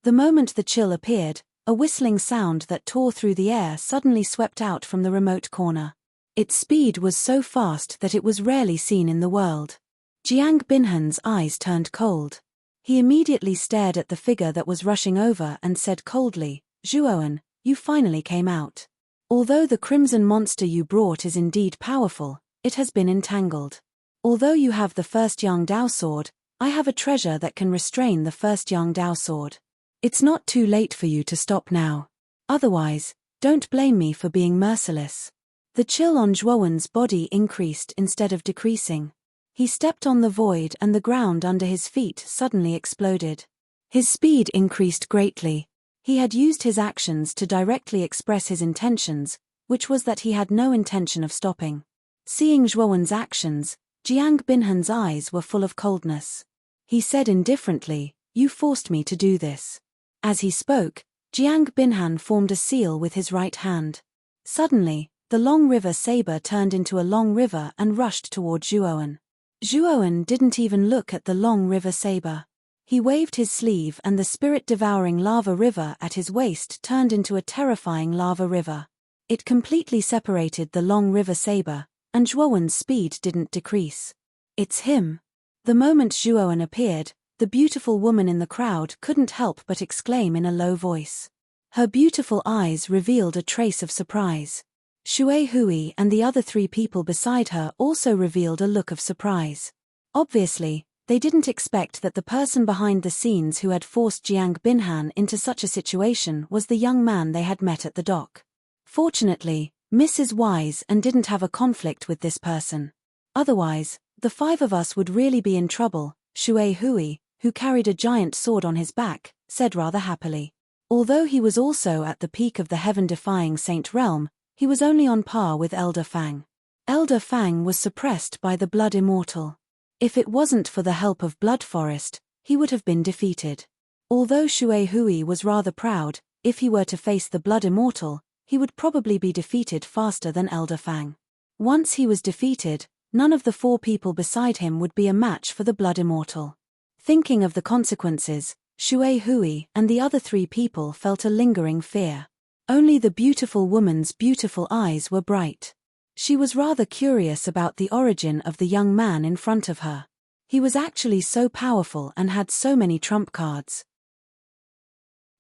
The moment the chill appeared, a whistling sound that tore through the air suddenly swept out from the remote corner. Its speed was so fast that it was rarely seen in the world. Jiang Binhan's eyes turned cold. He immediately stared at the figure that was rushing over and said coldly, "Zhuowen, you finally came out. Although the crimson monster you brought is indeed powerful, it has been entangled. Although you have the first Yang Dao sword, I have a treasure that can restrain the first Yang Dao sword. It's not too late for you to stop now. Otherwise, don't blame me for being merciless." The chill on Zhuowen's body increased instead of decreasing. He stepped on the void and the ground under his feet suddenly exploded. His speed increased greatly. He had used his actions to directly express his intentions, which was that he had no intention of stopping. Seeing Zhuowen's actions, Jiang Binhan's eyes were full of coldness. He said indifferently, "You forced me to do this." As he spoke, Jiang Binhan formed a seal with his right hand. Suddenly, the long river saber turned into a long river and rushed toward Zhuowen. Zhuowen didn't even look at the long river saber. He waved his sleeve and the spirit-devouring lava river at his waist turned into a terrifying lava river. It completely separated the long river saber, and Zhuowen's speed didn't decrease. "It's him." The moment Zhuowen appeared, the beautiful woman in the crowd couldn't help but exclaim in a low voice. Her beautiful eyes revealed a trace of surprise. Shui Hui and the other 3 people beside her also revealed a look of surprise. Obviously, they didn't expect that the person behind the scenes who had forced Jiang Binhan into such a situation was the young man they had met at the dock. Fortunately, Mrs. Wise and didn't have a conflict with this person. Otherwise, the 5 of us would really be in trouble, Shui Hui, who carried a giant sword on his back, said rather happily. Although he was also at the peak of the heaven-defying saint realm, he was only on par with Elder Fang. Elder Fang was suppressed by the Blood Immortal. If it wasn't for the help of Blood Forest, he would have been defeated. Although Shui Hui was rather proud, if he were to face the Blood Immortal, he would probably be defeated faster than Elder Fang. Once he was defeated, none of the 4 people beside him would be a match for the Blood Immortal. Thinking of the consequences, Shui Hui and the other 3 people felt a lingering fear. Only the beautiful woman's beautiful eyes were bright. She was rather curious about the origin of the young man in front of her. He was actually so powerful and had so many trump cards.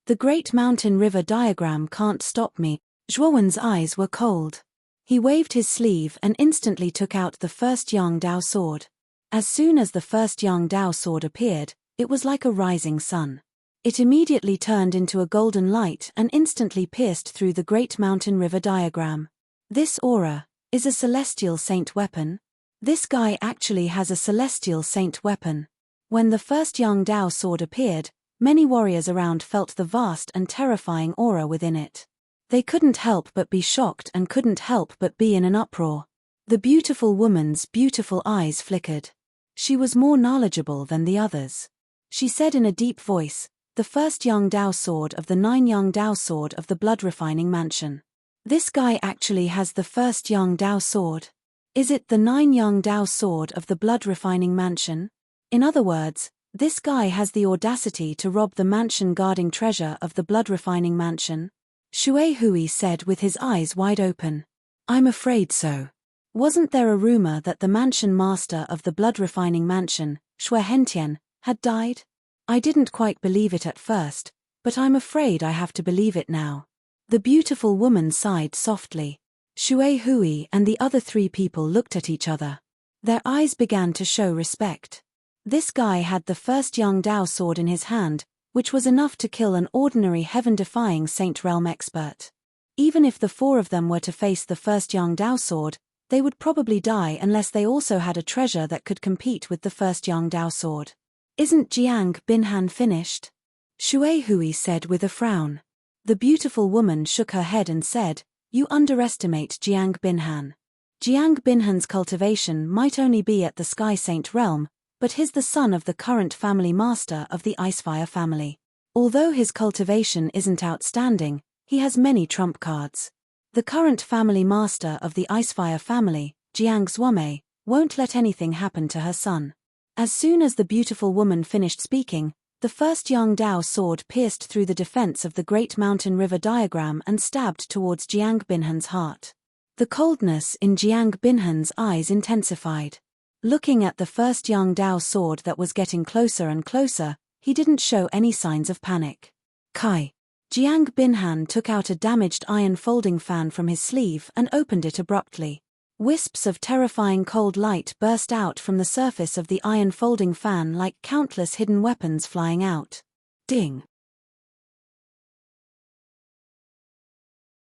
The Great Mountain River diagram can't stop me. Zhuowen's eyes were cold. He waved his sleeve and instantly took out the first Yang Dao sword. As soon as the first Yang Dao sword appeared, it was like a rising sun. It immediately turned into a golden light and instantly pierced through the Great Mountain River diagram. This aura is a celestial saint weapon. This guy actually has a celestial saint weapon. When the first Yang Dao sword appeared, many warriors around felt the vast and terrifying aura within it. They couldn't help but be shocked and couldn't help but be in an uproar. The beautiful woman's beautiful eyes flickered. She was more knowledgeable than the others. She said in a deep voice, "The first Yang Dao sword of the 9 Yang Dao sword of the blood refining mansion. This guy actually has the first Yang Dao sword. Is it the 9 Yang Dao sword of the blood refining mansion? In other words, this guy has the audacity to rob the mansion guarding treasure of the blood refining mansion?" Shui Hui said with his eyes wide open. "I'm afraid so. Wasn't there a rumor that the mansion master of the blood refining mansion, Shui Hentian, had died? I didn't quite believe it at first, but I'm afraid I have to believe it now." The beautiful woman sighed softly. Shui Hui and the other 3 people looked at each other. Their eyes began to show respect. This guy had the first Yang Dao sword in his hand, which was enough to kill an ordinary heaven-defying Saint Realm expert. Even if the 4 of them were to face the first Yang Dao sword, they would probably die unless they also had a treasure that could compete with the first Yang Dao sword. "Isn't Jiang Binhan finished?" Shui Hui said with a frown. The beautiful woman shook her head and said, "You underestimate Jiang Binhan. Jiang Binhan's cultivation might only be at the Sky Saint realm, but he's the son of the current family master of the Icefire family. Although his cultivation isn't outstanding, he has many trump cards. The current family master of the Icefire family, Jiang Zhuome, won't let anything happen to her son." As soon as the beautiful woman finished speaking, the first Yang Dao sword pierced through the defense of the Great Mountain River diagram and stabbed towards Jiang Binhan's heart. The coldness in Jiang Binhan's eyes intensified. Looking at the first Yang Dao sword that was getting closer and closer, he didn't show any signs of panic. "Kai." Jiang Binhan took out a damaged iron folding fan from his sleeve and opened it abruptly. Wisps of terrifying cold light burst out from the surface of the iron folding fan like countless hidden weapons flying out. Ding!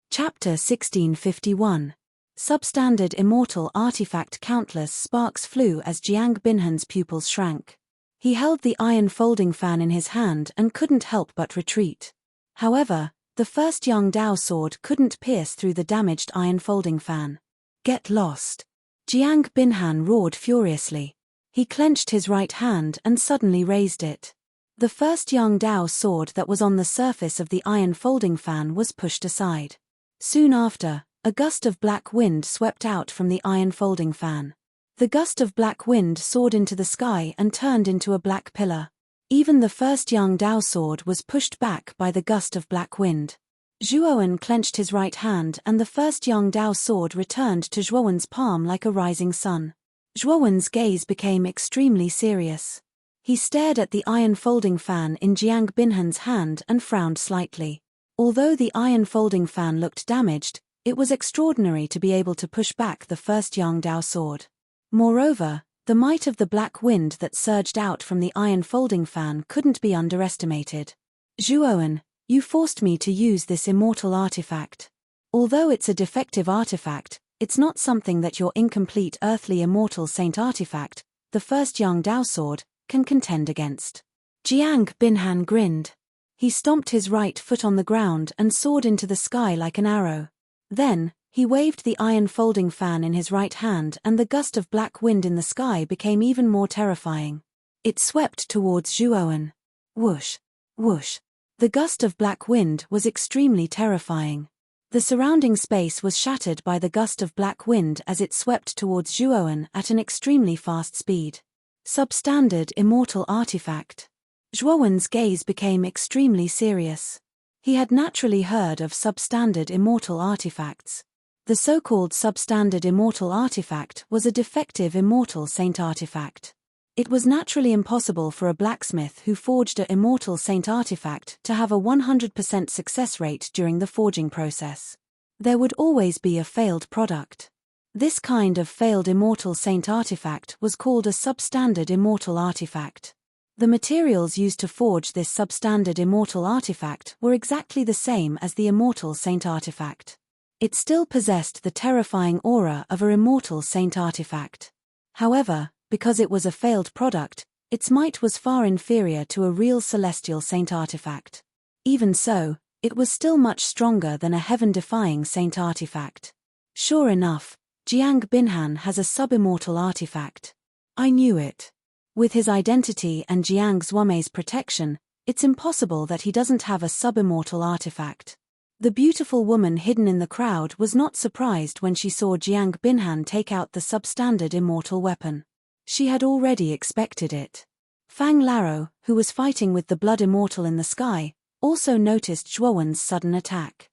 Chapter 1651. Substandard Immortal Artifact. Countless sparks flew as Jiang Binhan's pupils shrank. He held the iron folding fan in his hand and couldn't help but retreat. However, the first Yang Dao sword couldn't pierce through the damaged iron folding fan. "Get lost!" Jiang Binhan roared furiously. He clenched his right hand and suddenly raised it. The first Yang Dao sword that was on the surface of the iron folding fan was pushed aside. Soon after, a gust of black wind swept out from the iron folding fan. The gust of black wind soared into the sky and turned into a black pillar. Even the first Yang Dao sword was pushed back by the gust of black wind. Zhuowen clenched his right hand and the first Yang Dao sword returned to Zhuowen's palm like a rising sun. Zhuowen's gaze became extremely serious. He stared at the iron folding fan in Jiang Binhan's hand and frowned slightly. Although the iron folding fan looked damaged, it was extraordinary to be able to push back the first Yang Dao sword. Moreover, the might of the black wind that surged out from the iron folding fan couldn't be underestimated. "Zhuowen, you forced me to use this immortal artifact. Although it's a defective artifact, it's not something that your incomplete earthly immortal saint artifact, the first Yang Dao sword, can contend against." Jiang Binhan grinned. He stomped his right foot on the ground and soared into the sky like an arrow. Then, He waved the iron folding fan in his right hand and the gust of black wind in the sky became even more terrifying. It swept towards Zhuowen. Whoosh! Whoosh! The gust of black wind was extremely terrifying. The surrounding space was shattered by the gust of black wind as it swept towards Zhuowen at an extremely fast speed. Substandard immortal artifact. Zhuowen's gaze became extremely serious. He had naturally heard of substandard immortal artifacts. The so-called substandard immortal artifact was a defective immortal saint artifact. It was naturally impossible for a blacksmith who forged an immortal saint artifact to have a 100% success rate during the forging process. There would always be a failed product. This kind of failed immortal saint artifact was called a substandard immortal artifact. The materials used to forge this substandard immortal artifact were exactly the same as the immortal saint artifact. It still possessed the terrifying aura of an immortal saint artifact. However, because it was a failed product, its might was far inferior to a real celestial saint artifact. Even so, it was still much stronger than a heaven-defying saint artifact. Sure enough, Jiang Binhan has a sub-immortal artifact. I knew it. With his identity and Jiang Xuanmei's protection, it's impossible that he doesn't have a sub-immortal artifact. The beautiful woman hidden in the crowd was not surprised when she saw Jiang Binhan take out the substandard immortal weapon. She had already expected it. Fang Laro, who was fighting with the blood immortal in the sky, also noticed Zhuowen's sudden attack.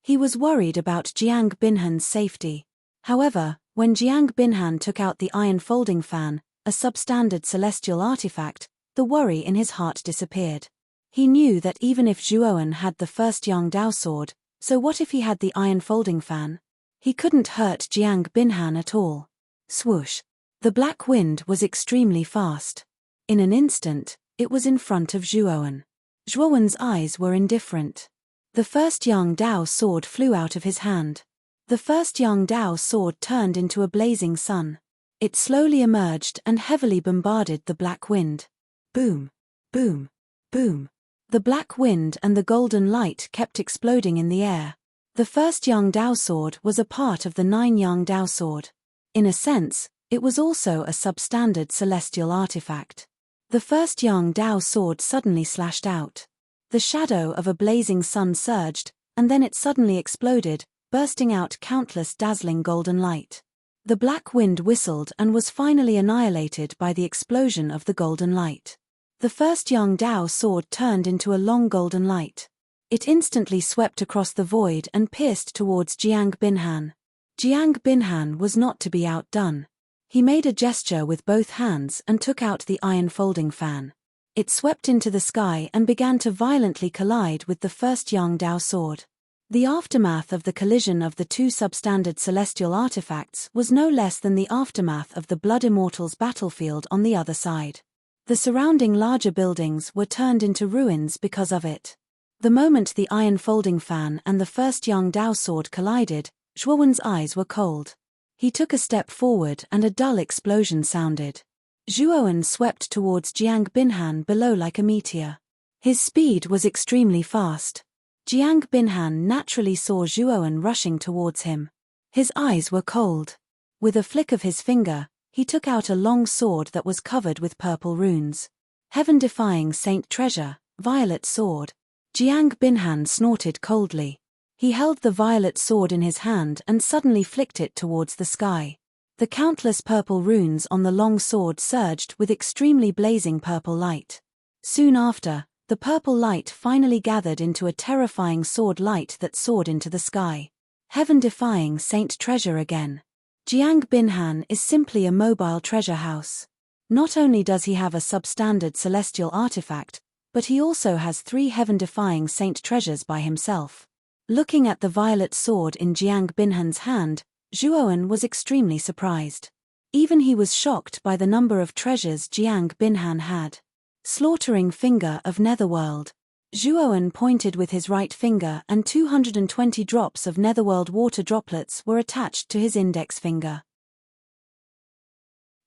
He was worried about Jiang Binhan's safety. However, when Jiang Binhan took out the iron folding fan, a substandard celestial artifact, the worry in his heart disappeared. He knew that even if Zhuowen had the first Yang Dao sword, so what if he had the iron folding fan? He couldn't hurt Jiang Binhan at all. Swoosh! The black wind was extremely fast. In an instant, it was in front of Zhuowen. Zhuowen's eyes were indifferent. The first Yang Dao sword flew out of his hand. The first Yang Dao sword turned into a blazing sun. It slowly emerged and heavily bombarded the black wind. Boom! Boom! Boom! The black wind and the golden light kept exploding in the air. The first Yang Dao sword was a part of the 9 Yang Dao sword. In a sense, it was also a substandard celestial artifact. The first Yang Dao sword suddenly slashed out. The shadow of a blazing sun surged, and then it suddenly exploded, bursting out countless dazzling golden light. The black wind whistled and was finally annihilated by the explosion of the golden light. The first Yang Dao sword turned into a long golden light. It instantly swept across the void and pierced towards Jiang Binhan. Jiang Binhan was not to be outdone. He made a gesture with both hands and took out the iron folding fan. It swept into the sky and began to violently collide with the first Yang Dao sword. The aftermath of the collision of the two substandard celestial artifacts was no less than the aftermath of the Blood Immortals battlefield on the other side. The surrounding larger buildings were turned into ruins because of it. The moment the iron folding fan and the first Yang Dao sword collided, Zhuowen's eyes were cold. He took a step forward and a dull explosion sounded. Zhuowen swept towards Jiang Binhan below like a meteor. His speed was extremely fast. Jiang Binhan naturally saw Zhuowen rushing towards him. His eyes were cold. With a flick of his finger, he took out a long sword that was covered with purple runes. Heaven-defying Saint Treasure, Violet Sword. Jiang Binhan snorted coldly. He held the violet sword in his hand and suddenly flicked it towards the sky. The countless purple runes on the long sword surged with extremely blazing purple light. Soon after, the purple light finally gathered into a terrifying sword light that soared into the sky. Heaven-defying Saint Treasure again. Jiang Binhan is simply a mobile treasure house. Not only does he have a substandard celestial artifact, but he also has 3 heaven-defying saint treasures by himself. Looking at the violet sword in Jiang Binhan's hand, Zhuowen was extremely surprised. Even he was shocked by the number of treasures Jiang Binhan had. Slaughtering Finger of Netherworld. Zhuowen pointed with his right finger and 220 drops of Netherworld water droplets were attached to his index finger.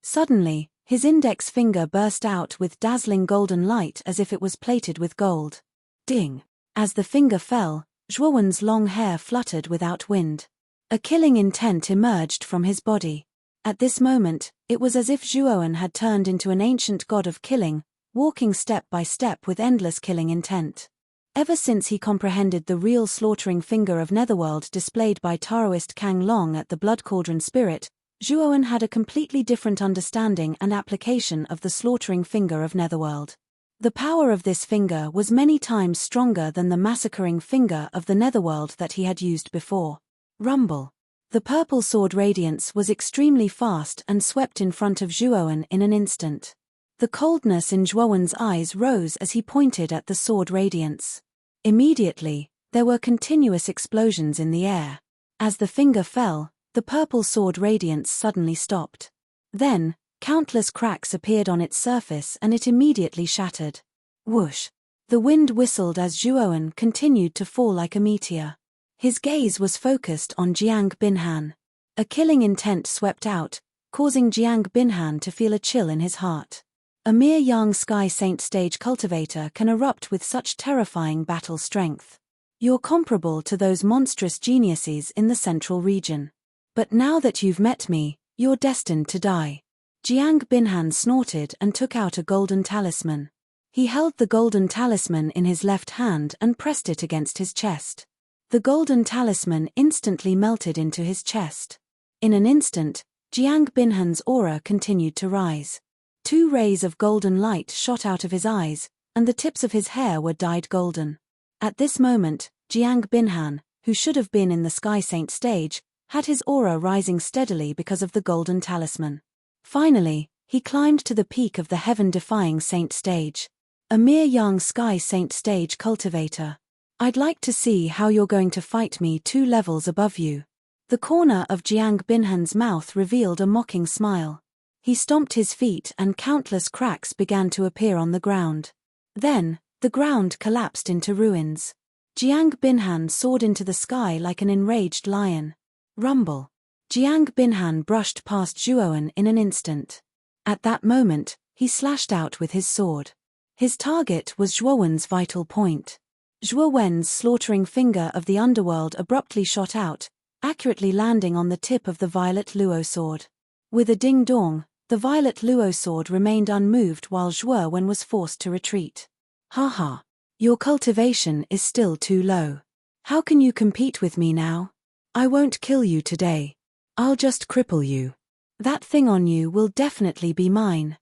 Suddenly, his index finger burst out with dazzling golden light as if it was plated with gold. Ding! As the finger fell, Zhuowen's long hair fluttered without wind. A killing intent emerged from his body. At this moment, it was as if Zhuowen had turned into an ancient god of killing, walking step by step with endless killing intent. Ever since he comprehended the real slaughtering finger of Netherworld displayed by Taoist Kang Long at the Blood Cauldron Spirit, Zhuowen had a completely different understanding and application of the slaughtering finger of Netherworld. The power of this finger was many times stronger than the massacring finger of the Netherworld that he had used before. Rumble. The purple sword radiance was extremely fast and swept in front of Zhuowen in an instant. The coldness in Zhuowen's eyes rose as he pointed at the sword radiance. Immediately, there were continuous explosions in the air. As the finger fell, the purple sword radiance suddenly stopped. Then, countless cracks appeared on its surface and it immediately shattered. Whoosh! The wind whistled as Zhuowen continued to fall like a meteor. His gaze was focused on Jiang Binhan. A killing intent swept out, causing Jiang Binhan to feel a chill in his heart. A mere young Sky Saint stage cultivator can erupt with such terrifying battle strength. You're comparable to those monstrous geniuses in the central region. But now that you've met me, you're destined to die. Jiang Binhan snorted and took out a golden talisman. He held the golden talisman in his left hand and pressed it against his chest. The golden talisman instantly melted into his chest. In an instant, Jiang Binhan's aura continued to rise. 2 rays of golden light shot out of his eyes, and the tips of his hair were dyed golden. At this moment, Jiang Binhan, who should have been in the Sky Saint stage, had his aura rising steadily because of the golden talisman. Finally, he climbed to the peak of the heaven-defying saint stage. A mere young Sky Saint stage cultivator. I'd like to see how you're going to fight me 2 levels above you. The corner of Jiang Binhan's mouth revealed a mocking smile. He stomped his feet and countless cracks began to appear on the ground. Then, the ground collapsed into ruins. Jiang Binhan soared into the sky like an enraged lion. Rumble. Jiang Binhan brushed past Zhuowen in an instant. At that moment, he slashed out with his sword. His target was Zhuowen's vital point. Zhuowen's slaughtering finger of the underworld abruptly shot out, accurately landing on the tip of the violet luo sword. With a ding-dong, the violet luo sword remained unmoved while Zhuowen was forced to retreat. Haha. Your cultivation is still too low. How can you compete with me now? I won't kill you today. I'll just cripple you. That thing on you will definitely be mine.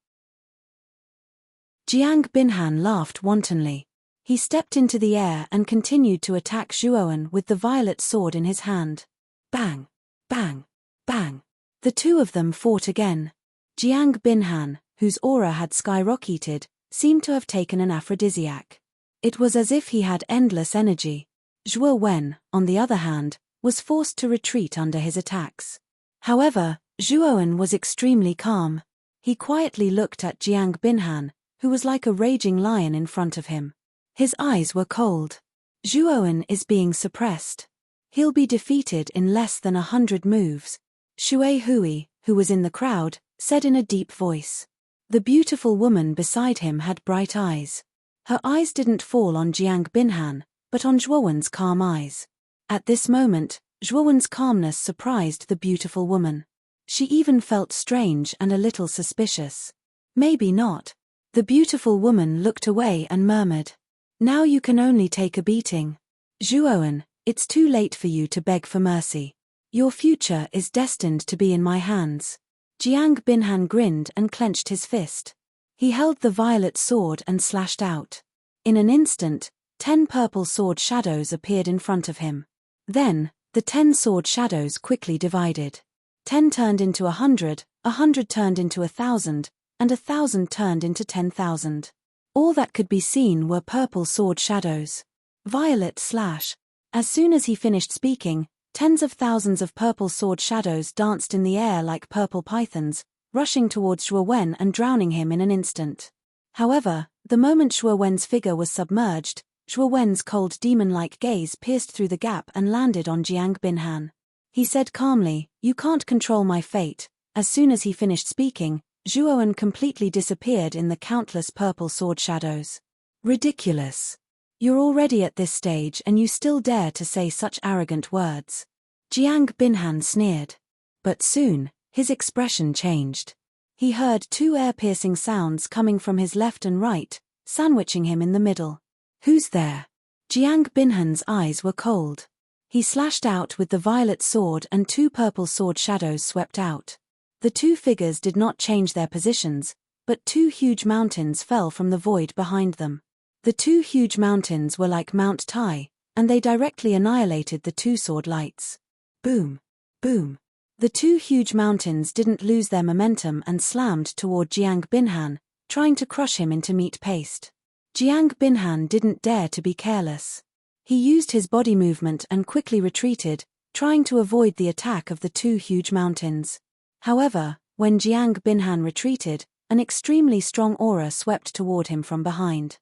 Jiang Binhan laughed wantonly. He stepped into the air and continued to attack Zhuowen with the violet sword in his hand. Bang! Bang! Bang! The 2 of them fought again. Jiang Binhan, whose aura had skyrocketed, seemed to have taken an aphrodisiac. It was as if he had endless energy. Zhuowen, on the other hand, was forced to retreat under his attacks. However, Zhuowen was extremely calm. He quietly looked at Jiang Binhan, who was like a raging lion in front of him. His eyes were cold. Zhuowen is being suppressed. He'll be defeated in less than 100 moves. Shui Hui, who was in the crowd, said in a deep voice. The beautiful woman beside him had bright eyes. Her eyes didn't fall on Jiang Binhan, but on Zhuowen's calm eyes. At this moment, Zhuowen's calmness surprised the beautiful woman. She even felt strange and a little suspicious. Maybe not. The beautiful woman looked away and murmured. Now you can only take a beating. Zhuowen, it's too late for you to beg for mercy. Your future is destined to be in my hands. Jiang Binhan grinned and clenched his fist. He held the violet sword and slashed out. In an instant, 10 purple sword shadows appeared in front of him. Then, the 10 sword shadows quickly divided. 10 turned into 100, 100 turned into 1,000, and 1,000 turned into 10,000. All that could be seen were purple sword shadows. Violet slash. As soon as he finished speaking, tens of thousands of purple sword shadows danced in the air like purple pythons, rushing towards Zhuowen and drowning him in an instant. However, the moment Zhuowen's figure was submerged, Zhuowen's cold demon-like gaze pierced through the gap and landed on Jiang Binhan. He said calmly, "You can't control my fate." As soon as he finished speaking, Zhuowen completely disappeared in the countless purple sword shadows. Ridiculous. You're already at this stage and you still dare to say such arrogant words. Jiang Binhan sneered. But soon, his expression changed. He heard two ear-piercing sounds coming from his left and right, sandwiching him in the middle. Who's there? Jiang Binhan's eyes were cold. He slashed out with the violet sword and two purple sword shadows swept out. The two figures did not change their positions, but two huge mountains fell from the void behind them. The two huge mountains were like Mount Tai, and they directly annihilated the two sword lights. Boom! Boom! The two huge mountains didn't lose their momentum and slammed toward Jiang Binhan, trying to crush him into meat paste. Jiang Binhan didn't dare to be careless. He used his body movement and quickly retreated, trying to avoid the attack of the two huge mountains. However, when Jiang Binhan retreated, an extremely strong aura swept toward him from behind.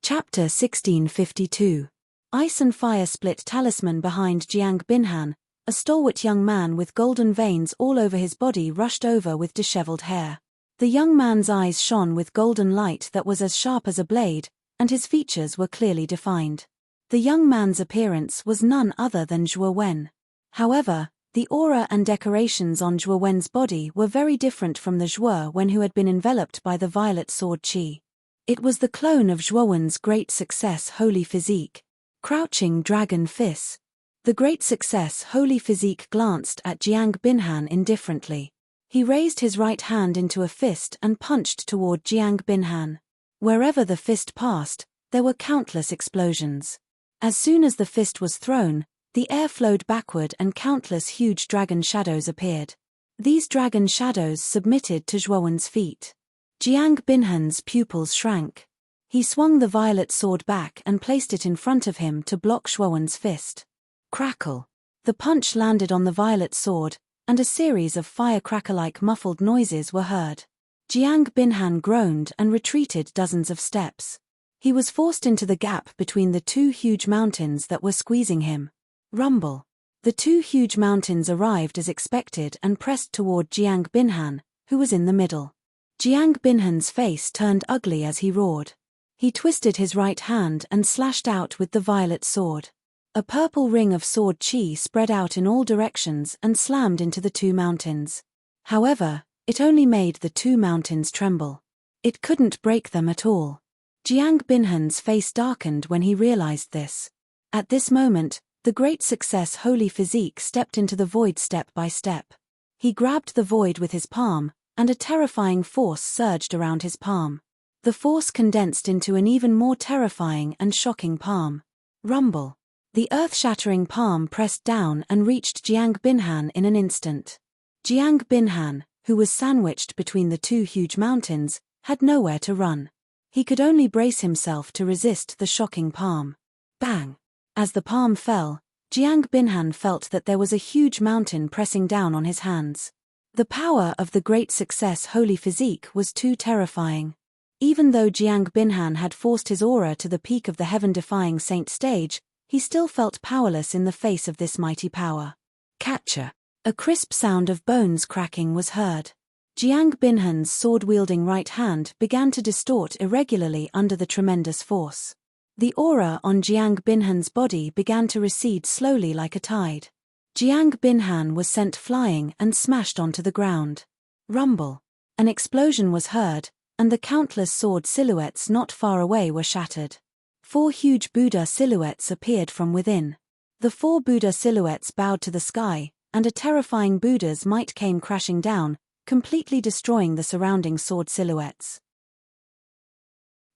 Chapter 1652. Ice and Fire Split Talisman. Behind Jiang Binhan, a stalwart young man with golden veins all over his body rushed over with disheveled hair. The young man's eyes shone with golden light that was as sharp as a blade, and his features were clearly defined. The young man's appearance was none other than Zhuo Wen. However, the aura and decorations on Zhuo Wen's body were very different from the Zhuo Wen who had been enveloped by the violet sword qi. It was the clone of Zhuo Wen's great success holy physique. Crouching Dragon Fist. The great success holy physique glanced at Jiang Binhan indifferently. He raised his right hand into a fist and punched toward Jiang Binhan. Wherever the fist passed, there were countless explosions. As soon as the fist was thrown, the air flowed backward and countless huge dragon shadows appeared. These dragon shadows submitted to Zhuo Wen's feet. Jiang Binhan's pupils shrank. He swung the violet sword back and placed it in front of him to block Zhuo Wen's fist. Crackle! The punch landed on the violet sword, and a series of firecracker-like muffled noises were heard. Jiang Binhan groaned and retreated dozens of steps. He was forced into the gap between the two huge mountains that were squeezing him. Rumble! The two huge mountains arrived as expected and pressed toward Jiang Binhan, who was in the middle. Jiang Binhan's face turned ugly as he roared. He twisted his right hand and slashed out with the violet sword. A purple ring of sword qi spread out in all directions and slammed into the two mountains. However, it only made the two mountains tremble. It couldn't break them at all. Jiang Binhan's face darkened when he realized this. At this moment, the great success holy physique stepped into the void step by step. He grabbed the void with his palm, and a terrifying force surged around his palm. The force condensed into an even more terrifying and shocking palm. Rumble! The earth-shattering palm pressed down and reached Jiang Binhan in an instant. Jiang Binhan, who was sandwiched between the two huge mountains, had nowhere to run. He could only brace himself to resist the shocking palm. Bang! As the palm fell, Jiang Binhan felt that there was a huge mountain pressing down on his hands. The power of the great success holy physique was too terrifying. Even though Jiang Binhan had forced his aura to the peak of the heaven-defying saint stage, he still felt powerless in the face of this mighty power. Catcher! A crisp sound of bones cracking was heard. Jiang Binhan's sword-wielding right hand began to distort irregularly under the tremendous force. The aura on Jiang Binhan's body began to recede slowly like a tide. Jiang Binhan was sent flying and smashed onto the ground. Rumble! An explosion was heard, and the countless sword silhouettes not far away were shattered. 4 huge Buddha silhouettes appeared from within. The 4 Buddha silhouettes bowed to the sky, and a terrifying Buddha's might came crashing down, completely destroying the surrounding sword silhouettes.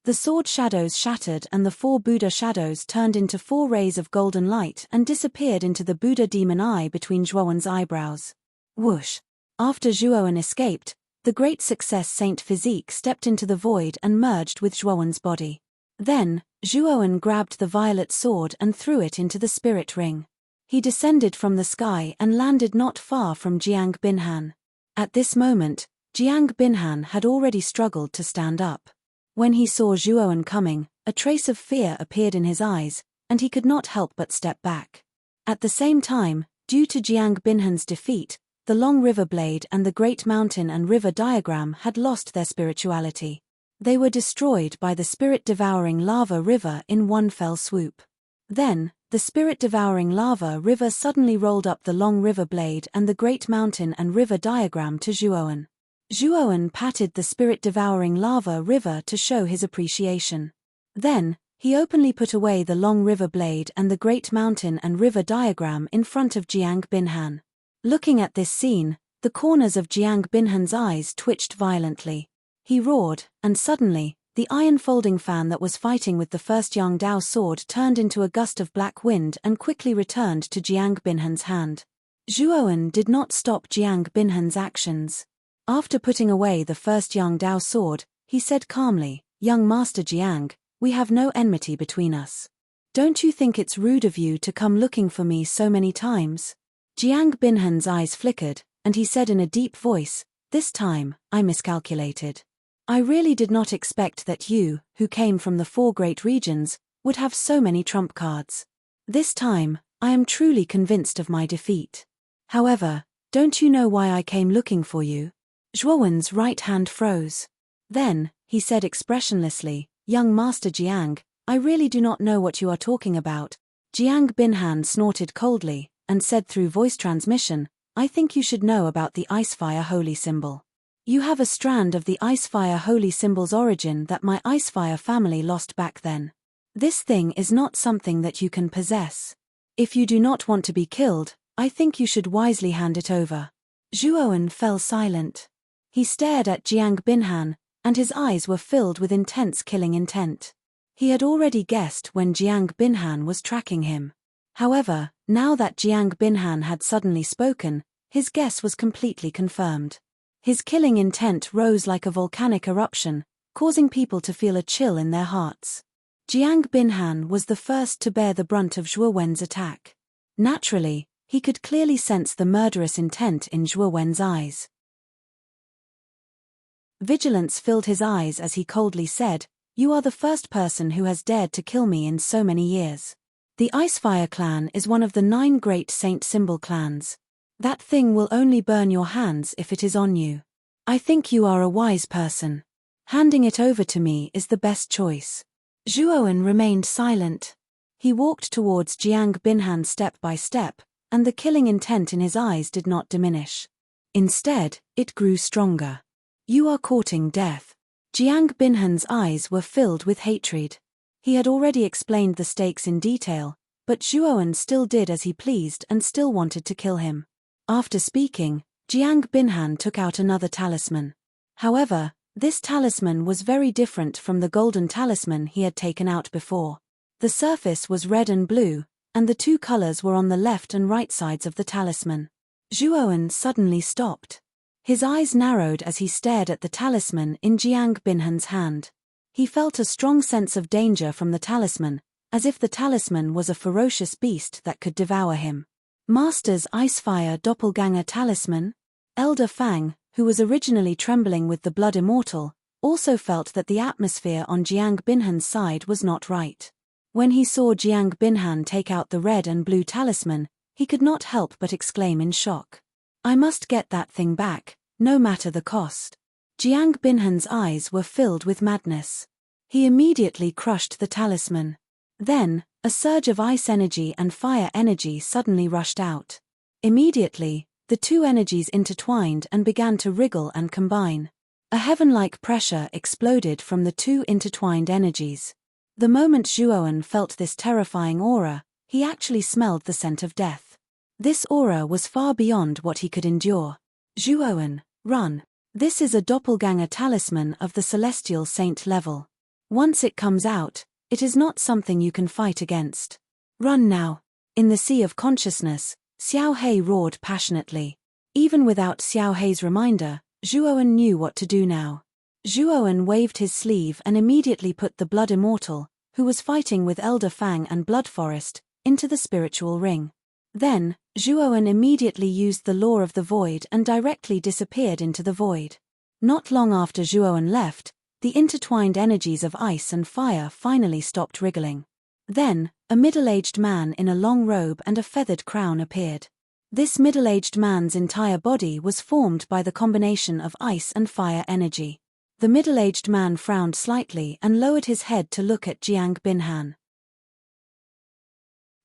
The sword shadows shattered and the 4 Buddha shadows turned into 4 rays of golden light and disappeared into the Buddha demon eye between Zhuo Wen's eyebrows. Whoosh! After Zhuo Wen escaped, the great success saint physique stepped into the void and merged with Zhuo Wen's body. Then, Zhuo Wen grabbed the violet sword and threw it into the spirit ring. He descended from the sky and landed not far from Jiang Binhan. At this moment, Jiang Binhan had already struggled to stand up. When he saw Zhuo Wen coming, a trace of fear appeared in his eyes, and he could not help but step back. At the same time, due to Jiang Binhan's defeat, the long river blade and the great mountain and river diagram had lost their spirituality. They were destroyed by the spirit-devouring lava river in one fell swoop. Then, the spirit-devouring lava river suddenly rolled up the long river blade and the great mountain and river diagram to Zhuowen. Zhuowen patted the spirit-devouring lava river to show his appreciation. Then, he openly put away the long river blade and the great mountain and river diagram in front of Jiang Binhan. Looking at this scene, the corners of Jiang Binhan's eyes twitched violently. He roared, and suddenly, the iron folding fan that was fighting with the first Yang Dao sword turned into a gust of black wind and quickly returned to Jiang Binhan's hand. Zhuowen did not stop Jiang Binhan's actions. After putting away the first Yang Dao sword, he said calmly, "Young Master Jiang, we have no enmity between us. Don't you think it's rude of you to come looking for me so many times?" Jiang Binhan's eyes flickered, and he said in a deep voice, "This time, I miscalculated. I really did not expect that you, who came from the 4 great regions, would have so many trump cards. This time, I am truly convinced of my defeat. However, don't you know why I came looking for you?" Zhuowen's right hand froze. Then, he said expressionlessly, "Young Master Jiang, I really do not know what you are talking about." Jiang Binhan snorted coldly, and said through voice transmission, "I think you should know about the Icefire Holy Symbol. You have a strand of the Icefire Holy Symbol's origin that my Icefire family lost back then. This thing is not something that you can possess. If you do not want to be killed, I think you should wisely hand it over." Zhuowen fell silent. He stared at Jiang Binhan, and his eyes were filled with intense killing intent. He had already guessed when Jiang Binhan was tracking him. However, now that Jiang Binhan had suddenly spoken, his guess was completely confirmed. His killing intent rose like a volcanic eruption, causing people to feel a chill in their hearts. Jiang Binhan was the first to bear the brunt of Zhuowen's attack. Naturally, he could clearly sense the murderous intent in Zhuowen's eyes. Vigilance filled his eyes as he coldly said, "You are the first person who has dared to kill me in so many years. The Icefire clan is one of the 9 great Saint Symbol clans. That thing will only burn your hands if it is on you. I think you are a wise person. Handing it over to me is the best choice." Zhuowen remained silent. He walked towards Jiang Binhan step by step, and the killing intent in his eyes did not diminish. Instead, it grew stronger. "You are courting death." Jiang Binhan's eyes were filled with hatred. He had already explained the stakes in detail, but Zhuowen still did as he pleased and still wanted to kill him. After speaking, Jiang Binhan took out another talisman. However, this talisman was very different from the golden talisman he had taken out before. The surface was red and blue, and the 2 colors were on the left and right sides of the talisman. Zhuowen suddenly stopped. His eyes narrowed as he stared at the talisman in Jiang Binhan's hand. He felt a strong sense of danger from the talisman, as if the talisman was a ferocious beast that could devour him. Master's Icefire Doppelganger Talisman? Elder Fang, who was originally trembling with the blood immortal, also felt that the atmosphere on Jiang Binhan's side was not right. When he saw Jiang Binhan take out the red and blue talisman, he could not help but exclaim in shock. "I must get that thing back, no matter the cost." Jiang Binhan's eyes were filled with madness. He immediately crushed the talisman. Then, a surge of ice energy and fire energy suddenly rushed out. Immediately, the 2 energies intertwined and began to wriggle and combine. A heaven-like pressure exploded from the 2 intertwined energies. The moment Zhuowen felt this terrifying aura, he actually smelled the scent of death. This aura was far beyond what he could endure. "Zhuowen, run. This is a doppelganger talisman of the celestial saint level. Once it comes out, it is not something you can fight against. Run now." In the sea of consciousness, Xiao He roared passionately. Even without Xiao He's reminder, Zhuowen knew what to do now. Zhuowen waved his sleeve and immediately put the Blood Immortal, who was fighting with Elder Fang and Blood Forest, into the spiritual ring. Then, Zhuowen immediately used the Law of the Void and directly disappeared into the void. Not long after Zhuowen left, the intertwined energies of ice and fire finally stopped wriggling. Then, a middle-aged man in a long robe and a feathered crown appeared. This middle-aged man's entire body was formed by the combination of ice and fire energy. The middle-aged man frowned slightly and lowered his head to look at Jiang Binhan.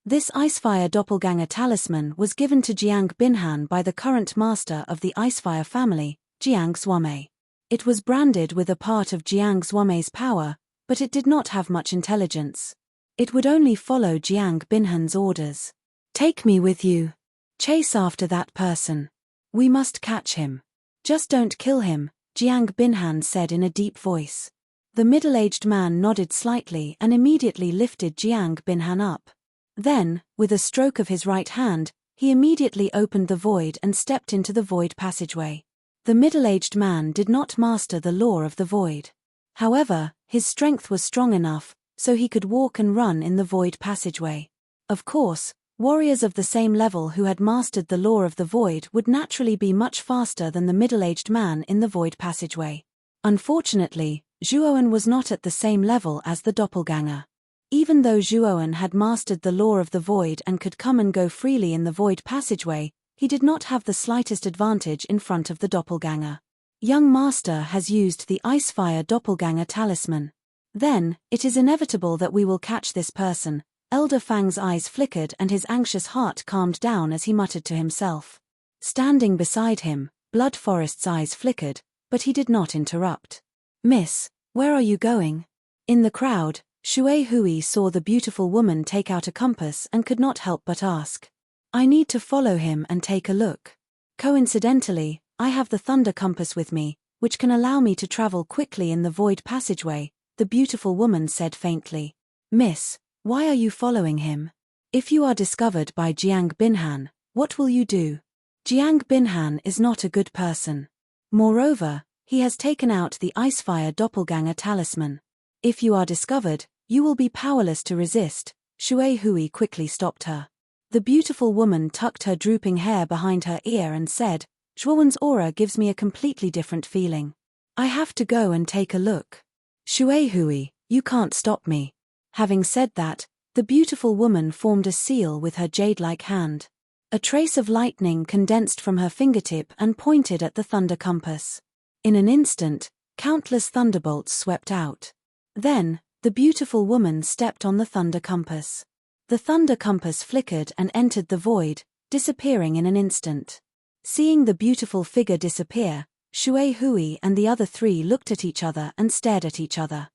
This Icefire doppelganger talisman was given to Jiang Binhan by the current master of the Icefire family, Jiang Xuame. It was branded with a part of Jiang Xuame's power, but it did not have much intelligence. It would only follow Jiang Binhan's orders. Take me with you. Chase after that person. We must catch him. Just don't kill him, Jiang Binhan said in a deep voice. The middle-aged man nodded slightly and immediately lifted Jiang Binhan up. Then, with a stroke of his right hand, he immediately opened the void and stepped into the void passageway. The middle-aged man did not master the law of the void. However, his strength was strong enough, so he could walk and run in the void passageway. Of course, warriors of the same level who had mastered the law of the void would naturally be much faster than the middle-aged man in the void passageway. Unfortunately, Zhuowen was not at the same level as the doppelganger. Even though Zhuowen had mastered the law of the void and could come and go freely in the void passageway, he did not have the slightest advantage in front of the doppelganger. Young master has used the Icefire doppelganger talisman. Then, it is inevitable that we will catch this person. Elder Fang's eyes flickered and his anxious heart calmed down as he muttered to himself. Standing beside him, Blood Forest's eyes flickered, but he did not interrupt. Miss, where are you going? In the crowd, Shui Hui saw the beautiful woman take out a compass and could not help but ask. I need to follow him and take a look. Coincidentally, I have the thunder compass with me, which can allow me to travel quickly in the void passageway, the beautiful woman said faintly. Miss, why are you following him? If you are discovered by Jiang Binhan, what will you do? Jiang Binhan is not a good person. Moreover, he has taken out the Icefire doppelganger talisman. If you are discovered, you will be powerless to resist. Shui Hui quickly stopped her. The beautiful woman tucked her drooping hair behind her ear and said, Zhuowen's aura gives me a completely different feeling. I have to go and take a look. Shui Hui, you can't stop me. Having said that, the beautiful woman formed a seal with her jade-like hand. A trace of lightning condensed from her fingertip and pointed at the thunder compass. In an instant, countless thunderbolts swept out. Then, the beautiful woman stepped on the thunder compass. The thunder compass flickered and entered the void, disappearing in an instant. Seeing the beautiful figure disappear, Shui Hui and the other three looked at each other and stared at each other.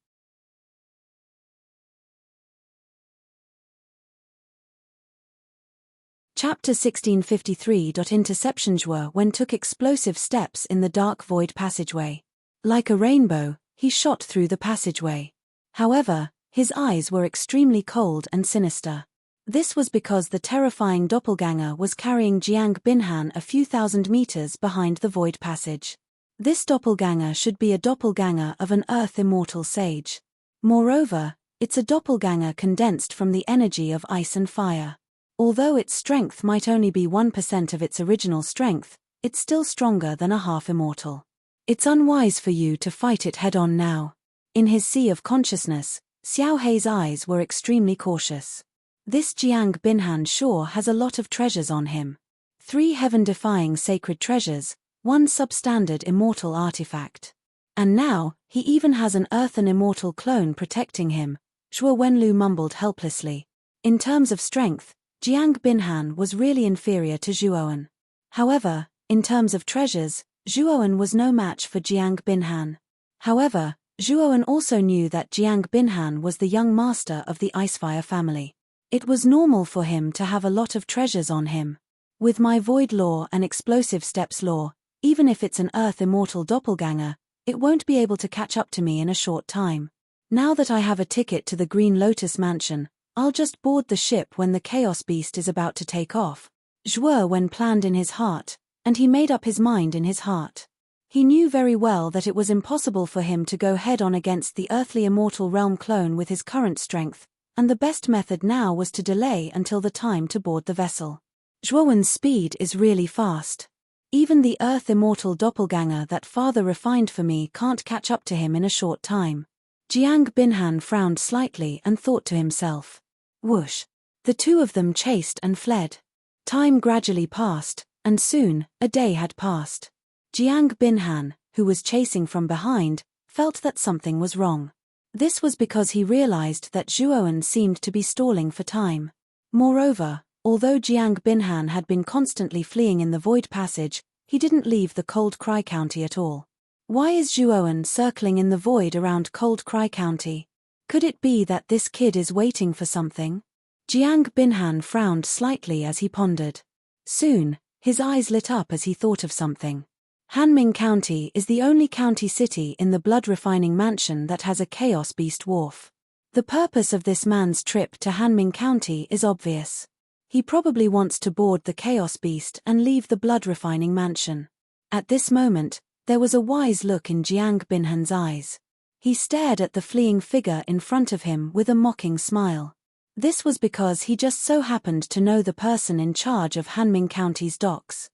Chapter 1653. Interception. Zhuowen took explosive steps in the dark void passageway. Like a rainbow, he shot through the passageway. However, his eyes were extremely cold and sinister. This was because the terrifying doppelganger was carrying Jiang Binhan a few thousand meters behind the void passage. This doppelganger should be a doppelganger of an earth immortal sage. Moreover, it's a doppelganger condensed from the energy of ice and fire. Although its strength might only be 1% of its original strength, it's still stronger than a half-immortal. It's unwise for you to fight it head-on now. In his sea of consciousness, Xiao Hei's eyes were extremely cautious. This Jiang Binhan sure has a lot of treasures on him. 3 heaven-defying sacred treasures, 1 substandard immortal artifact. And now, he even has an earthen immortal clone protecting him, Zhuo Wenlu mumbled helplessly. In terms of strength, Jiang Binhan was really inferior to Zhuowen. However, in terms of treasures, Zhuowen was no match for Jiang Binhan. However, Zhuowen also knew that Jiang Binhan was the young master of the Icefire family. It was normal for him to have a lot of treasures on him. With my void law and explosive steps law, even if it's an earth immortal doppelganger, it won't be able to catch up to me in a short time. Now that I have a ticket to the Green Lotus Mansion, I'll just board the ship when the Chaos Beast is about to take off. Zhuowen planned in his heart, and he made up his mind in his heart. He knew very well that it was impossible for him to go head-on against the earthly immortal realm clone with his current strength, and the best method now was to delay until the time to board the vessel. Zhuowen's speed is really fast. Even the earth immortal doppelganger that father refined for me can't catch up to him in a short time. Jiang Binhan frowned slightly and thought to himself. Whoosh! The two of them chased and fled. Time gradually passed, and soon, a day had passed. Jiang Binhan, who was chasing from behind, felt that something was wrong. This was because he realized that Zhuoan seemed to be stalling for time. Moreover, although Jiang Binhan had been constantly fleeing in the void passage, he didn't leave the Cold Cry County at all. Why is Zhuoan circling in the void around Cold Cry County? Could it be that this kid is waiting for something? Jiang Binhan frowned slightly as he pondered. Soon, his eyes lit up as he thought of something. Hanming County is the only county city in the blood-refining mansion that has a Chaos Beast wharf. The purpose of this man's trip to Hanming County is obvious. He probably wants to board the Chaos Beast and leave the blood-refining mansion. At this moment, there was a wise look in Jiang Binhan's eyes. He stared at the fleeing figure in front of him with a mocking smile. This was because he just so happened to know the person in charge of Hanming County's docks.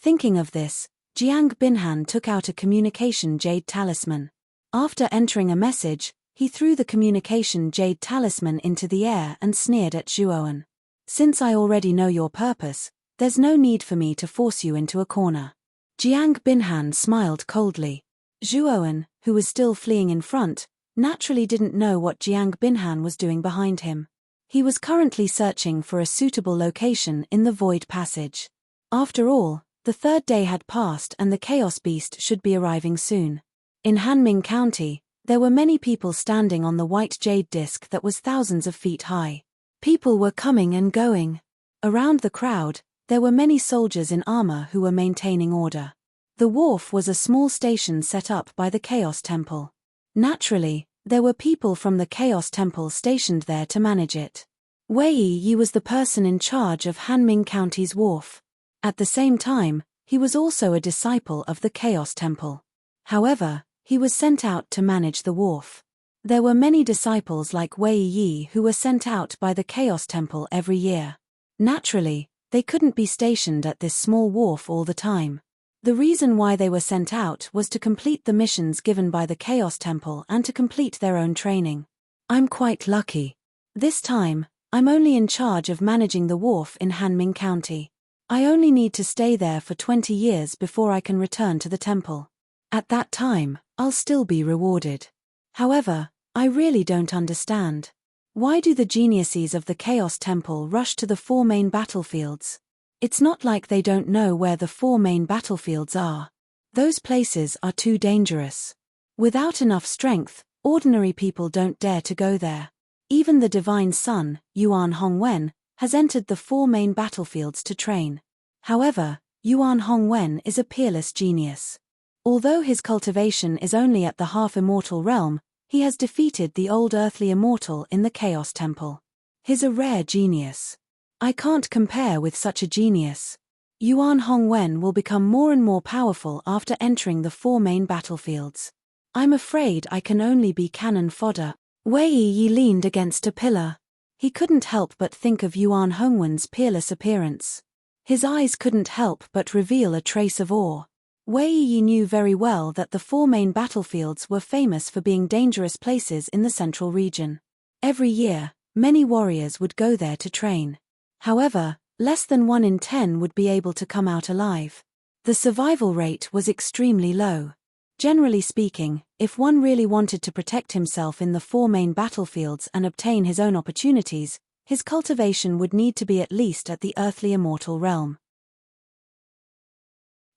Thinking of this, Jiang Binhan took out a communication jade talisman. After entering a message, he threw the communication jade talisman into the air and sneered at Zhuoan. Since I already know your purpose, there's no need for me to force you into a corner. Jiang Binhan smiled coldly. Zhuoan, who was still fleeing in front, naturally didn't know what Jiang Binhan was doing behind him. He was currently searching for a suitable location in the void passage. After all, the third day had passed and the Chaos Beast should be arriving soon. In Hanming County, there were many people standing on the white jade disc that was thousands of feet high. People were coming and going. Around the crowd, there were many soldiers in armor who were maintaining order. The wharf was a small station set up by the Chaos Temple. Naturally, there were people from the Chaos Temple stationed there to manage it. Wei Yi was the person in charge of Hanming County's wharf. At the same time, he was also a disciple of the Chaos Temple. However, he was sent out to manage the wharf. There were many disciples like Wei Yi who were sent out by the Chaos Temple every year. Naturally, they couldn't be stationed at this small wharf all the time. The reason why they were sent out was to complete the missions given by the Chaos Temple and to complete their own training. I'm quite lucky. This time, I'm only in charge of managing the wharf in Hanming County. I only need to stay there for 20 years before I can return to the temple. At that time, I'll still be rewarded. However, I really don't understand. Why do the geniuses of the Chaos Temple rush to the 4 main battlefields? It's not like they don't know where the 4 main battlefields are. Those places are too dangerous. Without enough strength, ordinary people don't dare to go there. Even the Divine Son, Yuan Hongwen, has entered the 4 main battlefields to train. However, Yuan Hongwen is a peerless genius. Although his cultivation is only at the half-immortal realm, he has defeated the old earthly immortal in the Chaos Temple. He's a rare genius. I can't compare with such a genius. Yuan Hongwen will become more and more powerful after entering the 4 main battlefields. I'm afraid I can only be cannon fodder. Wei Yi leaned against a pillar. He couldn't help but think of Yuan Hongwen's peerless appearance. His eyes couldn't help but reveal a trace of awe. Wei Yi knew very well that the 4 main battlefields were famous for being dangerous places in the central region. Every year, many warriors would go there to train. However, less than 1 in 10 would be able to come out alive. The survival rate was extremely low. Generally speaking, if one really wanted to protect himself in the 4 main battlefields and obtain his own opportunities, his cultivation would need to be at least at the earthly immortal realm.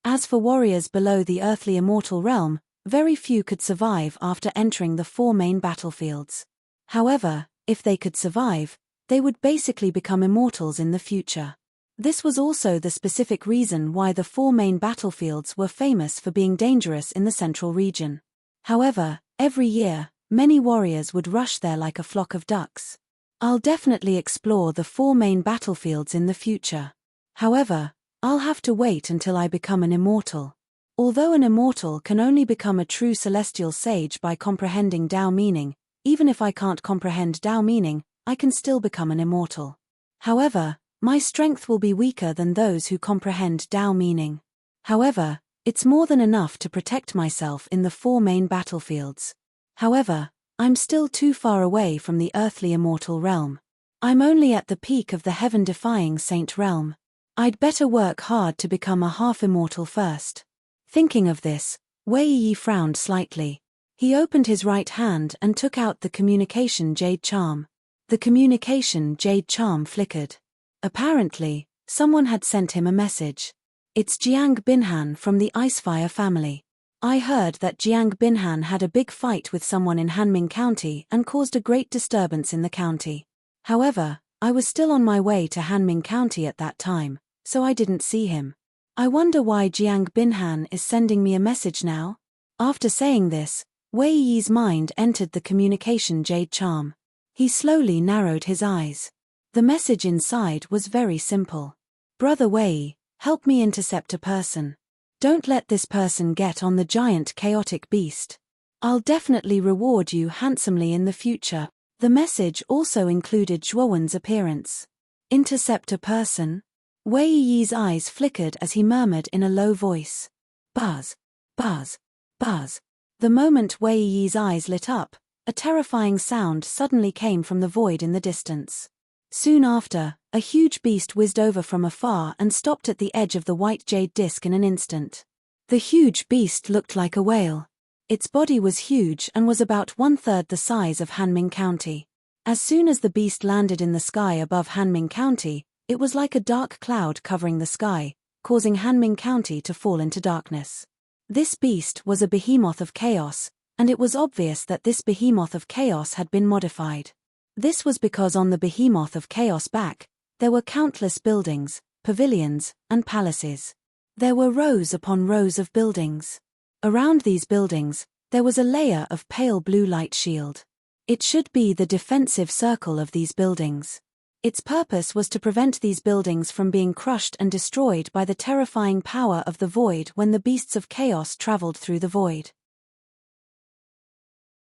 As for warriors below the earthly immortal realm, very few could survive after entering the 4 main battlefields. However, if they could survive, they would basically become immortals in the future. This was also the specific reason why the 4 main battlefields were famous for being dangerous in the central region. However, every year, many warriors would rush there like a flock of ducks. I'll definitely explore the 4 main battlefields in the future. However, I'll have to wait until I become an immortal. Although an immortal can only become a true celestial sage by comprehending Tao meaning, even if I can't comprehend Tao meaning, I can still become an immortal. However, my strength will be weaker than those who comprehend Tao meaning. However, it's more than enough to protect myself in the 4 main battlefields. However, I'm still too far away from the earthly immortal realm. I'm only at the peak of the heaven-defying saint realm. I'd better work hard to become a half-immortal first. Thinking of this, Wei Yi frowned slightly. He opened his right hand and took out the communication jade charm. The communication jade charm flickered. Apparently, someone had sent him a message. It's Jiang Binhan from the Icefire family. I heard that Jiang Binhan had a big fight with someone in Hanming County and caused a great disturbance in the county. However, I was still on my way to Hanming County at that time, so I didn't see him. I wonder why Jiang Binhan is sending me a message now? After saying this, Wei Yi's mind entered the communication jade charm. He slowly narrowed his eyes. The message inside was very simple. Brother Wei, help me intercept a person. Don't let this person get on the giant chaotic beast. I'll definitely reward you handsomely in the future. The message also included Zhuowen's appearance. Intercept a person? Wei Yi's eyes flickered as he murmured in a low voice. Buzz, buzz, buzz. The moment Wei Yi's eyes lit up, a terrifying sound suddenly came from the void in the distance. Soon after, a huge beast whizzed over from afar and stopped at the edge of the white jade disc in an instant. The huge beast looked like a whale. Its body was huge and was about 1/3 the size of Hanming County. As soon as the beast landed in the sky above Hanming County, it was like a dark cloud covering the sky, causing Hanming County to fall into darkness. This beast was a behemoth of chaos, and it was obvious that this behemoth of chaos had been modified. This was because on the behemoth of chaos back, there were countless buildings, pavilions, and palaces. There were rows upon rows of buildings. Around these buildings, there was a layer of pale blue light shield. It should be the defensive circle of these buildings. Its purpose was to prevent these buildings from being crushed and destroyed by the terrifying power of the void when the beasts of chaos traveled through the void.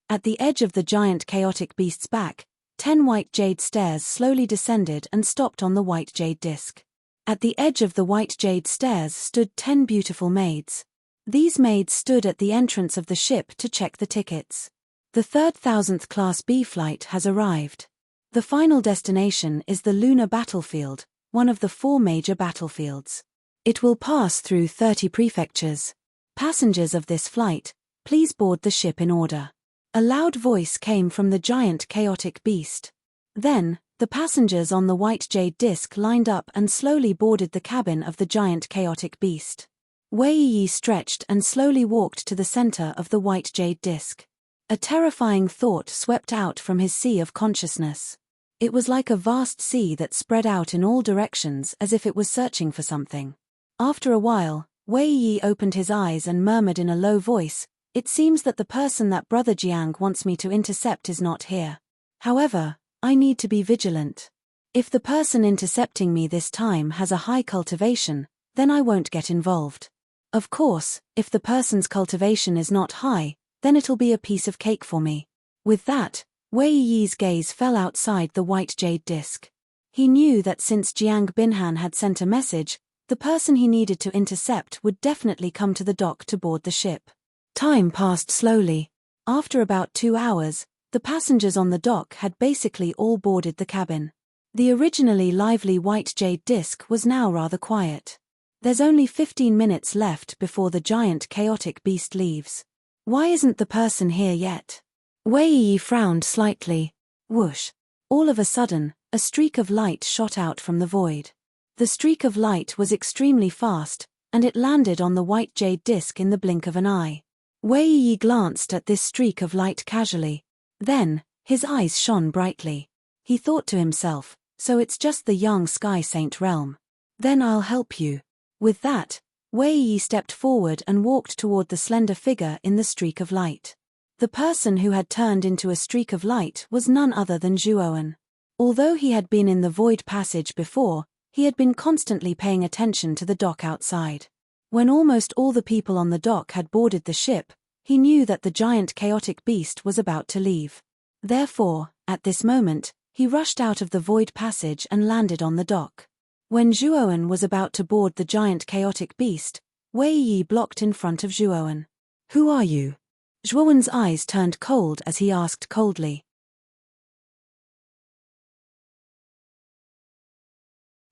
At the edge of the giant chaotic beast's back, 10 white jade stairs slowly descended and stopped on the white jade disc. At the edge of the white jade stairs stood 10 beautiful maids. These maids stood at the entrance of the ship to check the tickets. The 3000th Class B flight has arrived. The final destination is the lunar battlefield, one of the 4 major battlefields. It will pass through 30 prefectures. Passengers of this flight, please board the ship in order. A loud voice came from the giant chaotic beast. Then, the passengers on the white jade disc lined up and slowly boarded the cabin of the giant chaotic beast. Wei Yi stretched and slowly walked to the center of the white jade disc. A terrifying thought swept out from his sea of consciousness. It was like a vast sea that spread out in all directions as if it was searching for something. After a while, Wei Yi opened his eyes and murmured in a low voice, "It seems that the person that Brother Jiang wants me to intercept is not here. However, I need to be vigilant. If the person intercepting me this time has a high cultivation, then I won't get involved. Of course, if the person's cultivation is not high, then it'll be a piece of cake for me." With that, Wei Yi's gaze fell outside the white jade disc. He knew that since Jiang Binhan had sent a message, the person he needed to intercept would definitely come to the dock to board the ship. Time passed slowly. After about 2 hours, the passengers on the dock had basically all boarded the cabin. The originally lively white jade disc was now rather quiet. There's only 15 minutes left before the giant chaotic beast leaves. Why isn't the person here yet? Wei Yi frowned slightly. Whoosh. All of a sudden, a streak of light shot out from the void. The streak of light was extremely fast, and it landed on the white jade disc in the blink of an eye. Wei Yi glanced at this streak of light casually. Then, his eyes shone brightly. He thought to himself, so it's just the young Sky Saint realm. Then I'll help you. With that, Wei Yi stepped forward and walked toward the slender figure in the streak of light. The person who had turned into a streak of light was none other than Zhuowen. Although he had been in the void passage before, he had been constantly paying attention to the dock outside. When almost all the people on the dock had boarded the ship, he knew that the giant chaotic beast was about to leave. Therefore, at this moment, he rushed out of the void passage and landed on the dock. When Zhuowen was about to board the giant chaotic beast, Wei Yi blocked in front of Zhuowen. "Who are you?" Zhuowen's eyes turned cold as he asked coldly.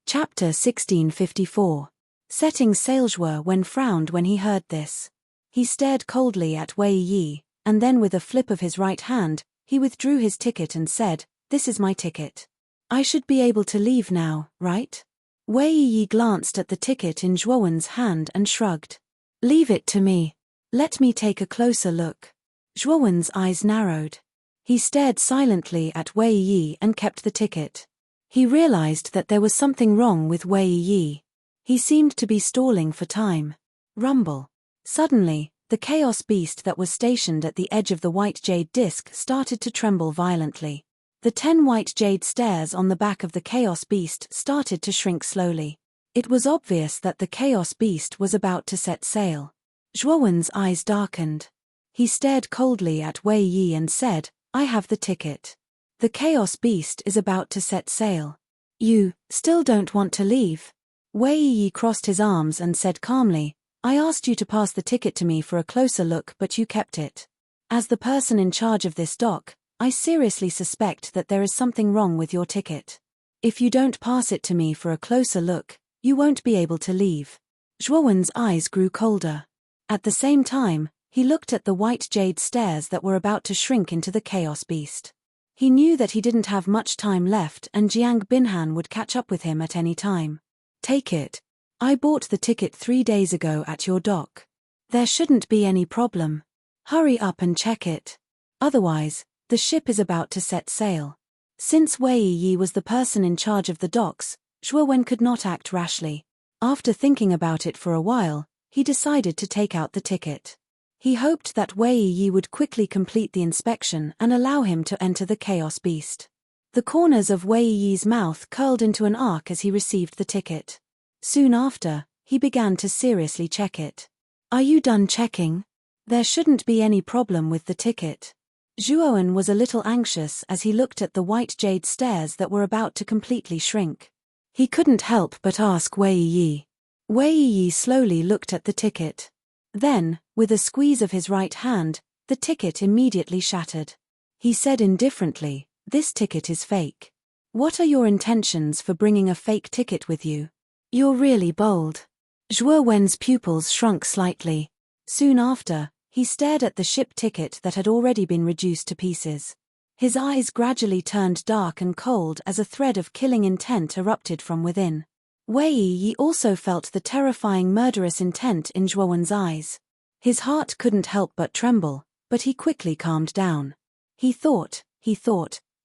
Chapter 1654. Setting sail. Zhuowen frowned when he heard this. He stared coldly at Wei Yi, and then with a flip of his right hand, he withdrew his ticket and said, "This is my ticket. I should be able to leave now, right?" Wei Yi glanced at the ticket in Zhuowen's hand and shrugged. "Leave it to me. Let me take a closer look." Zhuowen's eyes narrowed. He stared silently at Wei Yi and kept the ticket. He realized that there was something wrong with Wei Yi. He seemed to be stalling for time. Rumble. Suddenly, the chaos beast that was stationed at the edge of the white jade disc started to tremble violently. The 10 white jade stairs on the back of the chaos beast started to shrink slowly. It was obvious that the chaos beast was about to set sail. Zhuowen's eyes darkened. He stared coldly at Wei Yi and said, "I have the ticket. The chaos beast is about to set sail. You still don't want to leave?" Wei Yi crossed his arms and said calmly, "I asked you to pass the ticket to me for a closer look, but you kept it. As the person in charge of this dock, I seriously suspect that there is something wrong with your ticket. If you don't pass it to me for a closer look, you won't be able to leave." Zhuowen's eyes grew colder. At the same time, he looked at the white jade stairs that were about to shrink into the chaos beast. He knew that he didn't have much time left and Jiang Binhan would catch up with him at any time. "Take it. I bought the ticket 3 days ago at your dock. There shouldn't be any problem. Hurry up and check it. Otherwise, the ship is about to set sail." Since Wei Yi was the person in charge of the docks, Zhuowen could not act rashly. After thinking about it for a while, he decided to take out the ticket. He hoped that Wei Yi would quickly complete the inspection and allow him to enter the chaos beast. The corners of Wei Yi's mouth curled into an arc as he received the ticket. Soon after, he began to seriously check it. "Are you done checking? There shouldn't be any problem with the ticket." Zhuowen was a little anxious as he looked at the white jade stairs that were about to completely shrink. He couldn't help but ask Wei Yi. Wei Yi slowly looked at the ticket. Then, with a squeeze of his right hand, the ticket immediately shattered. He said indifferently, "This ticket is fake. What are your intentions for bringing a fake ticket with you? You're really bold." Zhuowen's pupils shrunk slightly. Soon after, he stared at the ship ticket that had already been reduced to pieces. His eyes gradually turned dark and cold as a thread of killing intent erupted from within. Wei Yi also felt the terrifying murderous intent in Zhuowen's eyes. His heart couldn't help but tremble, but he quickly calmed down. He thought,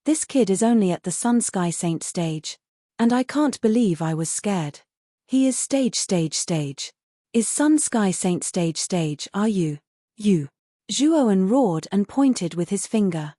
"This kid is only at the Sun Sky Saint stage. And I can't believe I was scared. He is stage. Is Sun Sky Saint stage, are you? You." Zhuowen roared and pointed with his finger.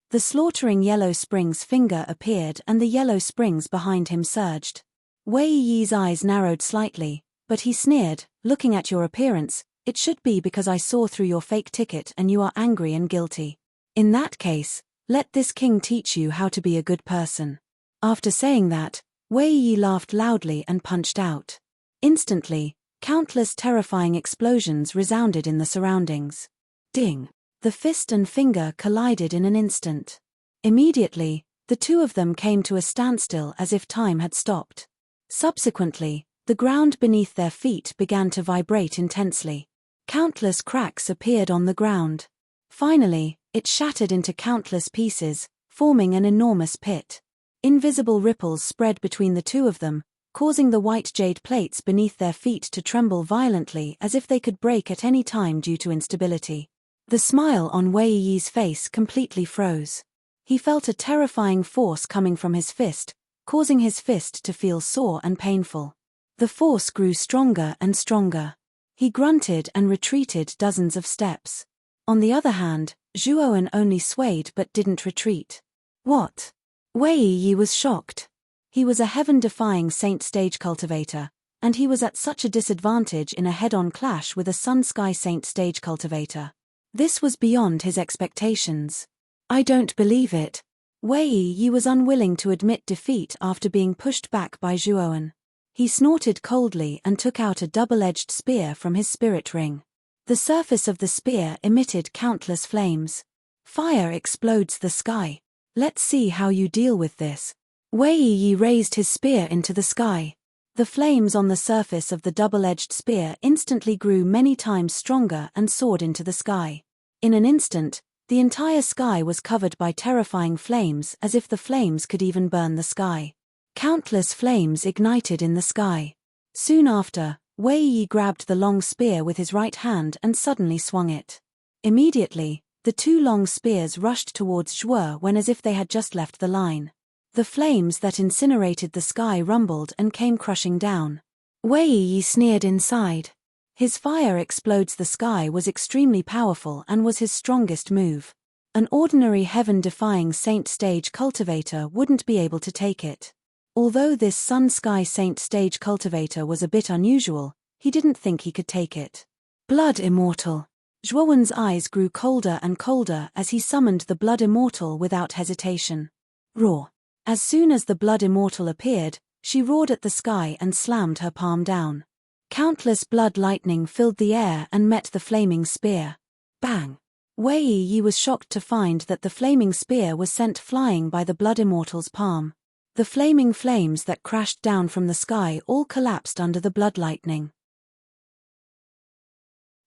The slaughtering Yellow Springs finger appeared and the yellow springs behind him surged. Wei Yi's eyes narrowed slightly, but he sneered, "Looking at your appearance, it should be because I saw through your fake ticket and you are angry and guilty. In that case, let this king teach you how to be a good person." After saying that, Wei Yi laughed loudly and punched out. Instantly, countless terrifying explosions resounded in the surroundings. Ding! The fist and finger collided in an instant. Immediately, the two of them came to a standstill as if time had stopped. Subsequently, the ground beneath their feet began to vibrate intensely. Countless cracks appeared on the ground. Finally, it shattered into countless pieces, forming an enormous pit. Invisible ripples spread between the two of them, causing the white jade plates beneath their feet to tremble violently as if they could break at any time due to instability. The smile on Wei Yi's face completely froze. He felt a terrifying force coming from his fist, causing his fist to feel sore and painful. The force grew stronger and stronger. He grunted and retreated dozens of steps. On the other hand, Zhuowen only swayed but didn't retreat. What? Wei Yi was shocked. He was a heaven-defying Saint Stage cultivator, and he was at such a disadvantage in a head-on clash with a Sun Sky Saint Stage cultivator. This was beyond his expectations. "I don't believe it." Wei Yi was unwilling to admit defeat after being pushed back by Zhuowen. He snorted coldly and took out a double-edged spear from his spirit ring. The surface of the spear emitted countless flames. Fire explodes the sky. Let's see how you deal with this. Wei Yi raised his spear into the sky. The flames on the surface of the double-edged spear instantly grew many times stronger and soared into the sky. In an instant, the entire sky was covered by terrifying flames, as if the flames could even burn the sky. Countless flames ignited in the sky. Soon after, Wei Yi grabbed the long spear with his right hand and suddenly swung it. Immediately, the two long spears rushed towards Zhuo Wen as if they had just left the line. The flames that incinerated the sky rumbled and came crushing down. Wei Yi sneered inside. His fire explodes the sky was extremely powerful and was his strongest move. An ordinary heaven-defying saint stage cultivator wouldn't be able to take it. Although this sun-sky saint stage cultivator was a bit unusual, he didn't think he could take it. Blood Immortal. Zhuo Wen's eyes grew colder and colder as he summoned the Blood Immortal without hesitation. Roar. As soon as the Blood Immortal appeared, she roared at the sky and slammed her palm down. Countless blood lightning filled the air and met the flaming spear. Bang! Wei Yi was shocked to find that the flaming spear was sent flying by the Blood Immortal's palm. The flaming flames that crashed down from the sky all collapsed under the blood lightning.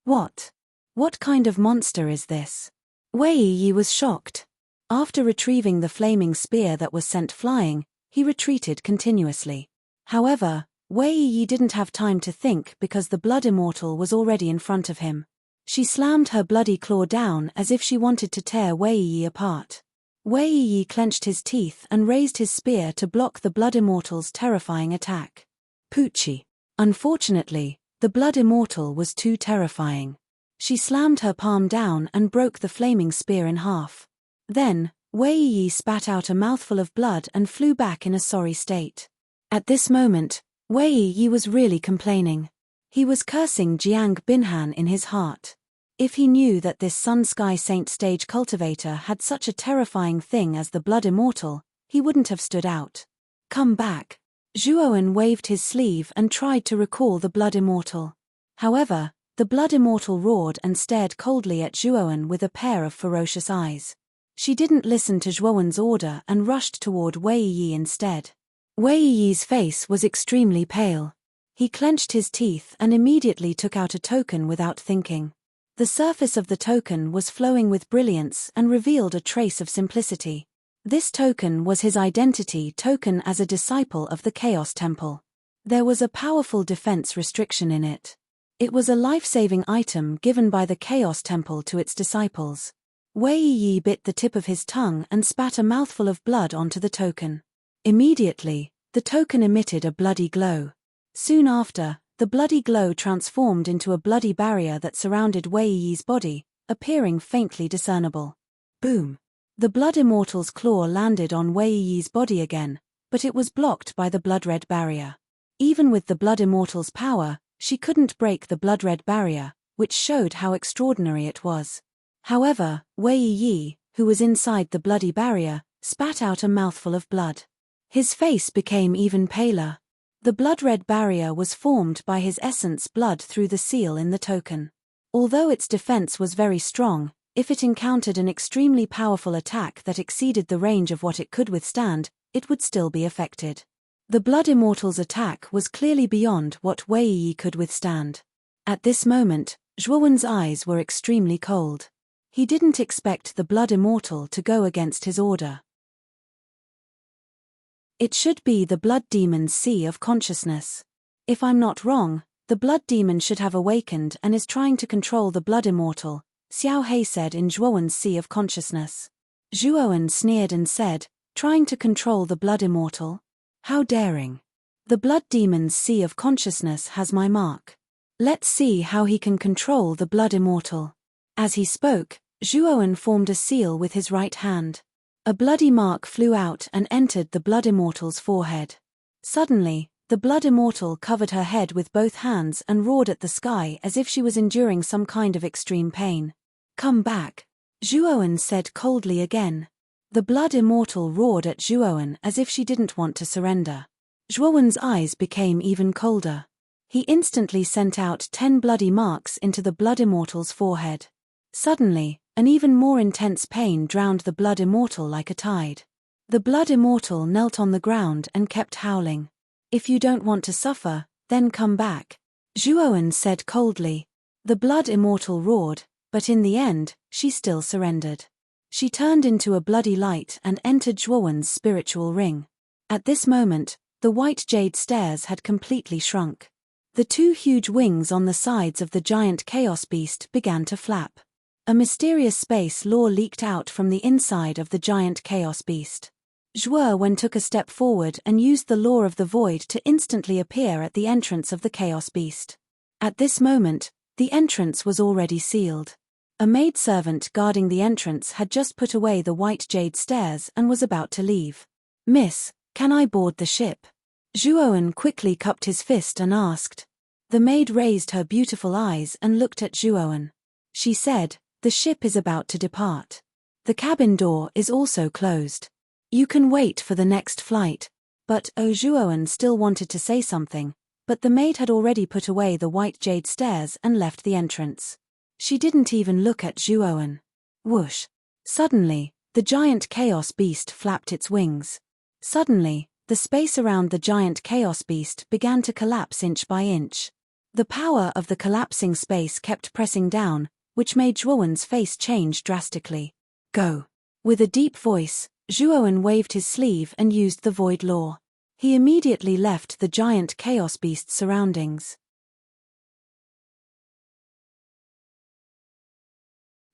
What kind of monster is this? Wei Yi was shocked. After retrieving the flaming spear that was sent flying, he retreated continuously. However, Wei Yi didn't have time to think because the Blood Immortal was already in front of him. She slammed her bloody claw down as if she wanted to tear Wei Yi apart. Wei Yi clenched his teeth and raised his spear to block the Blood Immortal's terrifying attack. Poochie. Unfortunately, the Blood Immortal was too terrifying. She slammed her palm down and broke the flaming spear in half. Then, Wei Yi spat out a mouthful of blood and flew back in a sorry state. At this moment, Wei Yi was really complaining. He was cursing Jiang Binhan in his heart. If he knew that this sun-sky saint stage cultivator had such a terrifying thing as the Blood Immortal, he wouldn't have stood out. Come back. Zhuo Wen waved his sleeve and tried to recall the Blood Immortal. However, the Blood Immortal roared and stared coldly at Zhuo Wen with a pair of ferocious eyes. She didn't listen to Zhuo Wen's order and rushed toward Wei Yi instead. Wei Yi's face was extremely pale. He clenched his teeth and immediately took out a token without thinking. The surface of the token was flowing with brilliance and revealed a trace of simplicity. This token was his identity token as a disciple of the Chaos Temple. There was a powerful defense restriction in it. It was a life-saving item given by the Chaos Temple to its disciples. Wei Yi bit the tip of his tongue and spat a mouthful of blood onto the token. Immediately, the token emitted a bloody glow. Soon after, the bloody glow transformed into a bloody barrier that surrounded Wei Yi's body, appearing faintly discernible. Boom! The Blood Immortal's claw landed on Wei Yi's body again, but it was blocked by the blood-red barrier. Even with the Blood Immortal's power, she couldn't break the blood-red barrier, which showed how extraordinary it was. However, Wei Yi, who was inside the bloody barrier, spat out a mouthful of blood. His face became even paler. The blood-red barrier was formed by his essence blood through the seal in the token. Although its defense was very strong, if it encountered an extremely powerful attack that exceeded the range of what it could withstand, it would still be affected. The Blood Immortal's attack was clearly beyond what Wei Yi could withstand. At this moment, Zhuo Wen's eyes were extremely cold. He didn't expect the Blood Immortal to go against his order. It should be the Blood Demon's Sea of Consciousness. If I'm not wrong, the Blood Demon should have awakened and is trying to control the Blood Immortal, Xiao Hei said in Zhuo Wen's Sea of Consciousness. Zhuo Wen sneered and said, trying to control the Blood Immortal? How daring. The Blood Demon's Sea of Consciousness has my mark. Let's see how he can control the Blood Immortal. As he spoke, Zhuo Wen formed a seal with his right hand. A bloody mark flew out and entered the Blood Immortal's forehead. Suddenly, the Blood Immortal covered her head with both hands and roared at the sky as if she was enduring some kind of extreme pain. Come back. Zhuo Wen said coldly again. The Blood Immortal roared at Zhuo Wen as if she didn't want to surrender. Zhuo Wen's eyes became even colder. He instantly sent out 10 bloody marks into the Blood Immortal's forehead. Suddenly, an even more intense pain drowned the Blood Immortal like a tide. The Blood Immortal knelt on the ground and kept howling. If you don't want to suffer, then come back, Zhuowen said coldly. The blood immortal roared, but in the end, she still surrendered. She turned into a bloody light and entered Zhuowen's spiritual ring. At this moment, the white jade stairs had completely shrunk. The two huge wings on the sides of the giant chaos beast began to flap. A mysterious space law leaked out from the inside of the giant chaos beast. Zhuowen took a step forward and used the law of the void to instantly appear at the entrance of the chaos beast. At this moment, the entrance was already sealed. A maidservant guarding the entrance had just put away the white jade stairs and was about to leave. "Miss, can I board the ship?" Zhuowen quickly cupped his fist and asked. The maid raised her beautiful eyes and looked at Zhuowen. She said, "The ship is about to depart. The cabin door is also closed. You can wait for the next flight." But Zhuowen still wanted to say something, but the maid had already put away the white jade stairs and left the entrance. She didn't even look at Zhuowen. Whoosh! Suddenly, the giant chaos beast flapped its wings. Suddenly, the space around the giant chaos beast began to collapse inch by inch. The power of the collapsing space kept pressing down, which made Zhuowen's face change drastically. "Go." With a deep voice, Zhuowen waved his sleeve and used the void law. He immediately left the giant chaos beast's surroundings.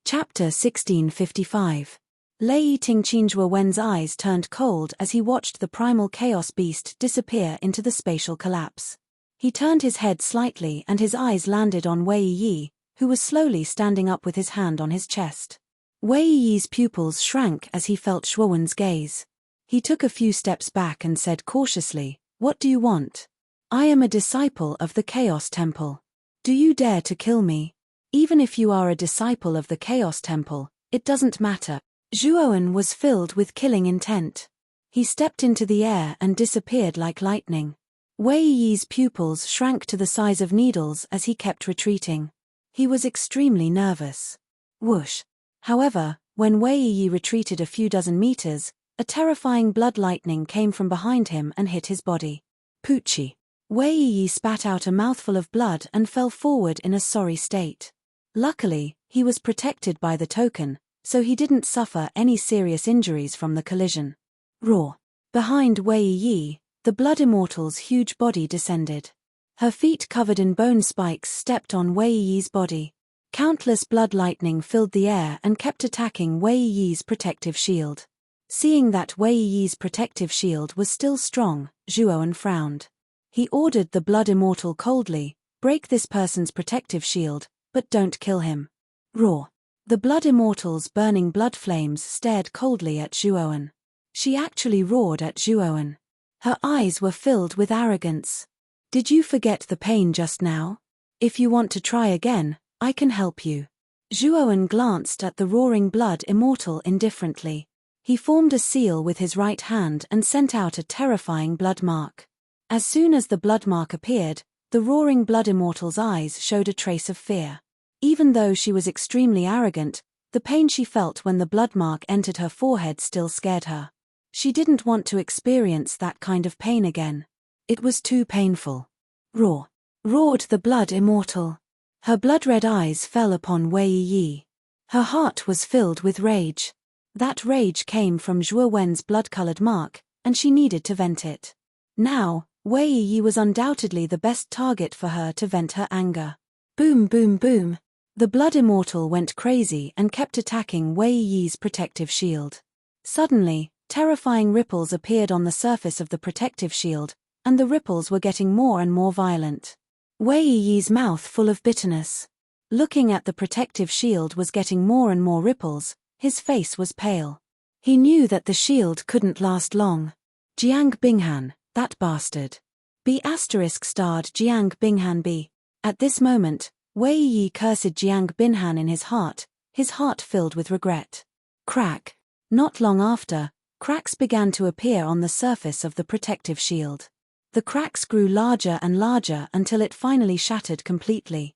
Chapter 1655. Lei Tingqinzhuowen's eyes turned cold as he watched the primal chaos beast disappear into the spatial collapse. He turned his head slightly and his eyes landed on Wei Yi, who was slowly standing up with his hand on his chest. Wei Yi's pupils shrank as he felt Zhuowen's gaze. He took a few steps back and said cautiously, "What do you want?" "I am a disciple of the Chaos Temple. Do you dare to kill me? Even if you are a disciple of the Chaos Temple, it doesn't matter." Zhuowen was filled with killing intent. He stepped into the air and disappeared like lightning. Wei Yi's pupils shrank to the size of needles as he kept retreating. He was extremely nervous. Whoosh! However, when Wei Yi retreated a few dozen meters, a terrifying blood lightning came from behind him and hit his body. Poochie! Wei Yi spat out a mouthful of blood and fell forward in a sorry state. Luckily, he was protected by the token, so he didn't suffer any serious injuries from the collision. Roar! Behind Wei Yi, the blood immortal's huge body descended. Her feet covered in bone spikes stepped on Wei Yi's body. Countless blood lightning filled the air and kept attacking Wei Yi's protective shield. Seeing that Wei Yi's protective shield was still strong, Zhuowen frowned. He ordered the blood immortal coldly, "Break this person's protective shield, but don't kill him." Roar! The blood immortal's burning blood flames stared coldly at Zhuowen. She actually roared at Zhuowen. Her eyes were filled with arrogance. "Did you forget the pain just now? If you want to try again, I can help you." Zhuowen glanced at the roaring blood immortal indifferently. He formed a seal with his right hand and sent out a terrifying blood mark. As soon as the blood mark appeared, the roaring blood immortal's eyes showed a trace of fear. Even though she was extremely arrogant, the pain she felt when the blood mark entered her forehead still scared her. She didn't want to experience that kind of pain again. It was too painful. Roar! Roared the blood immortal. Her blood-red eyes fell upon Wei Yi. Her heart was filled with rage. That rage came from Zhuowen's blood-colored mark, and she needed to vent it. Now, Wei Yi was undoubtedly the best target for her to vent her anger. Boom boom boom! The blood immortal went crazy and kept attacking Wei Yi's protective shield. Suddenly, terrifying ripples appeared on the surface of the protective shield, and the ripples were getting more and more violent. Wei Yi's mouth full of bitterness. Looking at the protective shield was getting more and more ripples, his face was pale. He knew that the shield couldn't last long. Jiang Binghan, that bastard. B** starred Jiang Binghan B. At this moment, Wei Yi cursed Jiang Binghan in his heart filled with regret. Crack. Not long after, cracks began to appear on the surface of the protective shield. The cracks grew larger and larger until it finally shattered completely.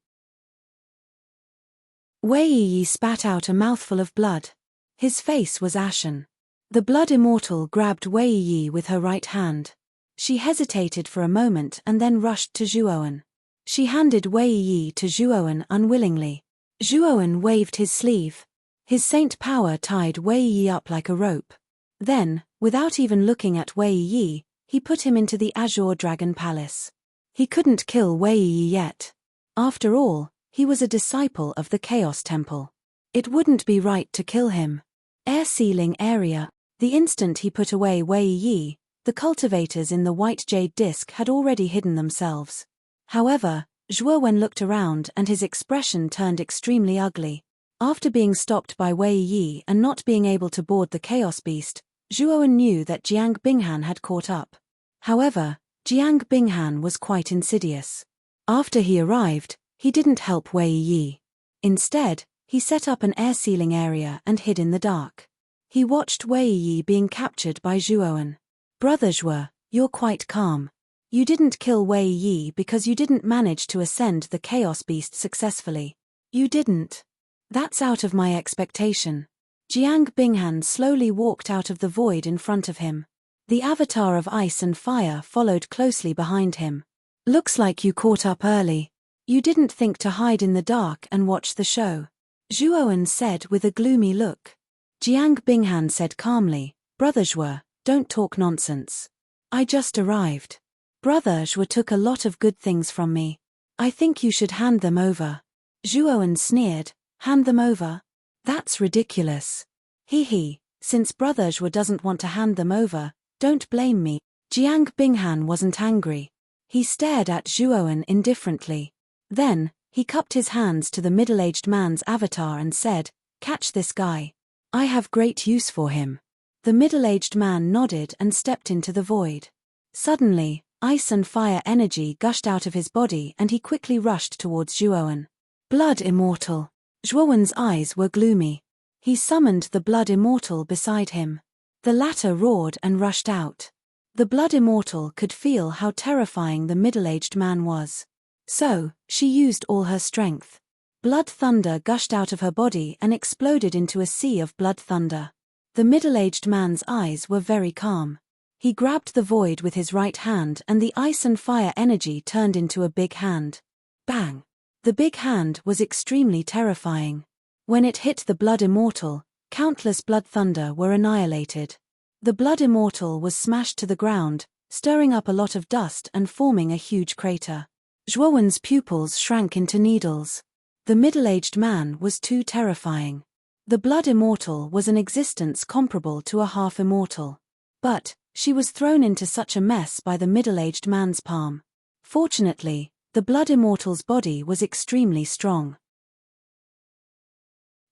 Wei Yi spat out a mouthful of blood. His face was ashen. The blood immortal grabbed Wei Yi with her right hand. She hesitated for a moment and then rushed to Zhuowen. She handed Wei Yi to Zhuowen unwillingly. Zhuowen waved his sleeve. His saint power tied Wei Yi up like a rope. Then, without even looking at Wei Yi, he put him into the Azure Dragon Palace. He couldn't kill Wei Yi yet. After all, he was a disciple of the Chaos Temple. It wouldn't be right to kill him. Air sealing area. The instant he put away Wei Yi, the cultivators in the white jade disc had already hidden themselves. However, Zhuowen looked around and his expression turned extremely ugly. After being stopped by Wei Yi and not being able to board the Chaos Beast, Zhuowen knew that Jiang Binghan had caught up. However, Jiang Binghan was quite insidious. After he arrived, he didn't help Wei Yi. Instead, he set up an air sealing area and hid in the dark. He watched Wei Yi being captured by Zhuowen. Brother Zhuo, you're quite calm. You didn't kill Wei Yi because you didn't manage to ascend the Chaos Beast successfully. You didn't. That's out of my expectation. Jiang Binghan slowly walked out of the void in front of him. The avatar of ice and fire followed closely behind him. Looks like you caught up early. You didn't think to hide in the dark and watch the show. Zhuowen said with a gloomy look. Jiang Binghan said calmly, Brother Zhuo, don't talk nonsense. I just arrived. Brother Zhuo took a lot of good things from me. I think you should hand them over. Zhuowen sneered, hand them over? That's ridiculous. He, since Brother Zhuo doesn't want to hand them over, don't blame me. Jiang Binghan wasn't angry. He stared at Zhuowen indifferently. Then, he cupped his hands to the middle-aged man's avatar and said, catch this guy. I have great use for him. The middle-aged man nodded and stepped into the void. Suddenly, ice and fire energy gushed out of his body and he quickly rushed towards Zhuowen. Blood Immortal. Zhuowen's eyes were gloomy. He summoned the Blood Immortal beside him. The latter roared and rushed out. The Blood Immortal could feel how terrifying the middle-aged man was. So, she used all her strength. Blood thunder gushed out of her body and exploded into a sea of blood thunder. The middle-aged man's eyes were very calm. He grabbed the void with his right hand and the ice and fire energy turned into a big hand. Bang! The big hand was extremely terrifying. When it hit the Blood Immortal, countless blood thunder were annihilated. The Blood Immortal was smashed to the ground, stirring up a lot of dust and forming a huge crater. Zhuowen's pupils shrank into needles. The middle-aged man was too terrifying. The Blood Immortal was an existence comparable to a half-immortal. But, she was thrown into such a mess by the middle-aged man's palm. Fortunately, the Blood Immortal's body was extremely strong.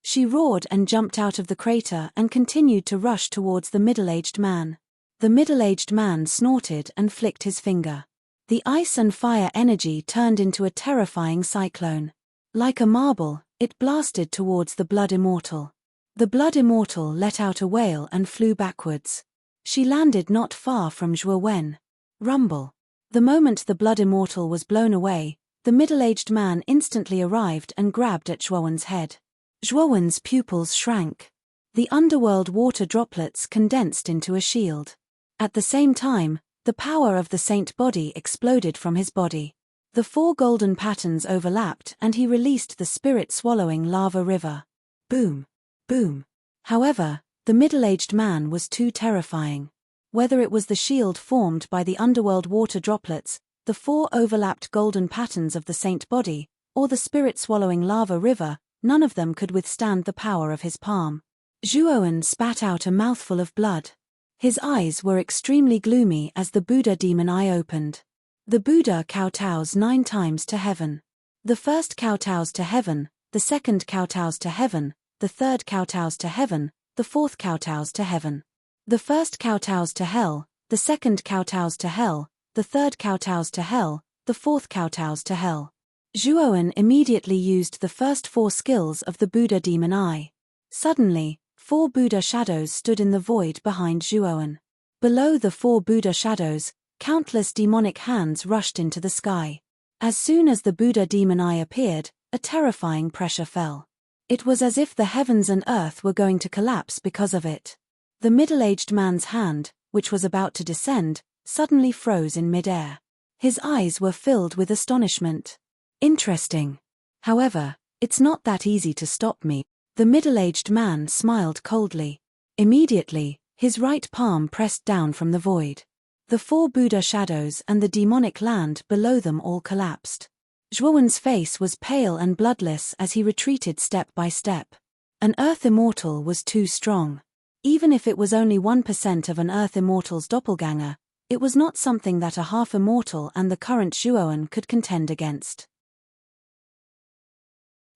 She roared and jumped out of the crater and continued to rush towards the middle-aged man. The middle-aged man snorted and flicked his finger. The ice and fire energy turned into a terrifying cyclone. Like a marble, it blasted towards the Blood Immortal. The Blood Immortal let out a wail and flew backwards. She landed not far from Zhuowen. Rumble. The moment the Blood Immortal was blown away, the middle-aged man instantly arrived and grabbed at Zhuowen's head. Zhuowen's pupils shrank. The underworld water droplets condensed into a shield. At the same time, the power of the saint body exploded from his body. The 4 golden patterns overlapped and he released the spirit-swallowing lava river. Boom! Boom! However, the middle-aged man was too terrifying. Whether it was the shield formed by the underworld water droplets, the 4 overlapped golden patterns of the saint body, or the spirit-swallowing lava river, none of them could withstand the power of his palm. Zhuowen spat out a mouthful of blood. His eyes were extremely gloomy as the Buddha demon eye opened. The Buddha kowtows 9 times to heaven. The first kowtows to heaven, the second kowtows to heaven, the third kowtows to heaven, the fourth kowtows to heaven. The first kowtows to hell, the second kowtows to hell, the third kowtows to hell, the fourth kowtows to hell. Zhuowen immediately used the first 4 skills of the Buddha demon eye. Suddenly, 4 Buddha shadows stood in the void behind Zhuowen. Below the 4 Buddha shadows, countless demonic hands rushed into the sky. As soon as the Buddha demon eye appeared, a terrifying pressure fell. It was as if the heavens and earth were going to collapse because of it. The middle-aged man's hand, which was about to descend, suddenly froze in midair. His eyes were filled with astonishment. Interesting. However, it's not that easy to stop me. The middle-aged man smiled coldly. Immediately, his right palm pressed down from the void. The four Buddha shadows and the demonic land below them all collapsed. Zhuowen's face was pale and bloodless as he retreated step by step. An Earth Immortal was too strong. Even if it was only 1% of an Earth Immortal's doppelganger, it was not something that a half-immortal and the current Zhuowen could contend against.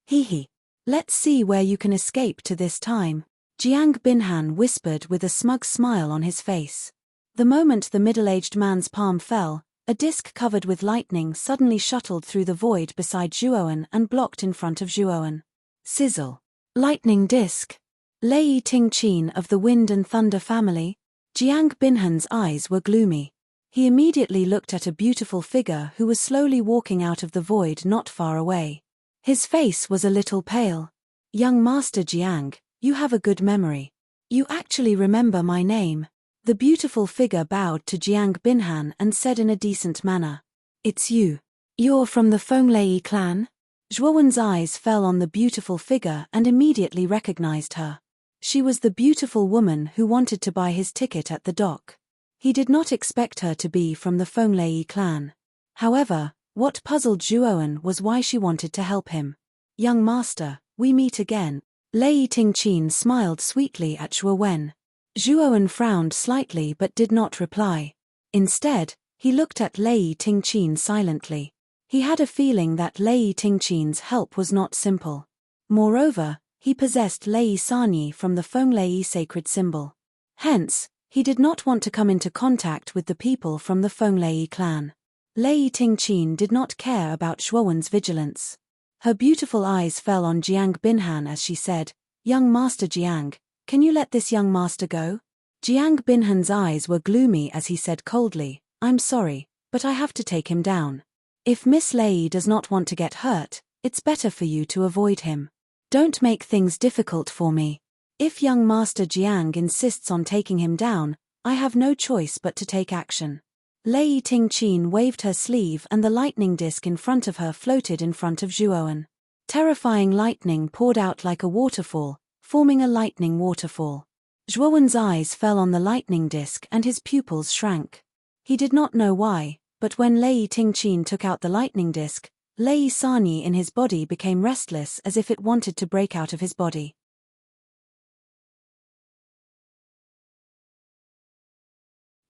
Hee. Let's see where you can escape to this time, Jiang Binhan whispered with a smug smile on his face. The moment the middle-aged man's palm fell, a disc covered with lightning suddenly shuttled through the void beside Zhuowen and blocked in front of Zhuowen. Sizzle. Lightning disc. Lei Tingqin of the Wind and Thunder family? Jiang Binhan's eyes were gloomy. He immediately looked at a beautiful figure who was slowly walking out of the void not far away. His face was a little pale. Young Master Jiang, you have a good memory. You actually remember my name. The beautiful figure bowed to Jiang Binhan and said in a decent manner. It's you. You're from the Fenglei clan? Zhuowen's eyes fell on the beautiful figure and immediately recognized her. She was the beautiful woman who wanted to buy his ticket at the dock. He did not expect her to be from the Fenglei clan. However, what puzzled Zhuowen was why she wanted to help him. Young master, we meet again. Lei Tingqin smiled sweetly at Zhuowen. Zhuowen frowned slightly but did not reply. Instead, he looked at Lei Tingqin silently. He had a feeling that Lei Tingqin's help was not simple. Moreover, he possessed Lei Sanyi from the Fenglei sacred symbol. Hence, he did not want to come into contact with the people from the Fenglei clan. Lei Tingqin did not care about Zhuowen's vigilance. Her beautiful eyes fell on Jiang Binhan as she said, Young Master Jiang, can you let this young master go? Jiang Binhan's eyes were gloomy as he said coldly, I'm sorry, but I have to take him down. If Miss Lei does not want to get hurt, it's better for you to avoid him. Don't make things difficult for me. If young Master Jiang insists on taking him down, I have no choice but to take action. Lei Tingqin waved her sleeve and the lightning disc in front of her floated in front of Zhuowen. Terrifying lightning poured out like a waterfall, forming a lightning waterfall. Zhuowen's eyes fell on the lightning disc and his pupils shrank. He did not know why, but when Lei Tingqin took out the lightning disc, Lei Sanyi in his body became restless as if it wanted to break out of his body.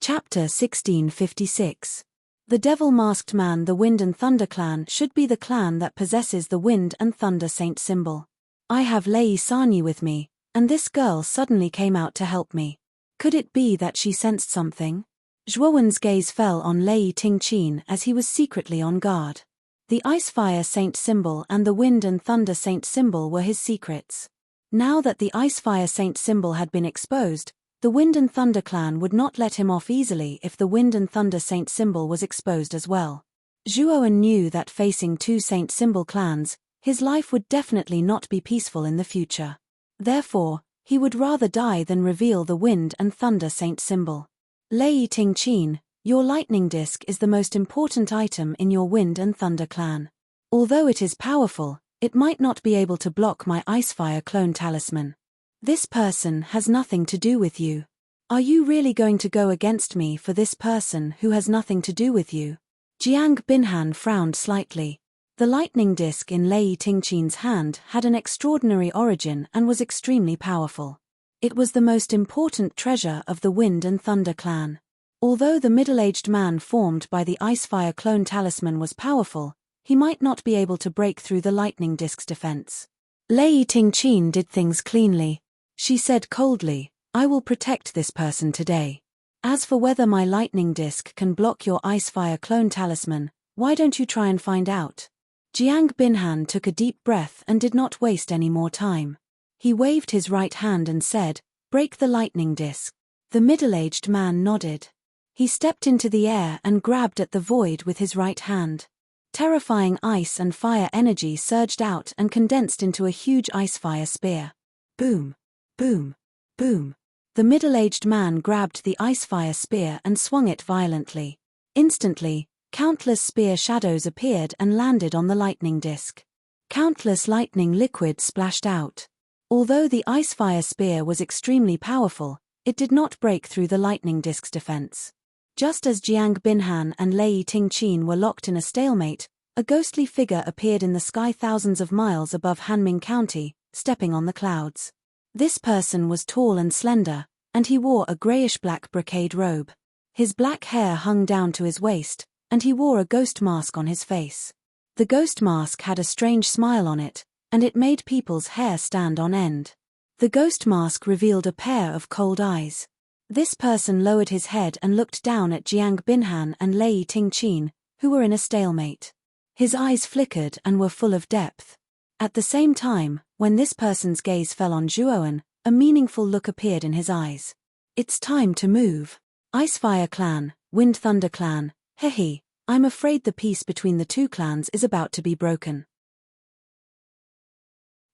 Chapter 1656. The devil-masked man. The Wind and Thunder clan should be the clan that possesses the Wind and Thunder Saint symbol. I have Lei Sanyi with me, and this girl suddenly came out to help me. Could it be that she sensed something? Zhuowen's gaze fell on Lei Tingqin as he was secretly on guard. The Icefire Saint symbol and the Wind and Thunder Saint symbol were his secrets. Now that the Icefire Saint symbol had been exposed, the Wind and Thunder clan would not let him off easily if the Wind and Thunder Saint symbol was exposed as well. Zhuowen knew that facing two Saint symbol clans, his life would definitely not be peaceful in the future. Therefore, he would rather die than reveal the Wind and Thunder Saint symbol. Lei Tingqin, your lightning disc is the most important item in your Wind and Thunder clan. Although it is powerful, it might not be able to block my Icefire clone talisman. This person has nothing to do with you. Are you really going to go against me for this person who has nothing to do with you? Jiang Binhan frowned slightly. The lightning disc in Lei Tingqin's hand had an extraordinary origin and was extremely powerful. It was the most important treasure of the Wind and Thunder clan. Although the middle-aged man formed by the Icefire clone talisman was powerful, he might not be able to break through the lightning disc's defense. Lei Tingqin did things cleanly. She said coldly, I will protect this person today. As for whether my lightning disc can block your Icefire clone talisman, why don't you try and find out? Jiang Binhan took a deep breath and did not waste any more time. He waved his right hand and said, break the lightning disc. The middle-aged man nodded. He stepped into the air and grabbed at the void with his right hand. Terrifying ice and fire energy surged out and condensed into a huge Icefire spear. Boom. Boom. Boom. The middle-aged man grabbed the ice-fire spear and swung it violently. Instantly, countless spear shadows appeared and landed on the lightning disk. Countless lightning liquid splashed out. Although the ice-fire spear was extremely powerful, it did not break through the lightning disk's defense. Just as Jiang Binhan and Lei Tingqin were locked in a stalemate, a ghostly figure appeared in the sky thousands of miles above Hanming County, stepping on the clouds. This person was tall and slender, and he wore a grayish-black brocade robe. His black hair hung down to his waist, and he wore a ghost mask on his face. The ghost mask had a strange smile on it, and it made people's hair stand on end. The ghost mask revealed a pair of cold eyes. This person lowered his head and looked down at Jiang Binhan and Lei Tingqin, who were in a stalemate. His eyes flickered and were full of depth. At the same time, when this person's gaze fell on Zhuowen, a meaningful look appeared in his eyes. It's time to move. Icefire Clan, Wind Thunder Clan, hehe, I'm afraid the peace between the two clans is about to be broken.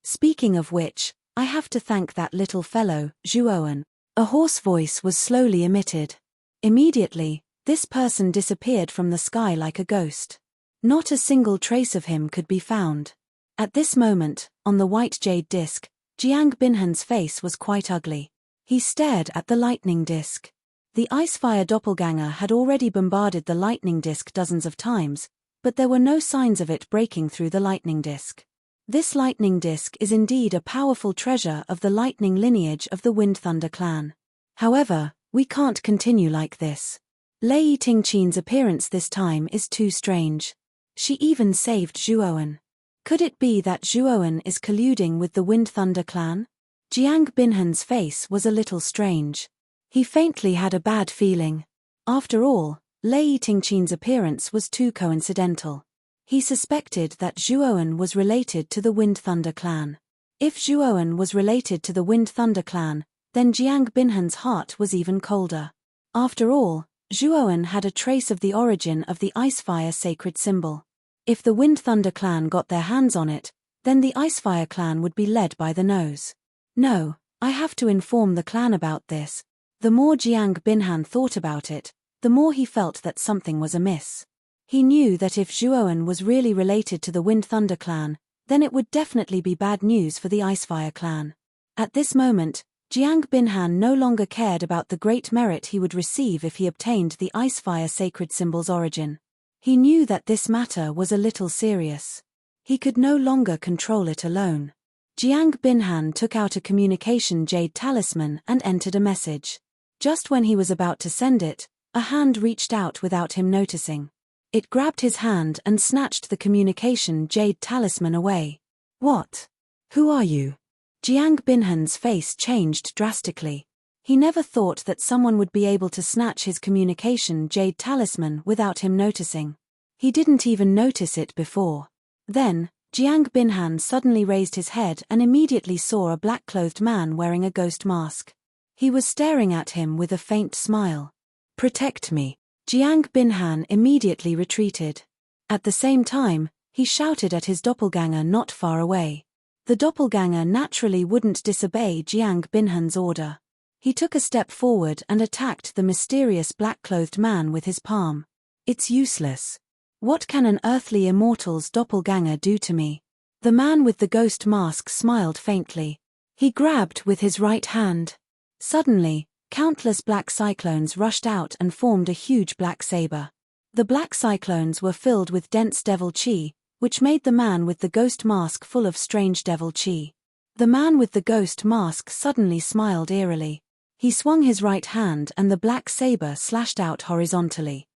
Speaking of which, I have to thank that little fellow, Zhuowen. A hoarse voice was slowly emitted. Immediately, this person disappeared from the sky like a ghost. Not a single trace of him could be found. At this moment, on the white jade disk, Jiang Binhan's face was quite ugly. He stared at the lightning disk. The Icefire doppelganger had already bombarded the lightning disk dozens of times, but there were no signs of it breaking through the lightning disk. This lightning disk is indeed a powerful treasure of the lightning lineage of the Wind Thunder clan. However, we can't continue like this. Lei Tingqin's appearance this time is too strange. She even saved Zhuowen. Could it be that Zhuowen is colluding with the Wind Thunder clan? Jiang Binhan's face was a little strange. He faintly had a bad feeling. After all, Lei Tingqin's appearance was too coincidental. He suspected that Zhuowen was related to the Wind Thunder clan. If Zhuowen was related to the Wind Thunder clan, then Jiang Binhan's heart was even colder. After all, Zhuowen had a trace of the origin of the Icefire sacred symbol. If the Wind Thunder clan got their hands on it, then the Icefire clan would be led by the nose. No, I have to inform the clan about this. The more Jiang Binhan thought about it, the more he felt that something was amiss. He knew that if Zhuowen was really related to the Wind Thunder clan, then it would definitely be bad news for the Icefire clan. At this moment, Jiang Binhan no longer cared about the great merit he would receive if he obtained the Icefire sacred symbol's origin. He knew that this matter was a little serious. He could no longer control it alone. Jiang Binhan took out a communication jade talisman and entered a message. Just when he was about to send it, a hand reached out without him noticing. It grabbed his hand and snatched the communication jade talisman away. What? Who are you? Jiang Binhan's face changed drastically. He never thought that someone would be able to snatch his communication jade talisman without him noticing. He didn't even notice it before. Then, Jiang Binhan suddenly raised his head and immediately saw a black-clothed man wearing a ghost mask. He was staring at him with a faint smile. Protect me. Jiang Binhan immediately retreated. At the same time, he shouted at his doppelganger not far away. The doppelganger naturally wouldn't disobey Jiang Binhan's order. He took a step forward and attacked the mysterious black-clothed man with his palm. It's useless. What can an earthly immortal's doppelganger do to me? The man with the ghost mask smiled faintly. He grabbed with his right hand. Suddenly, countless black cyclones rushed out and formed a huge black saber. The black cyclones were filled with dense devil chi, which made the man with the ghost mask full of strange devil chi. The man with the ghost mask suddenly smiled eerily. He swung his right hand and the black saber slashed out horizontally.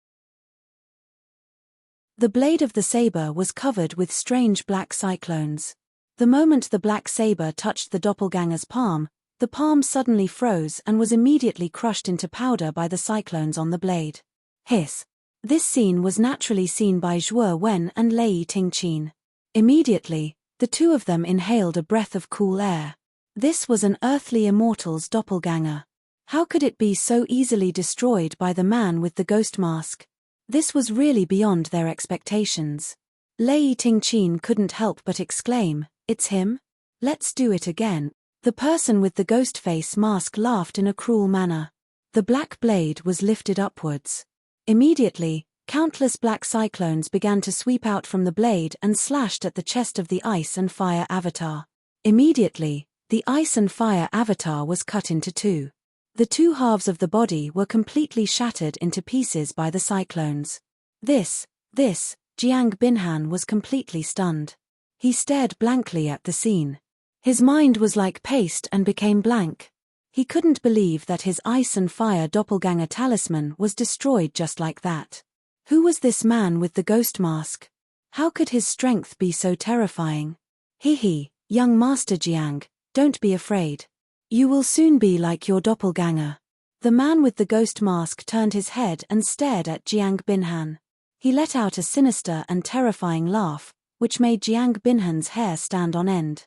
The blade of the saber was covered with strange black cyclones. The moment the black saber touched the doppelganger's palm, the palm suddenly froze and was immediately crushed into powder by the cyclones on the blade. Hiss. This scene was naturally seen by Zhuowen and Lei Tingqin. Immediately, the two of them inhaled a breath of cool air. This was an earthly immortal's doppelganger. How could it be so easily destroyed by the man with the ghost mask? This was really beyond their expectations. Lei Tingqin couldn't help but exclaim, "It's him? Let's do it again." The person with the ghost face mask laughed in a cruel manner. The black blade was lifted upwards. Immediately, countless black cyclones began to sweep out from the blade and slashed at the chest of the ice and fire avatar. Immediately, the ice and fire avatar was cut into two. The two halves of the body were completely shattered into pieces by the cyclones. This, Jiang Binhan was completely stunned. He stared blankly at the scene. His mind was like paste and became blank. He couldn't believe that his ice and fire doppelganger talisman was destroyed just like that. Who was this man with the ghost mask? How could his strength be so terrifying? He, young Master Jiang, don't be afraid. You will soon be like your doppelganger. The man with the ghost mask turned his head and stared at Jiang Binhan. He let out a sinister and terrifying laugh, which made Jiang Binhan's hair stand on end.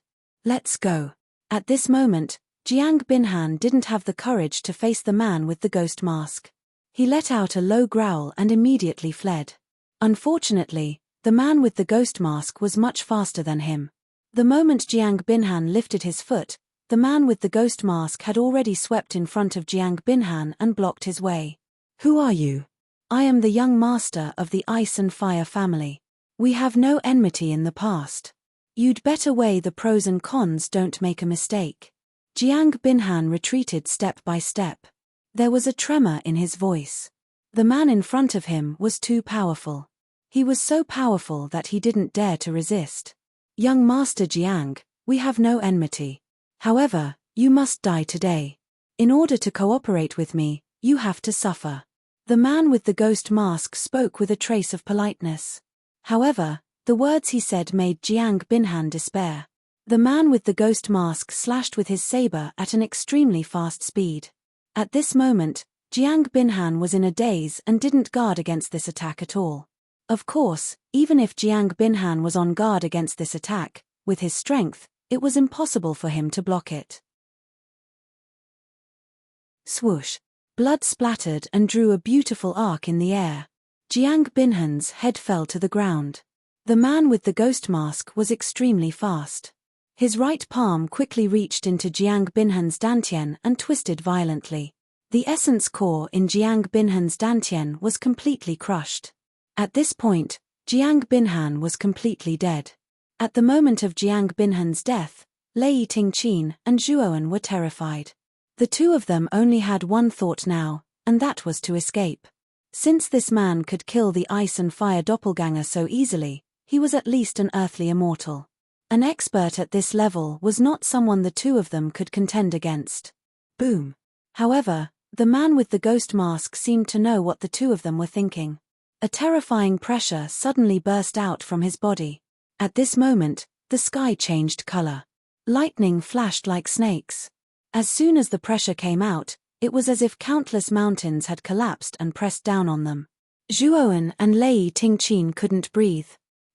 Let's go. At this moment, Jiang Binhan didn't have the courage to face the man with the ghost mask. He let out a low growl and immediately fled. Unfortunately, the man with the ghost mask was much faster than him. The moment Jiang Binhan lifted his foot, the man with the ghost mask had already swept in front of Jiang Binhan and blocked his way. Who are you? I am the young master of the Ice and Fire family. We have no enmity in the past. You'd better weigh the pros and cons, don't make a mistake. Jiang Binhan retreated step by step. There was a tremor in his voice. The man in front of him was too powerful. He was so powerful that he didn't dare to resist. Young Master Jiang, we have no enmity. However, you must die today. In order to cooperate with me, you have to suffer. The man with the ghost mask spoke with a trace of politeness. However, the words he said made Jiang Binhan despair. The man with the ghost mask slashed with his saber at an extremely fast speed. At this moment, Jiang Binhan was in a daze and didn't guard against this attack at all. Of course, even if Jiang Binhan was on guard against this attack, with his strength, it was impossible for him to block it. Swoosh! Blood splattered and drew a beautiful arc in the air. Jiang Binhan's head fell to the ground. The man with the ghost mask was extremely fast. His right palm quickly reached into Jiang Binhan's dantian and twisted violently. The essence core in Jiang Binhan's dantian was completely crushed. At this point, Jiang Binhan was completely dead. At the moment of Jiang Binhan's death, Lei Tingqin and Zhuoan were terrified. The two of them only had one thought now, and that was to escape. Since this man could kill the ice and fire doppelganger so easily, he was at least an earthly immortal. An expert at this level was not someone the two of them could contend against. Boom! However, the man with the ghost mask seemed to know what the two of them were thinking. A terrifying pressure suddenly burst out from his body. At this moment, the sky changed color. Lightning flashed like snakes. As soon as the pressure came out, it was as if countless mountains had collapsed and pressed down on them. Zhuoan and Lei Tingqin couldn't breathe.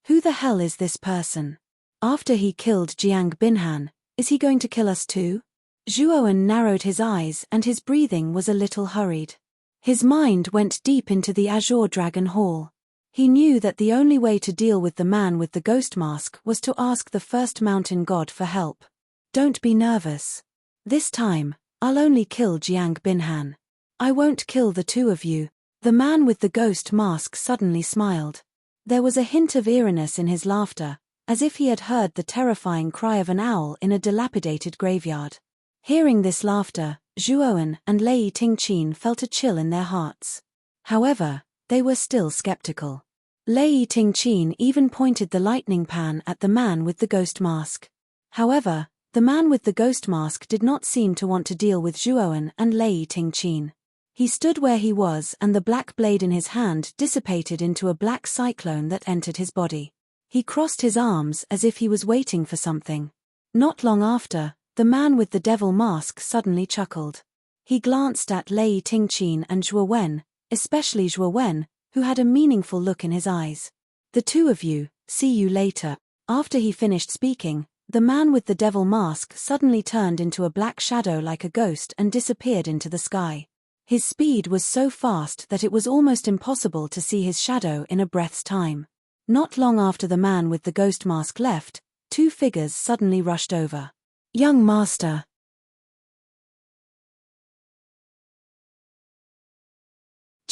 Who the hell is this person? After he killed Jiang Binhan, is he going to kill us too? Zhuoan narrowed his eyes and his breathing was a little hurried. His mind went deep into the Azure Dragon Hall. He knew that the only way to deal with the man with the ghost mask was to ask the first mountain god for help. Don't be nervous. This time, I'll only kill Jiang Binhan. I won't kill the two of you. The man with the ghost mask suddenly smiled. There was a hint of eeriness in his laughter, as if he had heard the terrifying cry of an owl in a dilapidated graveyard. Hearing this laughter, Zhuoan and Lei Tingqin felt a chill in their hearts. However, they were still skeptical. Lei Tingqin even pointed the lightning pan at the man with the ghost mask. However, the man with the ghost mask did not seem to want to deal with Zhuoan and Lei Tingqin. He stood where he was and the black blade in his hand dissipated into a black cyclone that entered his body. He crossed his arms as if he was waiting for something. Not long after, the man with the devil mask suddenly chuckled. He glanced at Lei Tingqin and Zhuowen, especially Zhuowen, who had a meaningful look in his eyes. The two of you, see you later. After he finished speaking, the man with the devil mask suddenly turned into a black shadow like a ghost and disappeared into the sky. His speed was so fast that it was almost impossible to see his shadow in a breath's time. Not long after the man with the ghost mask left, two figures suddenly rushed over. Young master,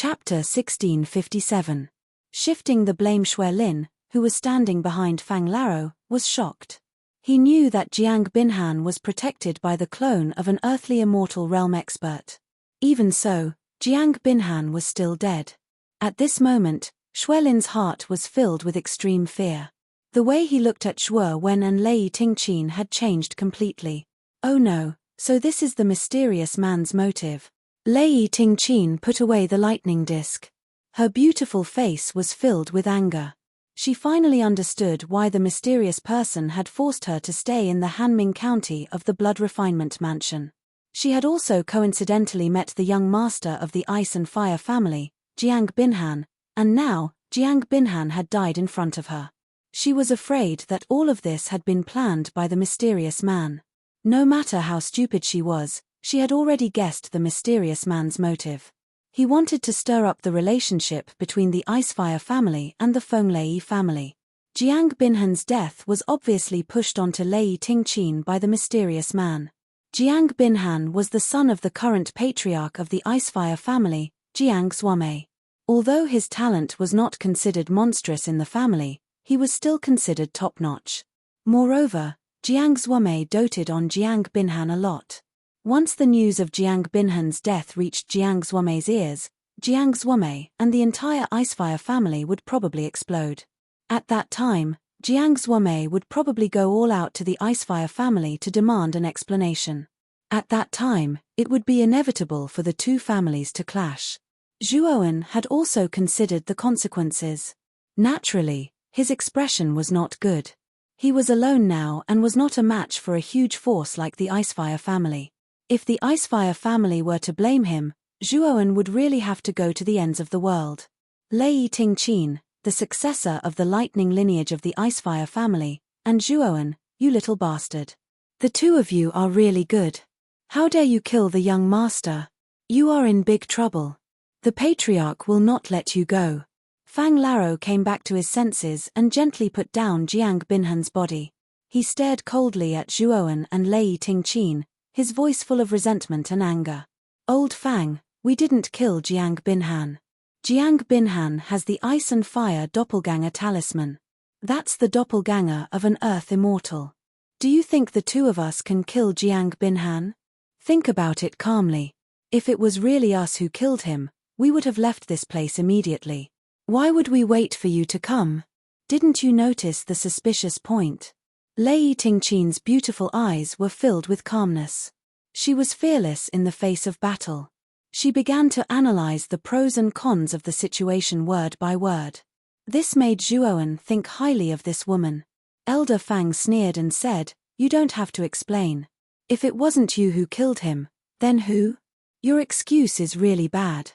Chapter 1657. Shifting the blame. Xue Lin, who was standing behind Fang Laro, was shocked. He knew that Jiang Binhan was protected by the clone of an earthly immortal realm expert. Even so, Jiang Binhan was still dead. At this moment, Xue Lin's heart was filled with extreme fear. The way he looked at Xue Wen and Lei Tingqin had changed completely. Oh no, so this is the mysterious man's motive. Lei Tingqin put away the lightning disk. Her beautiful face was filled with anger. She finally understood why the mysterious person had forced her to stay in the Hanming County of the Blood Refinement Mansion. She had also coincidentally met the young master of the Ice and Fire family, Jiang Binhan, and now, Jiang Binhan had died in front of her. She was afraid that all of this had been planned by the mysterious man. No matter how stupid she was, she had already guessed the mysterious man's motive. He wanted to stir up the relationship between the Icefire family and the Fenglei family. Jiang Binhan's death was obviously pushed onto Lei Tingqin by the mysterious man. Jiang Binhan was the son of the current patriarch of the Icefire family, Jiang Xuemei. Although his talent was not considered monstrous in the family, he was still considered top-notch. Moreover, Jiang Xuemei doted on Jiang Binhan a lot. Once the news of Jiang Binhan's death reached Jiang Xuemei's ears, Jiang Xuemei and the entire Icefire family would probably explode. At that time, Jiang Xuemei would probably go all out to the Icefire family to demand an explanation. At that time, it would be inevitable for the two families to clash. Zhuowen had also considered the consequences. Naturally, his expression was not good. He was alone now and was not a match for a huge force like the Icefire family. If the Icefire family were to blame him, Zhuowen would really have to go to the ends of the world. Lei Tingqin, the successor of the lightning lineage of the Icefire family, and Zhuowen, you little bastard. The two of you are really good. How dare you kill the young master? You are in big trouble. The patriarch will not let you go. Fang Laro came back to his senses and gently put down Jiang Binhan's body. He stared coldly at Zhuowen and Lei Tingqin, his voice full of resentment and anger. Old Fang, we didn't kill Jiang Binhan. Jiang Binhan has the Ice and Fire doppelganger talisman. That's the doppelganger of an Earth immortal. Do you think the two of us can kill Jiang Binhan? Think about it calmly. If it was really us who killed him, we would have left this place immediately. Why would we wait for you to come? Didn't you notice the suspicious point? Lei Tingqin's beautiful eyes were filled with calmness. She was fearless in the face of battle. She began to analyze the pros and cons of the situation word by word. This made Zhuowen think highly of this woman. Elder Fang sneered and said, "You don't have to explain. If it wasn't you who killed him, then who? Your excuse is really bad."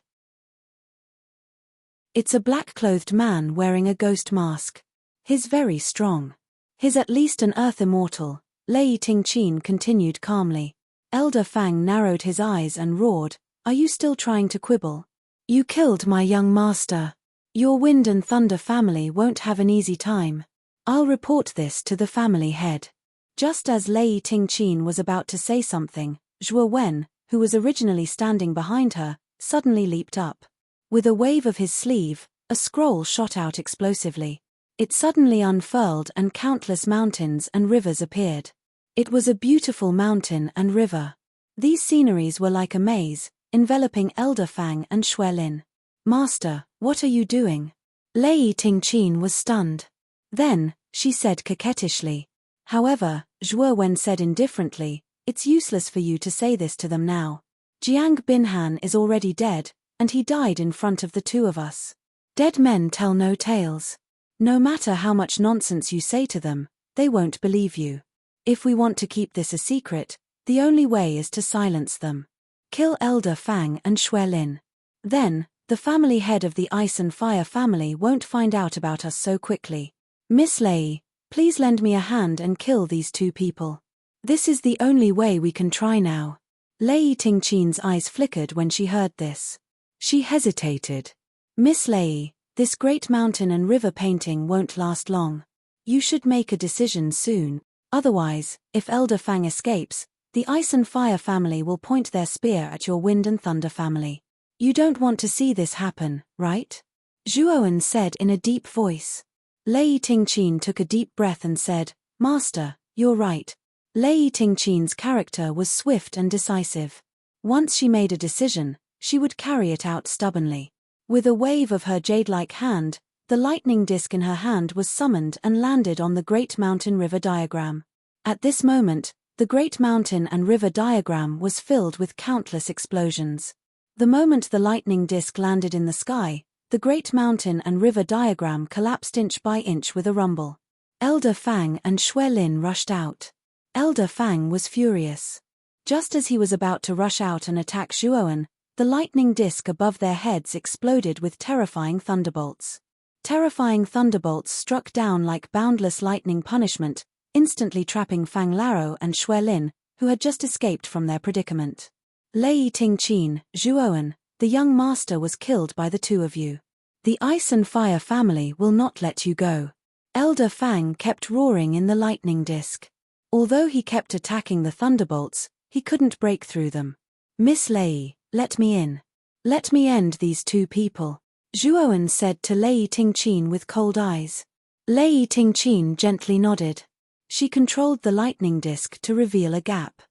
It's a black-clothed man wearing a ghost mask. He's very strong. He's at least an Earth immortal, Lei Tingqin continued calmly. Elder Fang narrowed his eyes and roared, "Are you still trying to quibble? You killed my young master. Your Wind and Thunder family won't have an easy time. I'll report this to the family head." Just as Lei Tingqin was about to say something, Zhuo Wen, who was originally standing behind her, suddenly leaped up. With a wave of his sleeve, a scroll shot out explosively. It suddenly unfurled and countless mountains and rivers appeared. It was a beautiful mountain and river. These sceneries were like a maze, enveloping Elder Fang and Xue Lin. "Master, what are you doing?" Lei Tingqin was stunned. Then, she said coquettishly. However, Zhuo Wen said indifferently, "It's useless for you to say this to them now. Jiang Binhan is already dead, and he died in front of the two of us. Dead men tell no tales. No matter how much nonsense you say to them, they won't believe you. If we want to keep this a secret, the only way is to silence them. Kill Elder Fang and Xue Lin. Then, the family head of the Ice and Fire family won't find out about us so quickly. Miss Lei, please lend me a hand and kill these two people. This is the only way we can try now." Lei Tingqin's eyes flickered when she heard this. She hesitated. "Miss Lei, this great mountain and river painting won't last long. You should make a decision soon. Otherwise, if Elder Fang escapes, the Ice and Fire family will point their spear at your Wind and Thunder family. You don't want to see this happen, right? Zhuowen said in a deep voice. Lei Tingqin took a deep breath and said, Master, you're right. Lei Tingqin's character was swift and decisive. Once she made a decision, she would carry it out stubbornly. With a wave of her jade-like hand, the lightning disk in her hand was summoned and landed on the Great Mountain River diagram. At this moment, the Great Mountain and River diagram was filled with countless explosions. The moment the lightning disk landed in the sky, the Great Mountain and River diagram collapsed inch by inch with a rumble. Elder Fang and Xue Lin rushed out. Elder Fang was furious. Just as he was about to rush out and attack Zhuowen, the lightning disk above their heads exploded with terrifying thunderbolts. Terrifying thunderbolts struck down like boundless lightning punishment, instantly trapping Fang Laro and Xue Lin, who had just escaped from their predicament. Lei Tingqin, Zhuowen, the young master was killed by the two of you. The Ice and Fire family will not let you go. Elder Fang kept roaring in the lightning disk. Although he kept attacking the thunderbolts, he couldn't break through them. Miss Lei, let me in. Let me end these two people, Zhuowen said to Lei Tingqin with cold eyes. Lei Tingqin gently nodded. She controlled the lightning disk to reveal a gap.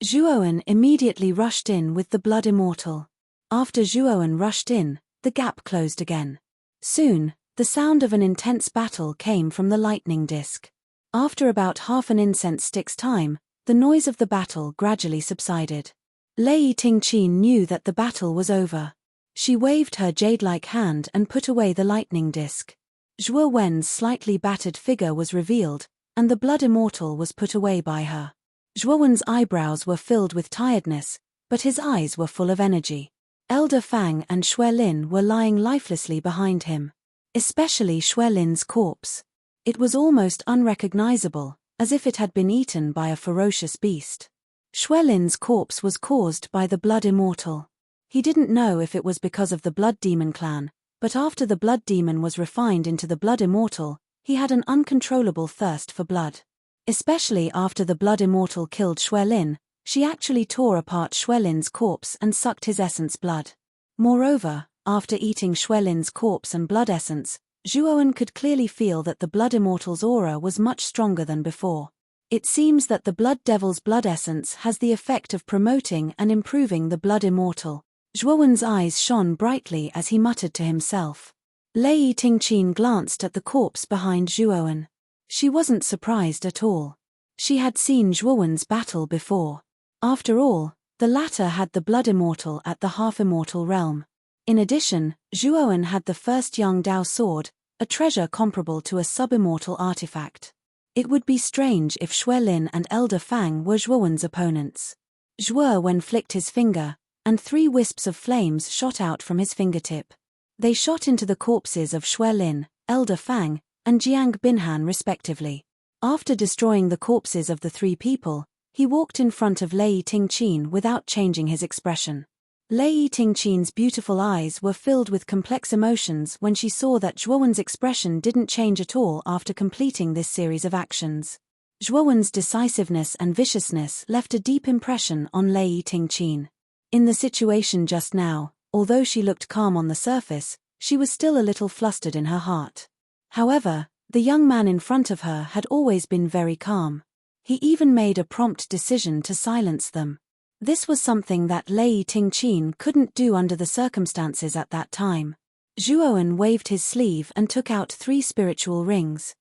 Zhuowen immediately rushed in with the blood immortal. After Zhuowen rushed in, the gap closed again. Soon, the sound of an intense battle came from the lightning disk. After about half an incense stick's time, the noise of the battle gradually subsided. Lei Tingqin knew that the battle was over. She waved her jade-like hand and put away the lightning disk. Zhuo Wen's slightly battered figure was revealed, and the blood immortal was put away by her. Zhuowen's eyebrows were filled with tiredness, but his eyes were full of energy. Elder Fang and Xue Lin were lying lifelessly behind him. Especially Xue Lin's corpse. It was almost unrecognizable, as if it had been eaten by a ferocious beast. Xue Lin's corpse was caused by the blood immortal. He didn't know if it was because of the blood demon clan, but after the blood demon was refined into the blood immortal, he had an uncontrollable thirst for blood. Especially after the blood immortal killed Xue Lin, she actually tore apart Xue Lin's corpse and sucked his essence blood. Moreover, after eating Xue Lin's corpse and blood essence, Zhuowen could clearly feel that the blood immortal's aura was much stronger than before. It seems that the blood devil's blood essence has the effect of promoting and improving the blood immortal. Zhuowen's eyes shone brightly as he muttered to himself. Lei Tingqin glanced at the corpse behind Zhuowen. She wasn't surprised at all. She had seen Zhuowen's battle before. After all, the latter had the blood immortal at the half-immortal realm. In addition, Zhuowen had the first Yang Dao sword, a treasure comparable to a sub-immortal artifact. It would be strange if Xue Lin and Elder Fang were Zhuowen's opponents. Zhuowen flicked his finger, and 3 wisps of flames shot out from his fingertip. They shot into the corpses of Xue Lin, Elder Fang, and Jiang Binhan respectively. After destroying the corpses of the 3 people, he walked in front of Lei Tingqin without changing his expression. Lei Tingqin's beautiful eyes were filled with complex emotions when she saw that Zhuowen's expression didn't change at all after completing this series of actions. Zhuowen's decisiveness and viciousness left a deep impression on Lei Tingqin. In the situation just now, although she looked calm on the surface, she was still a little flustered in her heart. However, the young man in front of her had always been very calm. He even made a prompt decision to silence them. This was something that Lei Tingqin couldn't do under the circumstances at that time. Zhuowen waved his sleeve and took out 3 spiritual rings.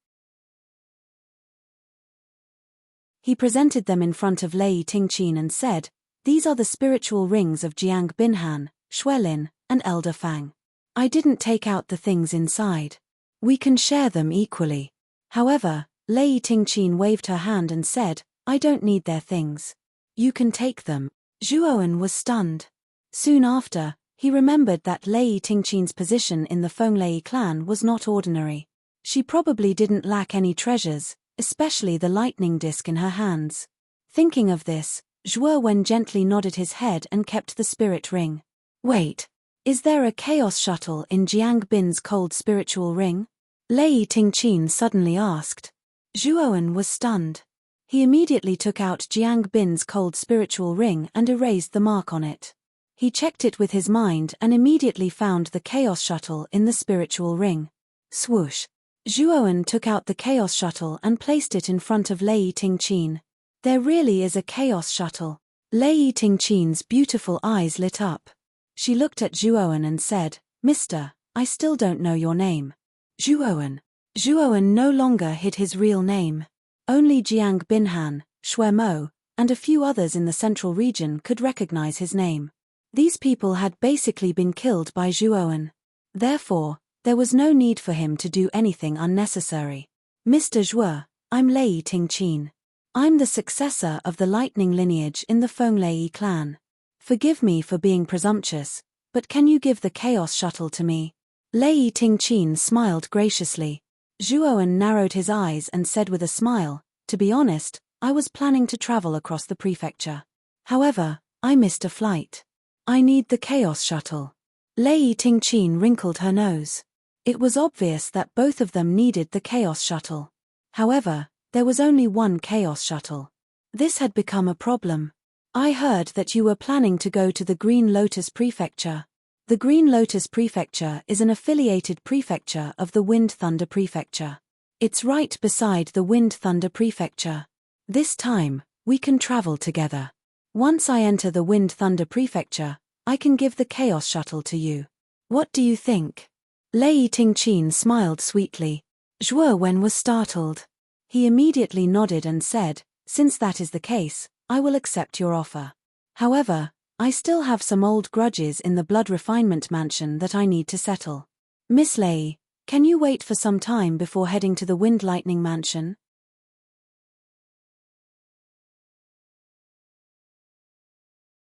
He presented them in front of Lei Tingqin and said, "These are the spiritual rings of Jiang Binhan, Xue Lin, and Elder Fang. I didn't take out the things inside. We can share them equally." However, Lei Tingqin waved her hand and said, "I don't need their things. You can take them." Zhuowen was stunned. Soon after, he remembered that Lei Tingqin's position in the Fenglei clan was not ordinary. She probably didn't lack any treasures, especially the lightning disk in her hands. Thinking of this, Zhuowen gently nodded his head and kept the spirit ring. "Wait. Is there a chaos shuttle in Jiang Bin's cold spiritual ring?" Lei Tingqin suddenly asked. Zhuowen was stunned. He immediately took out Jiang Bin's cold spiritual ring and erased the mark on it. He checked it with his mind and immediately found the chaos shuttle in the spiritual ring. Swoosh! Zhuowen took out the chaos shuttle and placed it in front of Lei Tingqin. There really is a chaos shuttle. Lei Tingqin's beautiful eyes lit up. She looked at Zhuowen and said, "Mister, I still don't know your name." Zhuowen. Zhuowen no longer hid his real name. Only Jiang Binhan, Shui Mo, and a few others in the central region could recognize his name. These people had basically been killed by Zhuowen. Therefore, there was no need for him to do anything unnecessary. "Mr. Zhuo, I'm Lei Tingqin. I'm the successor of the lightning lineage in the Fenglei clan. Forgive me for being presumptuous, but can you give the chaos shuttle to me?" Lei Tingqin smiled graciously. Zhuowen narrowed his eyes and said with a smile, "To be honest, I was planning to travel across the prefecture. However, I missed a flight. I need the chaos shuttle." Lei Tingqin wrinkled her nose. It was obvious that both of them needed the chaos shuttle. However, there was only one chaos shuttle. This had become a problem. "I heard that you were planning to go to the Green Lotus Prefecture." The Green Lotus Prefecture is an affiliated prefecture of the Wind Thunder Prefecture. It's right beside the Wind Thunder Prefecture. This time, we can travel together. Once I enter the Wind Thunder Prefecture, I can give the chaos shuttle to you. What do you think? Lei Tingqin smiled sweetly. Zhuowen was startled. He immediately nodded and said, "Since that is the case, I will accept your offer. However, I still have some old grudges in the Blood Refinement Mansion that I need to settle. Miss Lei, can you wait for some time before heading to the Wind Lightning Mansion?"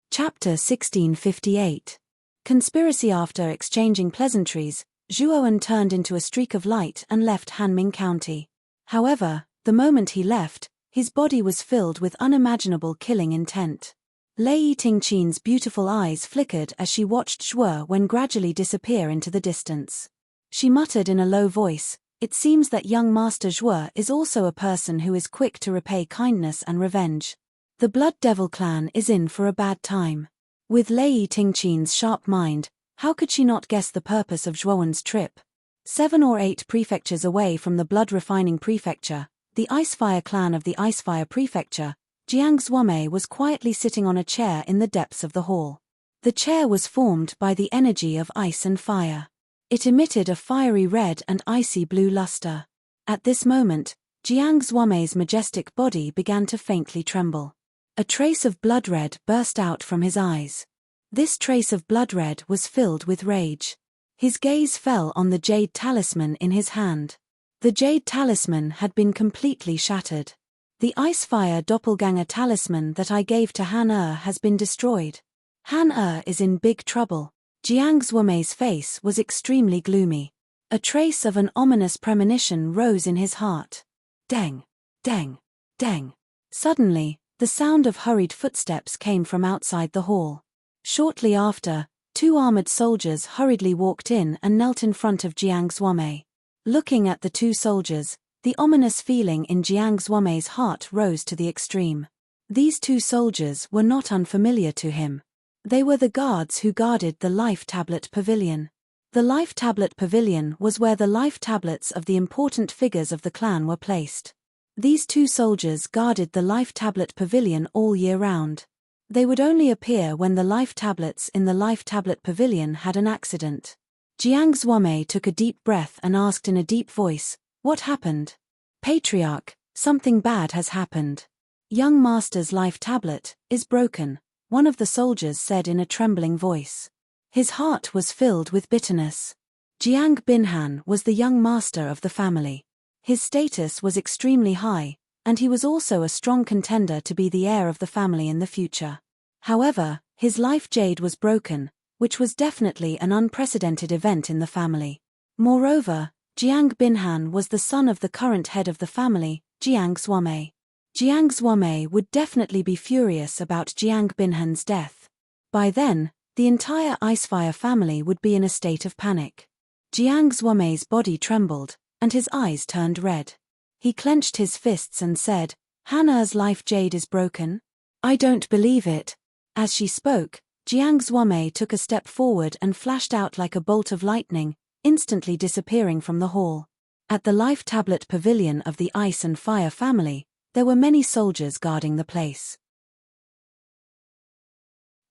Chapter 1658. Conspiracy. After exchanging pleasantries, Zhuowen turned into a streak of light and left Hanming County. However, the moment he left, his body was filled with unimaginable killing intent. Lei Tingqin's beautiful eyes flickered as she watched Zhuowen gradually disappear into the distance. She muttered in a low voice, "It seems that young Master Zhuo is also a person who is quick to repay kindness and revenge. The Blood Devil clan is in for a bad time." With Lei Tingqin's sharp mind, how could she not guess the purpose of Zhuowen's trip? 7 or 8 prefectures away from the Blood Refining Prefecture, the Icefire clan of the Icefire Prefecture, Jiang Zuomei was quietly sitting on a chair in the depths of the hall. The chair was formed by the energy of ice and fire. It emitted a fiery red and icy blue luster. At this moment, Jiang Zuomei's majestic body began to faintly tremble. A trace of blood red burst out from his eyes. This trace of blood red was filled with rage. His gaze fell on the jade talisman in his hand. The jade talisman had been completely shattered. "The Icefire doppelganger talisman that I gave to Han has been destroyed. Han is in big trouble." Jiang Zuomei's face was extremely gloomy. A trace of an ominous premonition rose in his heart. Deng! Deng! Deng! Suddenly, the sound of hurried footsteps came from outside the hall. Shortly after, 2 armored soldiers hurriedly walked in and knelt in front of Jiang Zuomei. Looking at the 2 soldiers, the ominous feeling in Jiang Zuomei's heart rose to the extreme. These 2 soldiers were not unfamiliar to him. They were the guards who guarded the Life Tablet Pavilion. The Life Tablet Pavilion was where the life tablets of the important figures of the clan were placed. These 2 soldiers guarded the Life Tablet Pavilion all year round. They would only appear when the life tablets in the Life Tablet Pavilion had an accident. Jiang Zuomei took a deep breath and asked in a deep voice, "What happened?" "Patriarch, something bad has happened. Young Master's life tablet is broken," one of the soldiers said in a trembling voice. His heart was filled with bitterness. Jiang Binhan was the young master of the family. His status was extremely high, and he was also a strong contender to be the heir of the family in the future. However, his life jade was broken, which was definitely an unprecedented event in the family. Moreover, Jiang Binhan was the son of the current head of the family, Jiang Zuomei. Jiang Zuomei would definitely be furious about Jiang Binhan's death. By then, the entire Icefire family would be in a state of panic. Jiang Zuomei's body trembled, and his eyes turned red. He clenched his fists and said, Han Er's life jade is broken? I don't believe it. As she spoke, Jiang Zuomei took a step forward and flashed out like a bolt of lightning, instantly disappearing from the hall. At the life tablet pavilion of the Ice and Fire family, there were many soldiers guarding the place.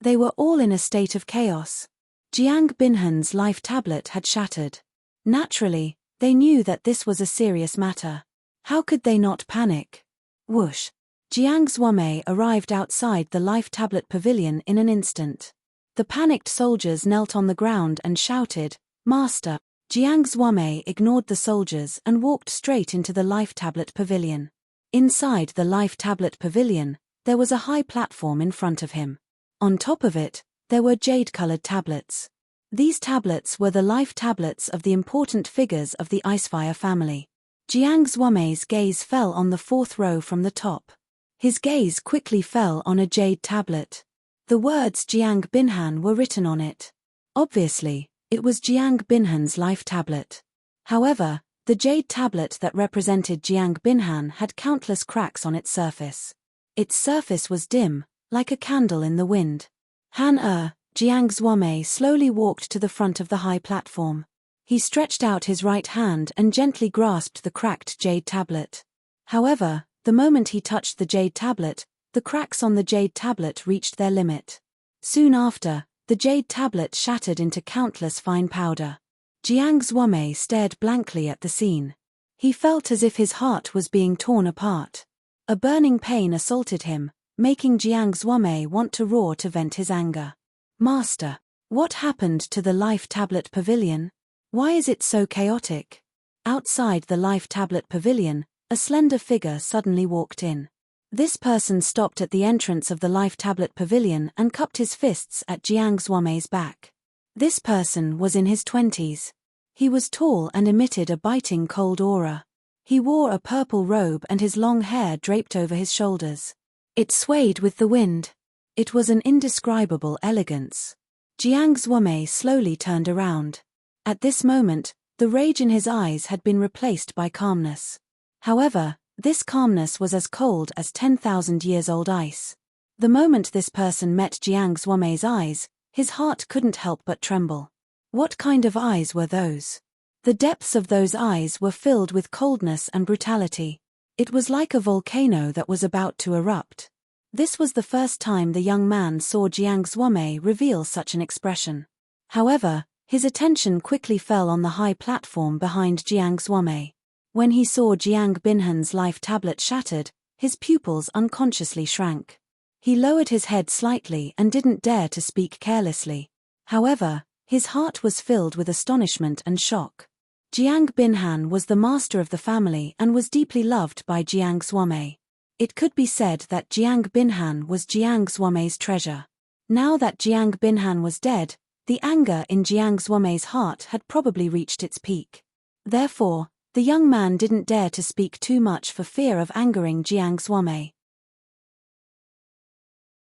They were all in a state of chaos. Jiang Binhan's life tablet had shattered. Naturally, they knew that this was a serious matter. How could they not panic? Whoosh! Jiang Zuomei arrived outside the life tablet pavilion in an instant. The panicked soldiers knelt on the ground and shouted, "Master!" Jiang Zuomei ignored the soldiers and walked straight into the life tablet pavilion. Inside the life tablet pavilion, there was a high platform in front of him. On top of it, there were jade-colored tablets. These tablets were the life tablets of the important figures of the Icefire family. Jiang Zuomei's gaze fell on the fourth row from the top. His gaze quickly fell on a jade tablet. The words Jiang Binhan were written on it. Obviously, it was Jiang Binhan's life tablet. However, the jade tablet that represented Jiang Binhan had countless cracks on its surface. Its surface was dim, like a candle in the wind. Han Er, Jiang Zuomei slowly walked to the front of the high platform. He stretched out his right hand and gently grasped the cracked jade tablet. However, the moment he touched the jade tablet, the cracks on the jade tablet reached their limit. Soon after, the jade tablet shattered into countless fine powder. Jiang Zuomei stared blankly at the scene. He felt as if his heart was being torn apart. A burning pain assaulted him, making Jiang Zuomei want to roar to vent his anger. "Master, what happened to the life tablet pavilion? Why is it so chaotic?" Outside the life tablet pavilion, a slender figure suddenly walked in. This person stopped at the entrance of the life tablet pavilion and cupped his fists at Jiang Zuomei's back. This person was in his 20s. He was tall and emitted a biting cold aura. He wore a purple robe and his long hair draped over his shoulders. It swayed with the wind. It was an indescribable elegance. Jiang Zuomei slowly turned around. At this moment, the rage in his eyes had been replaced by calmness. However, this calmness was as cold as 10,000 years old ice. The moment this person met Jiang Zuomei's eyes, his heart couldn't help but tremble. What kind of eyes were those? The depths of those eyes were filled with coldness and brutality. It was like a volcano that was about to erupt. This was the first time the young man saw Jiang Zuomei reveal such an expression. However, his attention quickly fell on the high platform behind Jiang Zuomei. When he saw Jiang Binhan's life tablet shattered, his pupils unconsciously shrank. He lowered his head slightly and didn't dare to speak carelessly. However, his heart was filled with astonishment and shock. Jiang Binhan was the master of the family and was deeply loved by Jiang Zuomei. It could be said that Jiang Binhan was Jiang Zuomei's treasure. Now that Jiang Binhan was dead, the anger in Jiang Zuomei's heart had probably reached its peak. Therefore, the young man didn't dare to speak too much for fear of angering Jiang Zuomei.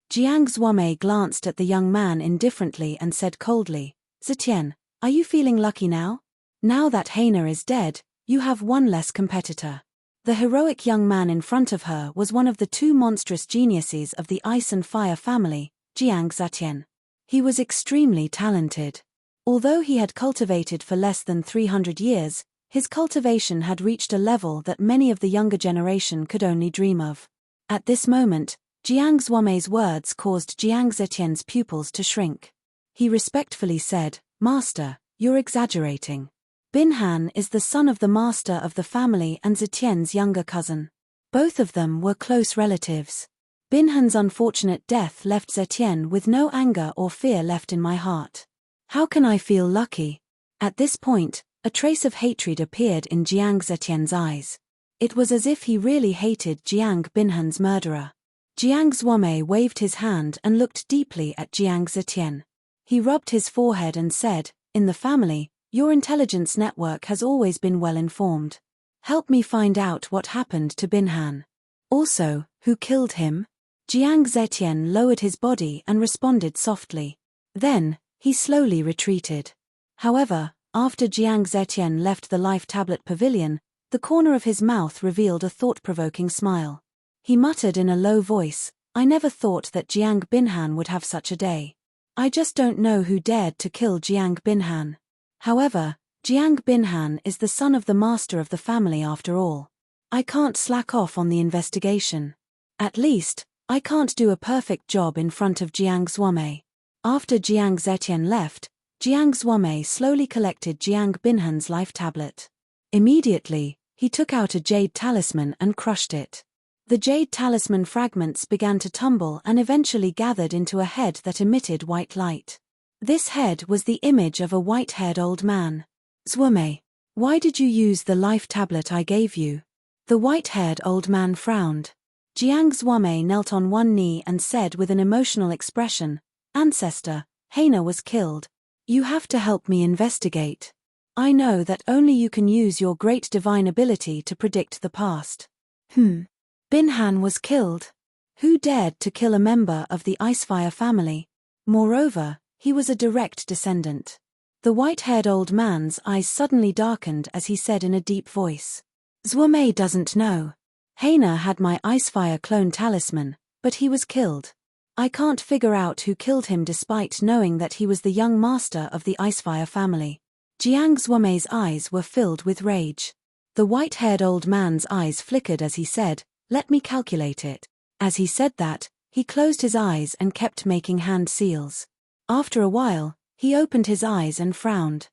Jiang Zuomei glanced at the young man indifferently and said coldly, "Zetian, are you feeling lucky now? Now that Hainer is dead, you have one less competitor." The heroic young man in front of her was one of the two monstrous geniuses of the Ice and Fire family, Jiang Zetian. He was extremely talented. Although he had cultivated for less than 300 years, his cultivation had reached a level that many of the younger generation could only dream of. At this moment, Jiang Zuomei's words caused Jiang Zetian's pupils to shrink. He respectfully said, "Master, you're exaggerating. Binhan is the son of the master of the family and Zetian's younger cousin. Both of them were close relatives. Binhan's unfortunate death left Zetian with no anger or fear left in my heart. How can I feel lucky?" At this point, a trace of hatred appeared in Jiang Zetian's eyes. It was as if he really hated Jiang Binhan's murderer. Jiang Zuomei waved his hand and looked deeply at Jiang Zetian. He rubbed his forehead and said, "In the family, your intelligence network has always been well informed. Help me find out what happened to Binhan. Also, who killed him?" Jiang Zetian lowered his body and responded softly. Then, he slowly retreated. However, after Jiang Zetian left the life tablet pavilion, the corner of his mouth revealed a thought-provoking smile. He muttered in a low voice, I never thought that Jiang Binhan would have such a day. I just don't know who dared to kill Jiang Binhan. However, Jiang Binhan is the son of the master of the family after all. I can't slack off on the investigation. At least, I can't do a perfect job in front of Jiang Zuomei. After Jiang Zetian left, Jiang Zuomei slowly collected Jiang Binhan's life tablet. Immediately, he took out a jade talisman and crushed it. The jade talisman fragments began to tumble and eventually gathered into a head that emitted white light. This head was the image of a white-haired old man. Zuomei, why did you use the life tablet I gave you? The white-haired old man frowned. Jiang Zuomei knelt on one knee and said with an emotional expression, Ancestor, Heina was killed. You have to help me investigate. I know that only you can use your great divine ability to predict the past. Binhan was killed. Who dared to kill a member of the Icefire family? Moreover, he was a direct descendant. The white-haired old man's eyes suddenly darkened as he said in a deep voice. Zuomei doesn't know. Heina had my Icefire clone talisman, but he was killed. I can't figure out who killed him despite knowing that he was the young master of the Icefire family. Jiang Zuomei's eyes were filled with rage. The white-haired old man's eyes flickered as he said, Let me calculate it. As he said that, he closed his eyes and kept making hand seals. After a while, he opened his eyes and frowned.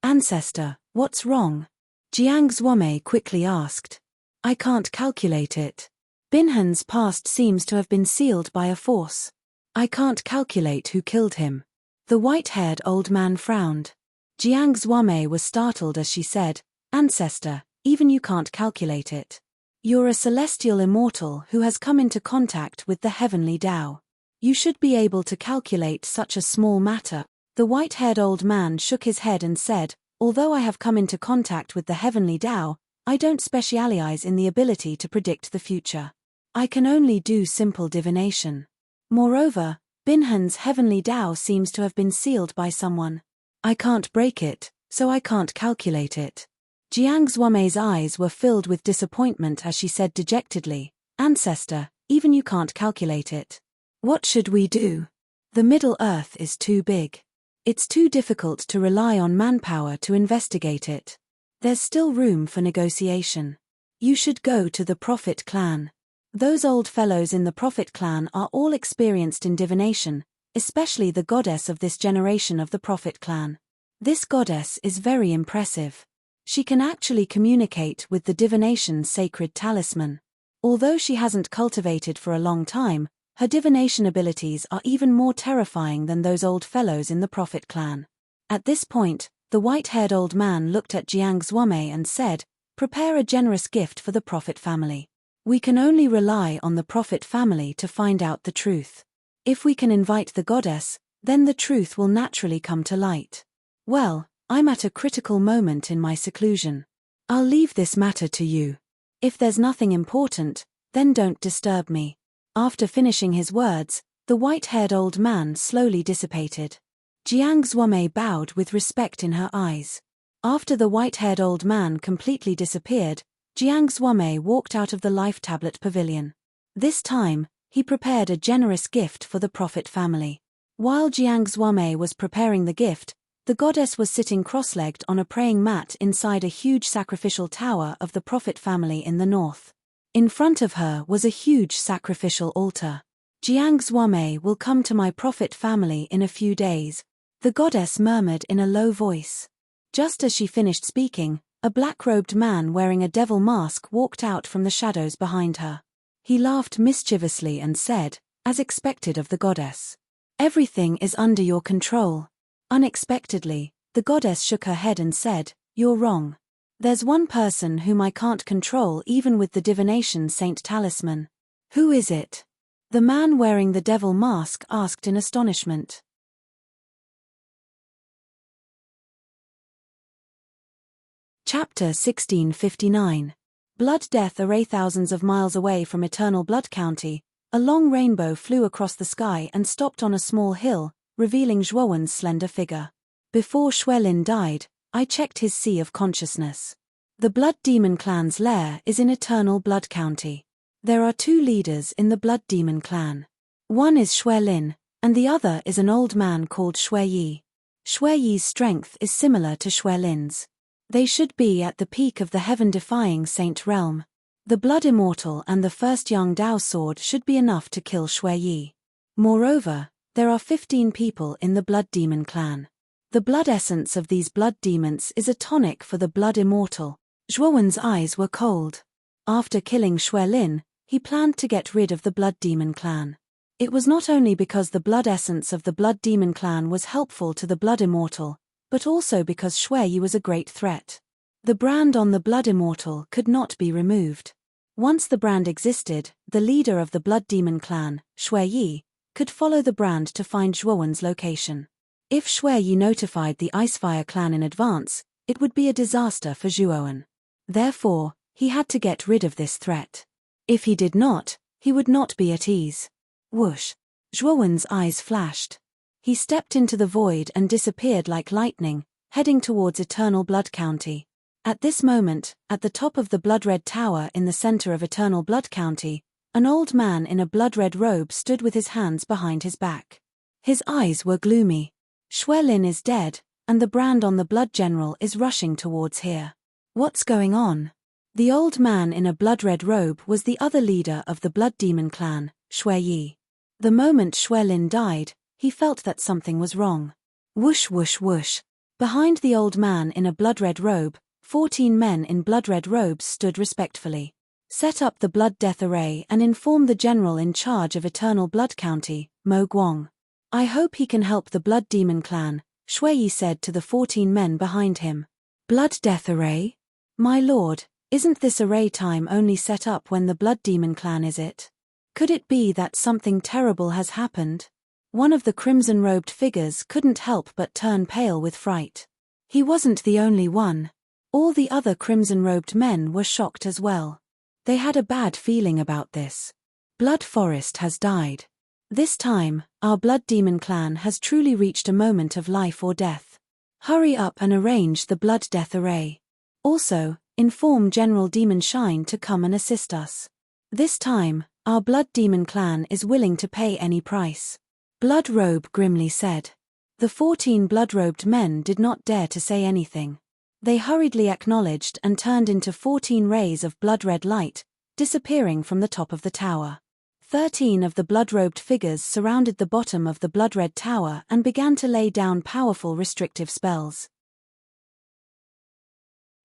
Ancestor, what's wrong? Jiang Zuomei quickly asked. I can't calculate it. Binhan's past seems to have been sealed by a force. I can't calculate who killed him. The white-haired old man frowned. Jiang Zuomei was startled as she said, Ancestor, even you can't calculate it. You're a celestial immortal who has come into contact with the heavenly Tao. You should be able to calculate such a small matter. The white-haired old man shook his head and said, Although I have come into contact with the heavenly Tao, I don't specialize in the ability to predict the future. I can only do simple divination. Moreover, Binhan's heavenly Tao seems to have been sealed by someone. I can't break it, so I can't calculate it. Jiang Zuomei's eyes were filled with disappointment as she said dejectedly, Ancestor, even you can't calculate it. What should we do? The Middle Earth is too big. It's too difficult to rely on manpower to investigate it. There's still room for negotiation. You should go to the Prophet clan. Those old fellows in the Prophet clan are all experienced in divination, especially the goddess of this generation of the Prophet clan. This goddess is very impressive. She can actually communicate with the divination's sacred talisman. Although she hasn't cultivated for a long time, her divination abilities are even more terrifying than those old fellows in the Prophet clan. At this point, the white-haired old man looked at Jiang Zuomei and said, Prepare a generous gift for the Prophet family. We can only rely on the Prophet family to find out the truth. If we can invite the goddess, then the truth will naturally come to light. Well, I'm at a critical moment in my seclusion. I'll leave this matter to you. If there's nothing important, then don't disturb me. After finishing his words, the white-haired old man slowly dissipated. Jiang Zuomei bowed with respect in her eyes. After the white-haired old man completely disappeared, Jiang Zuomei walked out of the life tablet pavilion. This time, he prepared a generous gift for the Prophet family. While Jiang Zuomei was preparing the gift, the goddess was sitting cross-legged on a praying mat inside a huge sacrificial tower of the Prophet family in the north. In front of her was a huge sacrificial altar. Jiang Zuomei will come to my Prophet family in a few days, the goddess murmured in a low voice. Just as she finished speaking, a black-robed man wearing a devil mask walked out from the shadows behind her. He laughed mischievously and said, as expected of the goddess, Everything is under your control. Unexpectedly, the goddess shook her head and said, You're wrong. There's one person whom I can't control even with the divination saint talisman. Who is it? The man wearing the devil mask asked in astonishment. Chapter 1659. Blood Death. Array. Thousands of miles away from Eternal Blood County, a long rainbow flew across the sky and stopped on a small hill, revealing Zhuowen's slender figure. Before Xuelin died, I checked his sea of consciousness. The Blood Demon clan's lair is in Eternal Blood County. There are 2 leaders in the Blood Demon clan. One is Shui Lin, and the other is an old man called Shui Yi. Shui Yi's strength is similar to Shui Lin's. They should be at the peak of the heaven-defying Saint realm. The Blood Immortal and the first Yang Dao sword should be enough to kill Shui Yi. Moreover, there are 15 people in the Blood Demon clan. The blood essence of these blood demons is a tonic for the Blood Immortal. Zhuowen's eyes were cold. After killing Shui Lin, he planned to get rid of the Blood Demon clan. It was not only because the blood essence of the Blood Demon clan was helpful to the Blood Immortal, but also because Shui Yi was a great threat. The brand on the Blood Immortal could not be removed. Once the brand existed, the leader of the Blood Demon clan, Shui Yi, could follow the brand to find Zhuowen's location. If Shui Yi notified the Icefire clan in advance, it would be a disaster for Zhuowen. Therefore, he had to get rid of this threat. If he did not, he would not be at ease. Whoosh! Zhuowen's eyes flashed. He stepped into the void and disappeared like lightning, heading towards Eternal Blood County. At this moment, at the top of the blood-red tower in the center of Eternal Blood County, an old man in a blood-red robe stood with his hands behind his back. His eyes were gloomy. Shui Lin is dead, and the brand on the Blood General is rushing towards here. What's going on? The old man in a blood-red robe was the other leader of the Blood Demon clan, Shui Yi. The moment Shui Lin died, he felt that something was wrong. Whoosh whoosh whoosh. Behind the old man in a blood-red robe, 14 men in blood-red robes stood respectfully. Set up the Blood Death Array and inform the general in charge of Eternal Blood County, Mo Guang. I hope he can help the Blood Demon clan, Shui Yi said to the 14 men behind him. Blood Death Array? My lord, isn't this array time only set up when the Blood Demon clan is it? Could it be that something terrible has happened? One of the crimson-robed figures couldn't help but turn pale with fright. He wasn't the only one. All the other crimson-robed men were shocked as well. They had a bad feeling about this. Blood Forest has died. This time, our Blood Demon clan has truly reached a moment of life or death. Hurry up and arrange the Blood Death Array. Also, inform General Demon Shine to come and assist us. This time, our Blood Demon clan is willing to pay any price. Blood Robe grimly said. The 14 blood-robed men did not dare to say anything. They hurriedly acknowledged and turned into 14 rays of blood-red light, disappearing from the top of the tower. 13 of the blood-robed figures surrounded the bottom of the blood-red tower and began to lay down powerful restrictive spells.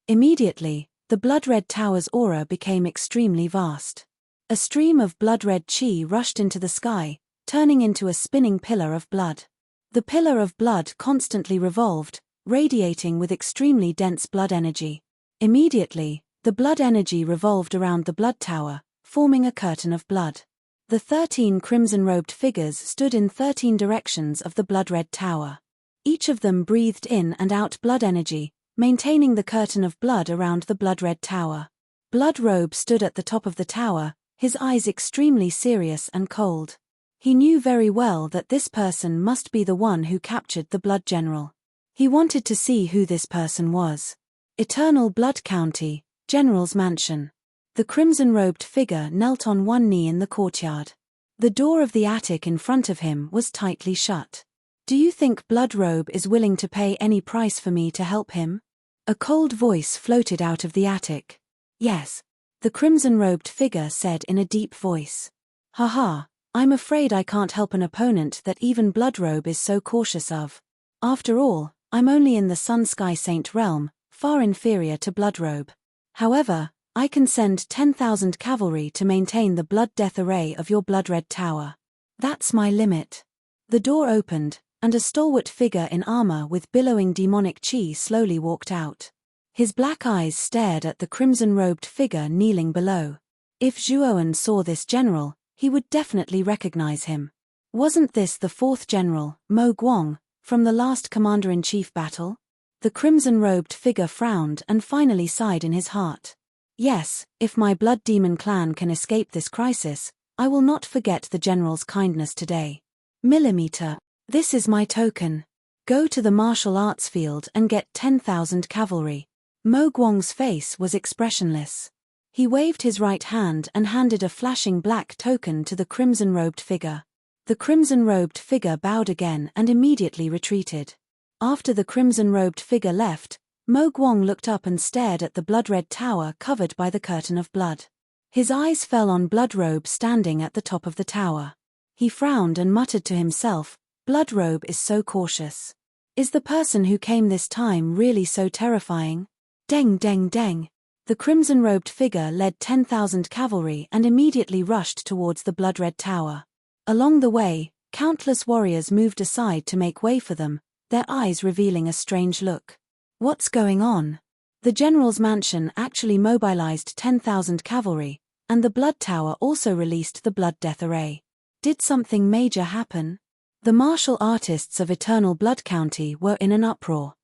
Immediately, the blood-red tower's aura became extremely vast. A stream of blood-red chi rushed into the sky, turning into a spinning pillar of blood. The pillar of blood constantly revolved, radiating with extremely dense blood energy. Immediately, the blood energy revolved around the blood tower, forming a curtain of blood. The 13 crimson-robed figures stood in 13 directions of the blood-red tower. Each of them breathed in and out blood energy, maintaining the curtain of blood around the blood-red tower. Blood Robe stood at the top of the tower, his eyes extremely serious and cold. He knew very well that this person must be the one who captured the Blood General. He wanted to see who this person was. Eternal Blood County, General's Mansion. The crimson-robed figure knelt on one knee in the courtyard. The door of the attic in front of him was tightly shut. Do you think Blood Robe is willing to pay any price for me to help him? A cold voice floated out of the attic. Yes, the crimson-robed figure said in a deep voice. Haha, I'm afraid I can't help an opponent that even Blood Robe is so cautious of. After all, I'm only in the Sun Sky Saint realm, far inferior to Blood Robe. However, I can send 10,000 cavalry to maintain the Blood Death Array of your blood-red tower. That's my limit. The door opened, and a stalwart figure in armor with billowing demonic chi slowly walked out. His black eyes stared at the crimson-robed figure kneeling below. If Zhuowen saw this general, he would definitely recognize him. Wasn't this the 4th general, Mo Guang, from the last commander-in-chief battle? The crimson-robed figure frowned and finally sighed in his heart. Yes, if my Blood Demon clan can escape this crisis, I will not forget the general's kindness today. Millimeter, this is my token. Go to the martial arts field and get 10,000 cavalry. Mo Guang's face was expressionless. He waved his right hand and handed a flashing black token to the crimson-robed figure. The crimson-robed figure bowed again and immediately retreated. After the crimson-robed figure left, Mo Guang looked up and stared at the blood-red tower covered by the curtain of blood. His eyes fell on Bloodrobe standing at the top of the tower. He frowned and muttered to himself, "Bloodrobe is so cautious. Is the person who came this time really so terrifying?" Deng deng deng. The crimson-robed figure led 10,000 cavalry and immediately rushed towards the blood-red tower. Along the way, countless warriors moved aside to make way for them, their eyes revealing a strange look. What's going on? The general's mansion actually mobilized 10,000 cavalry, and the blood tower also released the blood death array. Did something major happen? The martial artists of Eternal Blood County were in an uproar.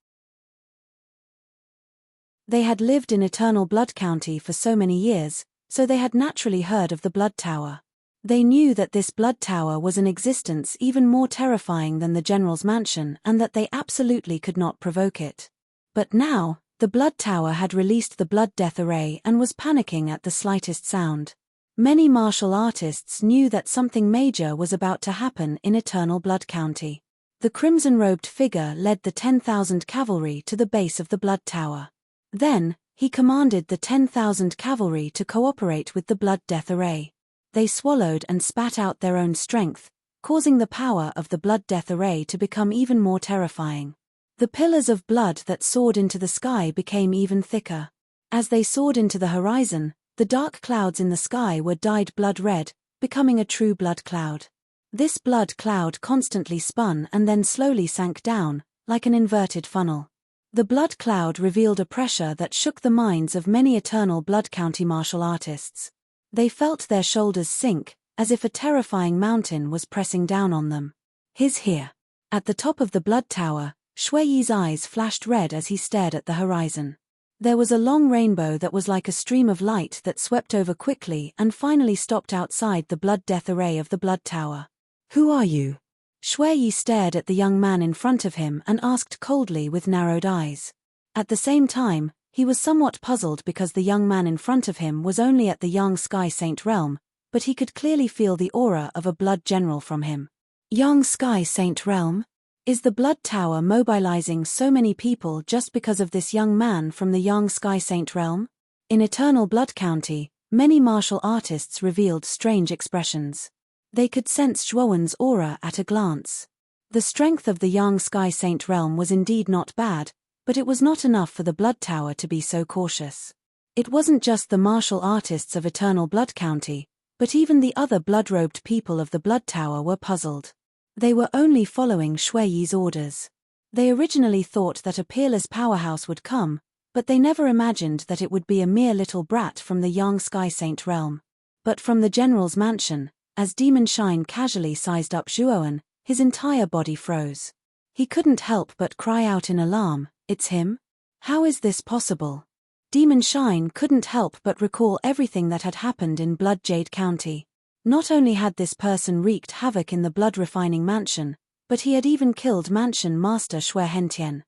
They had lived in Eternal Blood County for so many years, so they had naturally heard of the blood tower. They knew that this blood tower was an existence even more terrifying than the general's mansion and that they absolutely could not provoke it. But now, the blood tower had released the blood death array and was panicking at the slightest sound. Many martial artists knew that something major was about to happen in Eternal Blood County. The crimson-robed figure led the 10,000 cavalry to the base of the blood tower. Then, he commanded the 10,000 cavalry to cooperate with the blood death array. They swallowed and spat out their own strength, causing the power of the blood death array to become even more terrifying. The pillars of blood that soared into the sky became even thicker. As they soared into the horizon, the dark clouds in the sky were dyed blood red, becoming a true blood cloud. This blood cloud constantly spun and then slowly sank down, like an inverted funnel. The blood cloud revealed a pressure that shook the minds of many Eternal Blood County martial artists. They felt their shoulders sink, as if a terrifying mountain was pressing down on them. "He's here." At the top of the blood tower, Shui Yi's eyes flashed red as he stared at the horizon. There was a long rainbow that was like a stream of light that swept over quickly and finally stopped outside the blood death array of the blood tower. "Who are you?" Shui Yi stared at the young man in front of him and asked coldly with narrowed eyes. At the same time, he was somewhat puzzled because the young man in front of him was only at the Yang Sky Saint realm, but he could clearly feel the aura of a blood general from him. Yang Sky Saint realm? Is the blood tower mobilizing so many people just because of this young man from the Yang Sky Saint realm? In Eternal Blood County, many martial artists revealed strange expressions. They could sense Zhuowen's aura at a glance. The strength of the Yang Sky Saint realm was indeed not bad, but it was not enough for the blood tower to be so cautious. It wasn't just the martial artists of Eternal Blood County, but even the other blood-robed people of the blood tower were puzzled. They were only following Shui Yi's orders. They originally thought that a peerless powerhouse would come, but they never imagined that it would be a mere little brat from the Yang Sky Saint realm. But from the general's mansion, as Demon Shine casually sized up Zhuowen, his entire body froze. He couldn't help but cry out in alarm, "It's him? How is this possible?" Demon Shine couldn't help but recall everything that had happened in Blood Jade County. Not only had this person wreaked havoc in the blood refining mansion, but he had even killed mansion master Shui Hentian.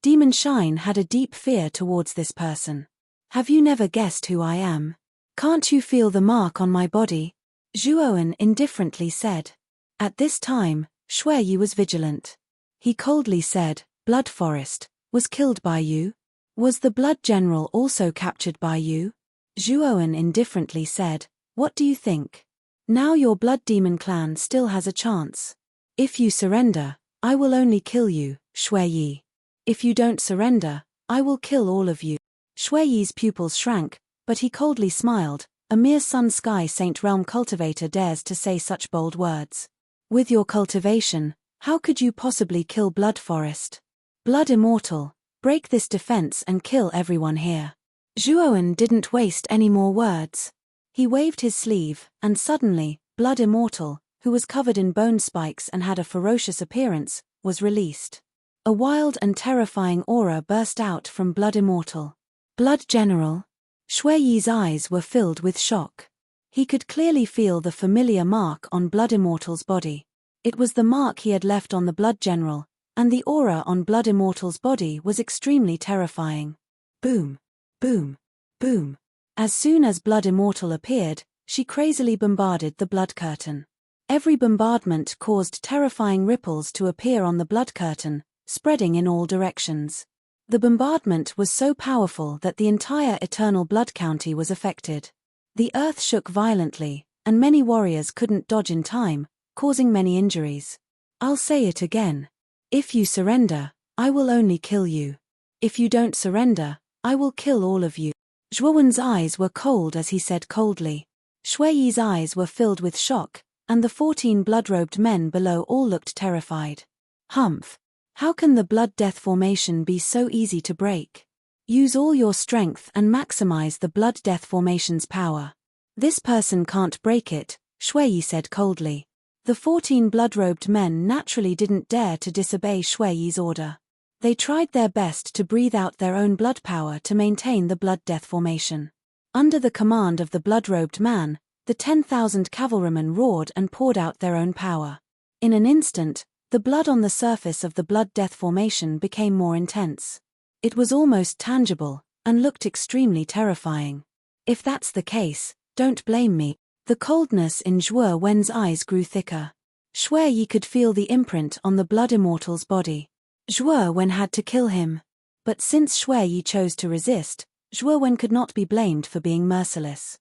Demon Shine had a deep fear towards this person. "Have you never guessed who I am? Can't you feel the mark on my body?" Zhuowen indifferently said. At this time, Shui Yi was vigilant. He coldly said, "Blood Forest, was killed by you? Was the Blood General also captured by you?" Zhuowen indifferently said, "What do you think? Now your Blood Demon clan still has a chance. If you surrender, I will only kill you, Shui Yi. If you don't surrender, I will kill all of you." Shui Yi's pupils shrank, but he coldly smiled. A mere Sun Sky Saint Realm cultivator dares to say such bold words. With your cultivation, how could you possibly kill Blood Forest? Blood Immortal, break this defense and kill everyone here. Zhuowen didn't waste any more words. He waved his sleeve, and suddenly, Blood Immortal, who was covered in bone spikes and had a ferocious appearance, was released. A wild and terrifying aura burst out from Blood Immortal. "Blood General?" Shui Yi's eyes were filled with shock. He could clearly feel the familiar mark on Blood Immortal's body. It was the mark he had left on the Blood General, and the aura on Blood Immortal's body was extremely terrifying. Boom, boom, boom. As soon as Blood Immortal appeared, she crazily bombarded the blood curtain. Every bombardment caused terrifying ripples to appear on the blood curtain, spreading in all directions. The bombardment was so powerful that the entire Eternal Blood County was affected. The earth shook violently, and many warriors couldn't dodge in time, causing many injuries. I'll say it again. If you surrender, I will only kill you. If you don't surrender, I will kill all of you. Zhuowen's eyes were cold as he said coldly. Shui Yi's eyes were filled with shock, and the 14 blood-robed men below all looked terrified. Humph! How can the blood death formation be so easy to break? Use all your strength and maximize the blood death formation's power. This person can't break it, Shui Yi said coldly. The 14 blood-robed men naturally didn't dare to disobey Shui Yi's order. They tried their best to breathe out their own blood power to maintain the blood death formation. Under the command of the blood-robed man, the 10,000 cavalrymen roared and poured out their own power. In an instant, the blood on the surface of the blood death formation became more intense. It was almost tangible, and looked extremely terrifying. If that's the case, don't blame me. The coldness in Zhuo Wen's eyes grew thicker. Shui Yi could feel the imprint on the Blood Immortal's body. Zhuo Wen had to kill him. But since Shui Yi chose to resist, Zhuo Wen could not be blamed for being merciless.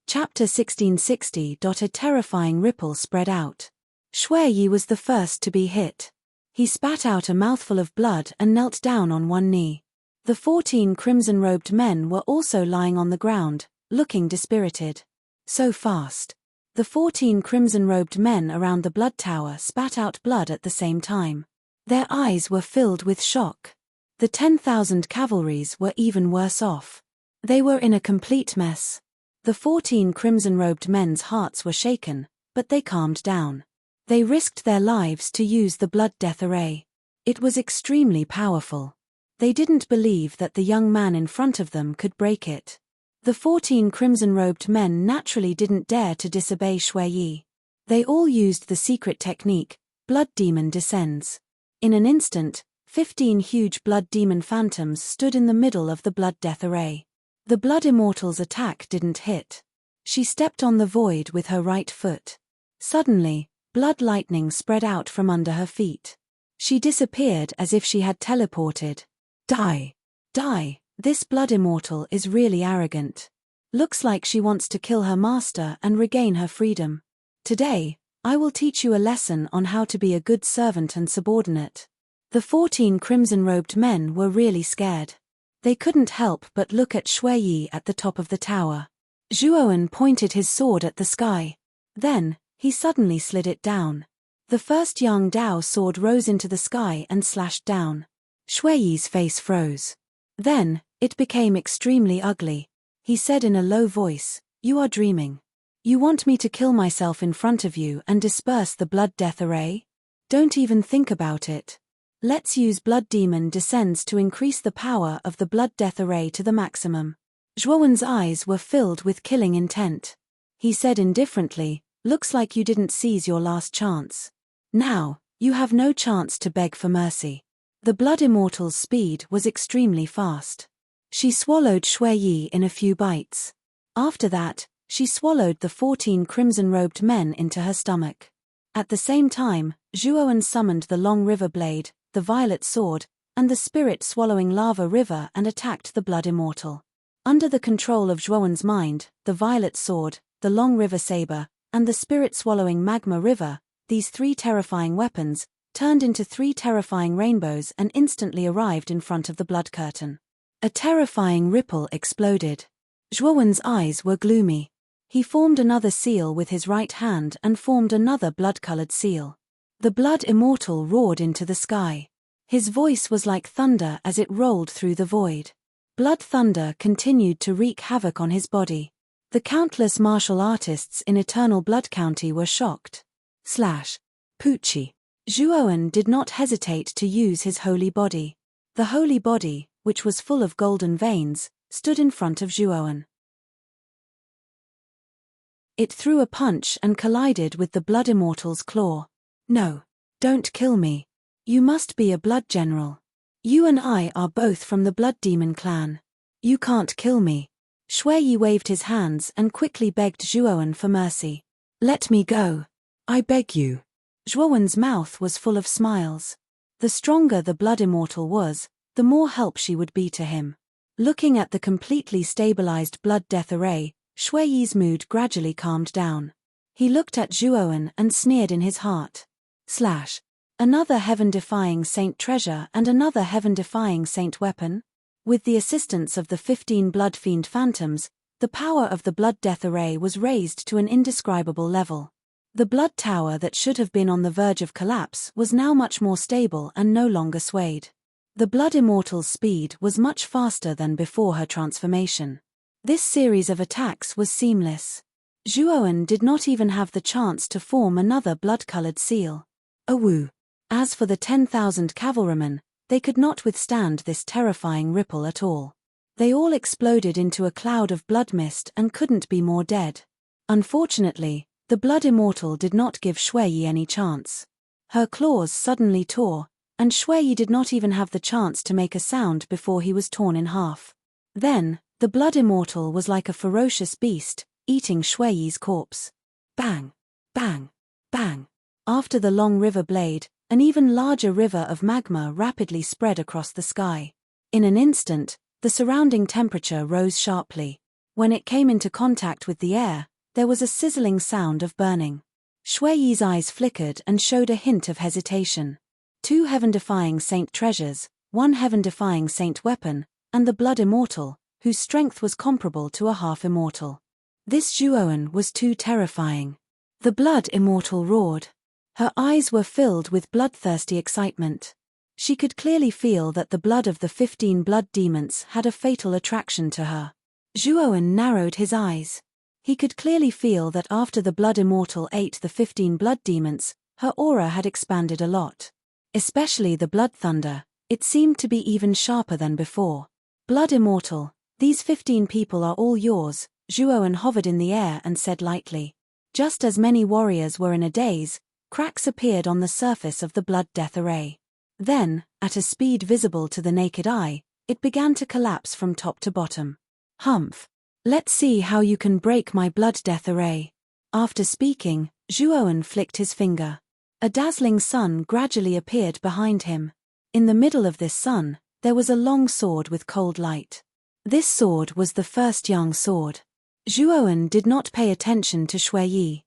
Chapter 1660. A terrifying ripple spread out. Shui Yi was the first to be hit. He spat out a mouthful of blood and knelt down on one knee. The 14 crimson-robed men were also lying on the ground, looking dispirited. So fast. The 14 crimson-robed men around the blood tower spat out blood at the same time. Their eyes were filled with shock. The 10,000 cavalries were even worse off. They were in a complete mess. The 14 crimson-robed men's hearts were shaken, but they calmed down. They risked their lives to use the blood death array. It was extremely powerful. They didn't believe that the young man in front of them could break it. The 14 crimson-robed men naturally didn't dare to disobey Shui Yi. They all used the secret technique, Blood Demon Descends. In an instant, 15 huge blood demon phantoms stood in the middle of the blood death array. The Blood Immortal's attack didn't hit. She stepped on the void with her right foot. Suddenly, blood lightning spread out from under her feet. She disappeared as if she had teleported. Die! Die! This Blood Immortal is really arrogant. Looks like she wants to kill her master and regain her freedom. Today, I will teach you a lesson on how to be a good servant and subordinate. The 14 crimson-robed men were really scared. They couldn't help but look at Shui Yi at the top of the tower. Zhuowen pointed his sword at the sky. Then, he suddenly slid it down. The first Yang Dao sword rose into the sky and slashed down. Shui Yi's face froze. Then, it became extremely ugly. He said in a low voice, "You are dreaming. You want me to kill myself in front of you and disperse the blood death array? Don't even think about it. Let's use Blood Demon Descends to increase the power of the blood death array to the maximum." Zhuowen's eyes were filled with killing intent. He said indifferently, "Looks like you didn't seize your last chance. Now, you have no chance to beg for mercy." The Blood Immortal's speed was extremely fast. She swallowed Shui Yi in a few bites. After that, she swallowed the 14 crimson-robed men into her stomach. At the same time, Zhuowen summoned the long river blade, the violet sword, and the spirit-swallowing lava river and attacked the Blood Immortal. Under the control of Zhuowen's mind, the violet sword, the long river saber, and the spirit-swallowing magma river, these 3 terrifying weapons, turned into 3 terrifying rainbows and instantly arrived in front of the blood curtain. A terrifying ripple exploded. Zhuowen's eyes were gloomy. He formed another seal with his right hand and formed another blood-colored seal. The Blood Immortal roared into the sky. His voice was like thunder as it rolled through the void. Blood thunder continued to wreak havoc on his body. The countless martial artists in Eternal Blood County were shocked. Poochie. Zhuowen did not hesitate to use his holy body. The holy body, which was full of golden veins, stood in front of Zhuowen. It threw a punch and collided with the Blood Immortal's claw. No. Don't kill me. You must be a blood general. You and I are both from the Blood Demon clan. You can't kill me. Shui Yi waved his hands and quickly begged Zhuowen for mercy. Let me go. I beg you. Zhuowen's mouth was full of smiles. The stronger the Blood Immortal was, the more help she would be to him. Looking at the completely stabilized Blood Death Array, Shui Yi's mood gradually calmed down. He looked at Zhuowen and sneered in his heart. Another heaven-defying saint treasure and another heaven-defying saint weapon? With the assistance of the 15 Blood Fiend Phantoms, the power of the Blood Death Array was raised to an indescribable level. The Blood Tower that should have been on the verge of collapse was now much more stable and no longer swayed. The Blood Immortal's speed was much faster than before her transformation. This series of attacks was seamless. Zhuowen did not even have the chance to form another blood-colored seal. Awoo! As for the 10,000 cavalrymen, they could not withstand this terrifying ripple at all. They all exploded into a cloud of blood mist and couldn't be more dead. Unfortunately, the Blood Immortal did not give Shui Yi any chance. Her claws suddenly tore, and Shui Yi did not even have the chance to make a sound before he was torn in half. Then, the Blood Immortal was like a ferocious beast, eating Shui Yi's corpse. Bang! Bang! Bang! After the long river blade, an even larger river of magma rapidly spread across the sky. In an instant, the surrounding temperature rose sharply. When it came into contact with the air, there was a sizzling sound of burning. Shui Yi's eyes flickered and showed a hint of hesitation. 2 heaven-defying saint treasures, 1 heaven-defying saint weapon, and the Blood Immortal, whose strength was comparable to a half-immortal. This Zhuowen was too terrifying. The Blood Immortal roared. Her eyes were filled with bloodthirsty excitement. She could clearly feel that the blood of the 15 blood demons had a fatal attraction to her. Zhuowen narrowed his eyes. He could clearly feel that after the Blood Immortal ate the 15 blood demons, her aura had expanded a lot. Especially the Blood Thunder, it seemed to be even sharper than before. Blood Immortal, these 15 people are all yours, Zhuowen hovered in the air and said lightly. Just as many warriors were in a daze, cracks appeared on the surface of the Blood Death Array. Then, at a speed visible to the naked eye, it began to collapse from top to bottom. Humph! Let's see how you can break my Blood Death Array. After speaking, Zhuowen flicked his finger. A dazzling sun gradually appeared behind him. In the middle of this sun, there was a long sword with cold light. This sword was the first Yang sword. Zhuowen did not pay attention to Shui Yi.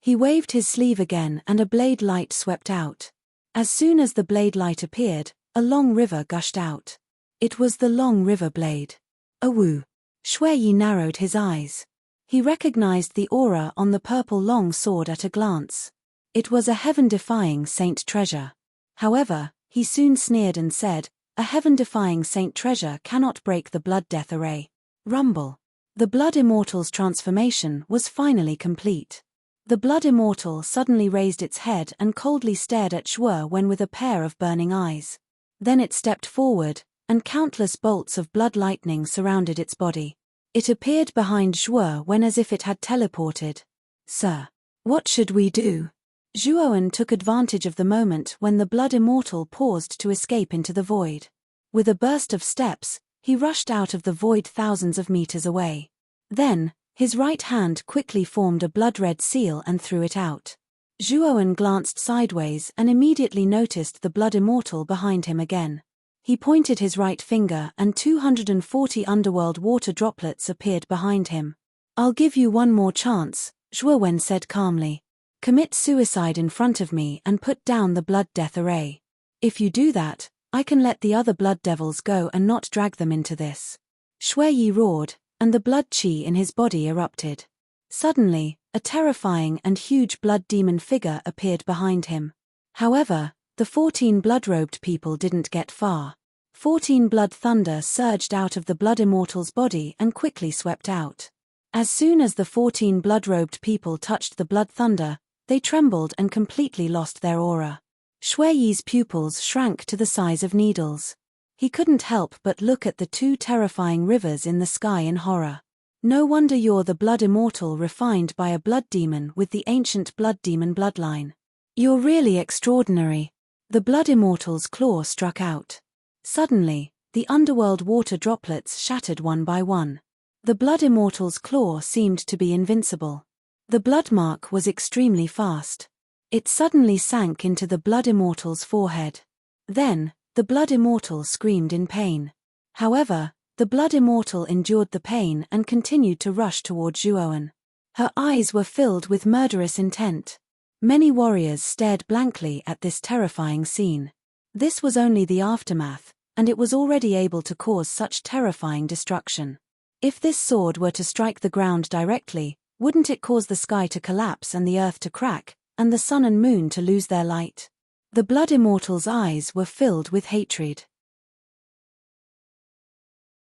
He waved his sleeve again and a blade light swept out. As soon as the blade light appeared, a long river gushed out. It was the long river blade. Awoo! Shui Yi narrowed his eyes. He recognized the aura on the purple long sword at a glance. It was a heaven-defying saint treasure. However, he soon sneered and said, a heaven-defying saint treasure cannot break the Blood Death Array. Rumble. The Blood Immortal's transformation was finally complete. The Blood Immortal suddenly raised its head and coldly stared at Zhuowen with a pair of burning eyes. Then it stepped forward, and countless bolts of blood lightning surrounded its body. It appeared behind Zhuowen as if it had teleported. Sir, what should we do? Zhuowen took advantage of the moment when the Blood Immortal paused to escape into the void. With a burst of steps, he rushed out of the void thousands of meters away. Then, his right hand quickly formed a blood-red seal and threw it out. Zhuowen glanced sideways and immediately noticed the Blood Immortal behind him again. He pointed his right finger and 240 underworld water droplets appeared behind him. I'll give you one more chance, Zhuowen said calmly. Commit suicide in front of me and put down the Blood Death Array. If you do that, I can let the other blood devils go and not drag them into this. Shui Yi roared, and the blood qi in his body erupted. Suddenly, a terrifying and huge blood demon figure appeared behind him. However, the 14 blood-robed people didn't get far. 14 blood thunder surged out of the Blood Immortal's body and quickly swept out. As soon as the 14 blood-robed people touched the blood thunder, they trembled and completely lost their aura. Shui Yi's pupils shrank to the size of needles. He couldn't help but look at the 2 terrifying rivers in the sky in horror. No wonder you're the blood immortal refined by a blood demon with the ancient blood demon bloodline. You're really extraordinary. The blood immortal's claw struck out. Suddenly, the underworld water droplets shattered one by one. The blood immortal's claw seemed to be invincible. The blood mark was extremely fast. It suddenly sank into the blood immortal's forehead. Then, the blood immortal screamed in pain. However, the blood immortal endured the pain and continued to rush toward Zhuowen. Her eyes were filled with murderous intent. Many warriors stared blankly at this terrifying scene. This was only the aftermath, and it was already able to cause such terrifying destruction. If this sword were to strike the ground directly, wouldn't it cause the sky to collapse and the earth to crack, and the sun and moon to lose their light? The blood immortal's eyes were filled with hatred.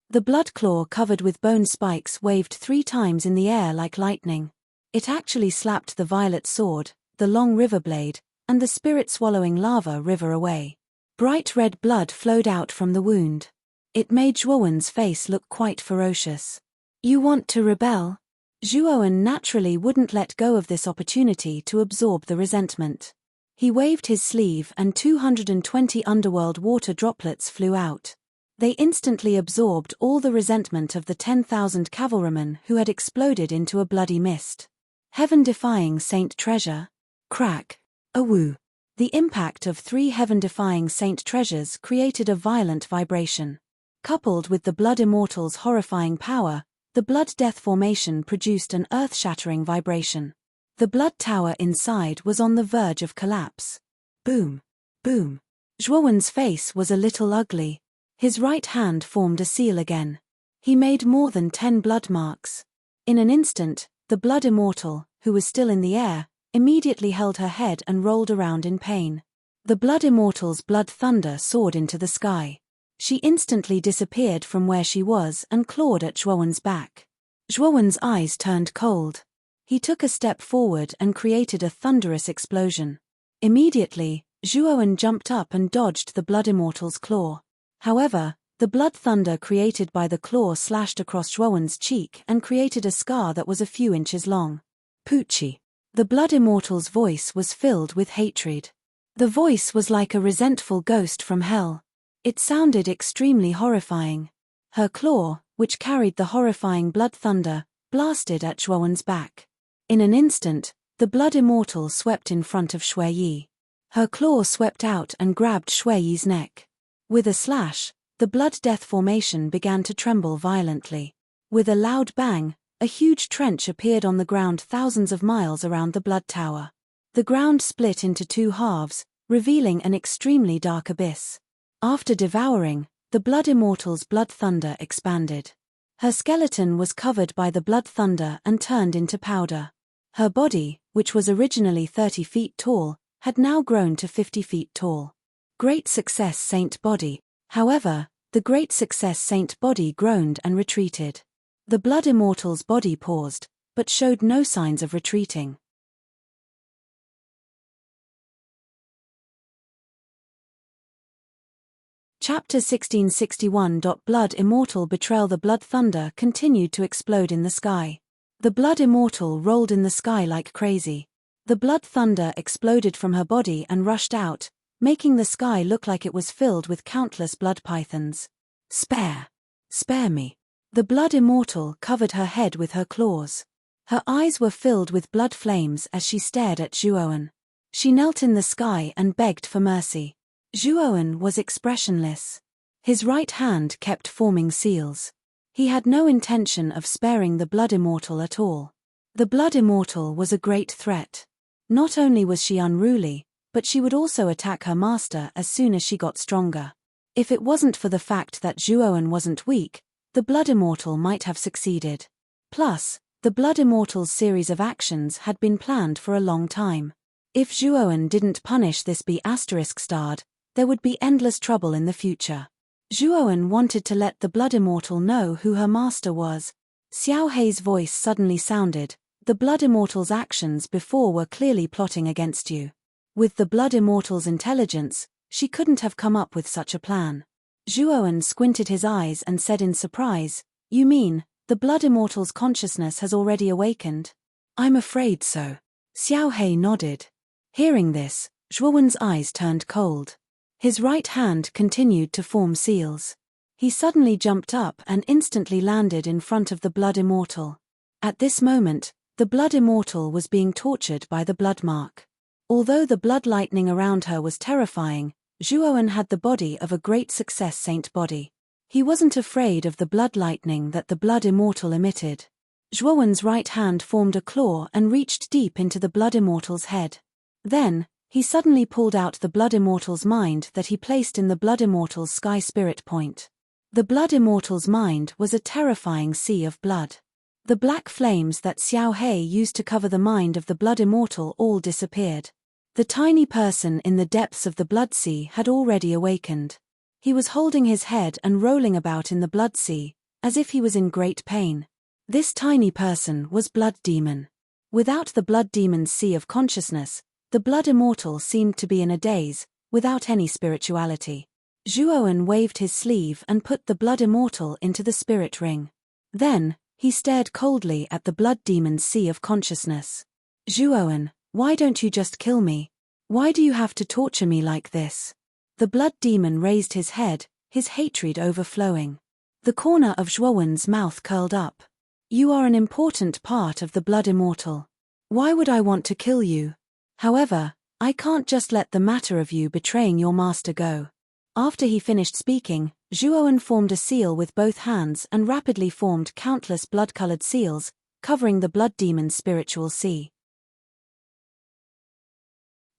The blood claw covered with bone spikes waved 3 times in the air like lightning. It actually slapped the violet sword, the long river blade, and the spirit-swallowing lava river away. Bright red blood flowed out from the wound. It made Zhuowen's face look quite ferocious. You want to rebel? Zhuowen naturally wouldn't let go of this opportunity to absorb the resentment. He waved his sleeve and 220 underworld water droplets flew out. They instantly absorbed all the resentment of the 10,000 cavalrymen who had exploded into a bloody mist. Heaven-defying saint treasure. Crack. Awoo. The impact of 3 heaven-defying saint treasures created a violent vibration. Coupled with the blood immortal's horrifying power, the blood death formation produced an earth-shattering vibration. The blood tower inside was on the verge of collapse. Boom. Boom. Zhuowen's face was a little ugly. His right hand formed a seal again. He made more than 10 blood marks. In an instant, the blood immortal, who was still in the air, immediately held her head and rolled around in pain. The blood immortal's blood thunder soared into the sky. She instantly disappeared from where she was and clawed at Zhuowen's back. Zhuowen's eyes turned cold. He took a step forward and created a thunderous explosion. Immediately, Zhuowen jumped up and dodged the blood immortal's claw. However, the blood thunder created by the claw slashed across Zhuowen's cheek and created a scar that was a few inches long. Poochie. The blood immortal's voice was filled with hatred. The voice was like a resentful ghost from hell. It sounded extremely horrifying. Her claw, which carried the horrifying blood thunder, blasted at Zhuowen's back. In an instant, the blood immortal swept in front of Shuiyi. Her claw swept out and grabbed Shuiyi's neck. With a slash, the blood death formation began to tremble violently. With a loud bang, a huge trench appeared on the ground thousands of miles around the blood tower. The ground split into 2 halves, revealing an extremely dark abyss. After devouring, the blood immortal's blood thunder expanded. Her skeleton was covered by the blood thunder and turned into powder. Her body, which was originally 30 feet tall, had now grown to 50 feet tall. Great success, Saint Body. However, the great success Saint Body groaned and retreated. The blood immortal's body paused, but showed no signs of retreating. Chapter 1661. Blood Immortal Betrayal. The blood thunder continued to explode in the sky. The blood immortal rolled in the sky like crazy. The blood thunder exploded from her body and rushed out, making the sky look like it was filled with countless blood pythons. Spare! Spare me! The blood immortal covered her head with her claws. Her eyes were filled with blood flames as she stared at Zhuowen. She knelt in the sky and begged for mercy. Zhuowen was expressionless. His right hand kept forming seals. He had no intention of sparing the blood immortal at all. The blood immortal was a great threat. Not only was she unruly, but she would also attack her master as soon as she got stronger. If it wasn't for the fact that Zhuowen wasn't weak, the blood immortal might have succeeded. Plus, the blood immortal's series of actions had been planned for a long time. If Zhuowen didn't punish this B*****, there would be endless trouble in the future. Zhuowen wanted to let the blood immortal know who her master was. Xiao Hei's voice suddenly sounded. The blood immortal's actions before were clearly plotting against you. With the blood immortal's intelligence, she couldn't have come up with such a plan. Zhuowen squinted his eyes and said in surprise, "You mean, the The Blood Immortal's consciousness has already awakened. I'm afraid so. Xiao Hei nodded. Hearing this, Zhuowen's eyes turned cold. His right hand continued to form seals. He suddenly jumped up and instantly landed in front of the Blood Immortal. At this moment, the Blood Immortal was being tortured by the blood mark. Although the blood lightning around her was terrifying, Zhuowen had the body of a great success saint body. He wasn't afraid of the blood lightning that the Blood Immortal emitted. Zhuowen's right hand formed a claw and reached deep into the Blood Immortal's head. Then, he suddenly pulled out the Blood Immortal's mind that he placed in the Blood Immortal's sky spirit point. The Blood Immortal's mind was a terrifying sea of blood. The black flames that Xiao Hei used to cover the mind of the Blood Immortal all disappeared. The tiny person in the depths of the blood sea had already awakened. He was holding his head and rolling about in the blood sea, as if he was in great pain. This tiny person was Blood Demon. Without the Blood Demon's sea of consciousness, the Blood Immortal seemed to be in a daze, without any spirituality. Zhuowen waved his sleeve and put the Blood Immortal into the spirit ring. Then, he stared coldly at the Blood Demon's sea of consciousness. Zhuowen, why don't you just kill me? Why do you have to torture me like this? The Blood Demon raised his head, his hatred overflowing. The corner of Zhuowen's mouth curled up. You are an important part of the Blood Immortal. Why would I want to kill you? However, I can't just let the matter of you betraying your master go. After he finished speaking, Zhuowen formed a seal with both hands and rapidly formed countless blood-colored seals, covering the Blood Demon's spiritual sea.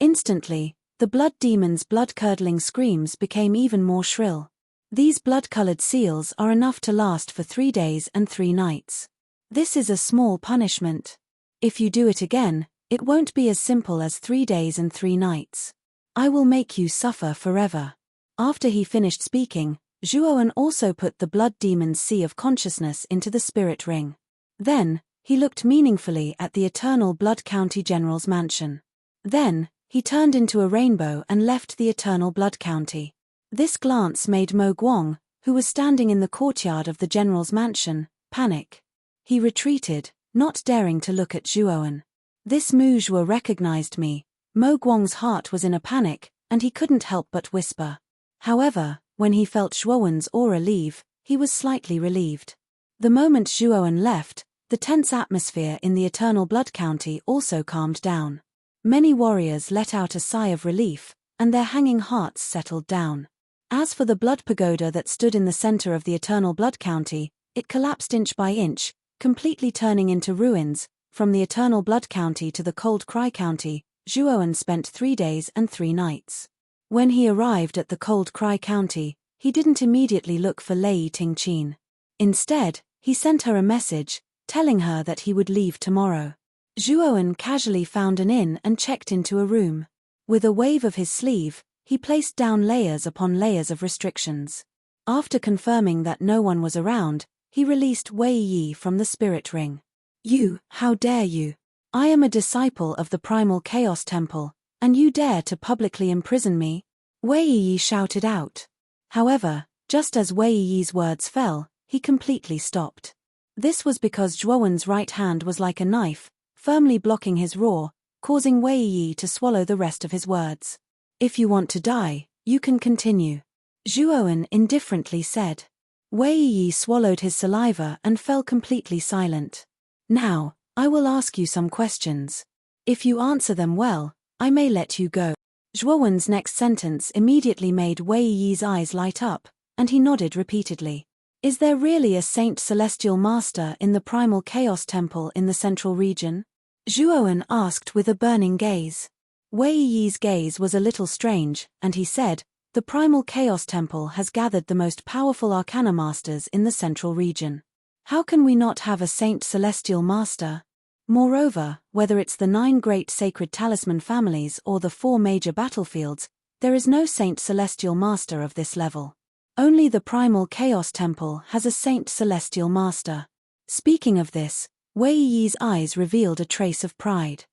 Instantly, the Blood Demon's blood-curdling screams became even more shrill. These blood-colored seals are enough to last for 3 days and 3 nights. This is a small punishment. If you do it again, it won't be as simple as 3 days and 3 nights. I will make you suffer forever. After he finished speaking, Zhuowen also put the Blood Demon's sea of consciousness into the spirit ring. Then, he looked meaningfully at the Eternal Blood County General's mansion. Then, he turned into a rainbow and left the Eternal Blood County. This glance made Mo Guang, who was standing in the courtyard of the general's mansion, panic. He retreated, not daring to look at Zhuowen. This Muzhua recognized me. Mo Guang's heart was in a panic, and he couldn't help but whisper. However, when he felt Zhuowen's aura leave, he was slightly relieved. The moment Zhuowen left, the tense atmosphere in the Eternal Blood County also calmed down. Many warriors let out a sigh of relief, and their hanging hearts settled down. As for the blood pagoda that stood in the center of the Eternal Blood County, it collapsed inch by inch, completely turning into ruins. From the Eternal Blood County to the Cold Cry County, Zhuowen spent 3 days and 3 nights. When he arrived at the Cold Cry County, he didn't immediately look for Lei Tingqin. Instead, he sent her a message, telling her that he would leave tomorrow. Zhuowen casually found an inn and checked into a room. With a wave of his sleeve, he placed down layers upon layers of restrictions. After confirming that no one was around, he released Wei Yi from the spirit ring. You, how dare you? I am a disciple of the Primal Chaos Temple, and you dare to publicly imprison me? Wei Yi shouted out. However, just as Wei Yi's words fell, he completely stopped. This was because Zhuowen's right hand was like a knife, firmly blocking his roar, causing Wei Yi to swallow the rest of his words. If you want to die, you can continue. Zhuowen indifferently said. Wei Yi swallowed his saliva and fell completely silent. Now, I will ask you some questions. If you answer them well, I may let you go. Zhuowen's next sentence immediately made Wei Yi's eyes light up, and he nodded repeatedly. Is there really a Saint Celestial Master in the Primal Chaos Temple in the central region? Zhuowen asked with a burning gaze. Wei Yi's gaze was a little strange, and he said, the Primal Chaos Temple has gathered the most powerful Arcana Masters in the central region. How can we not have a Saint Celestial Master? Moreover, whether it's the 9 great sacred talisman families or the 4 major battlefields, there is no Saint Celestial Master of this level. Only the Primal Chaos Temple has a Saint Celestial Master. Speaking of this, Wei Yi's eyes revealed a trace of pride.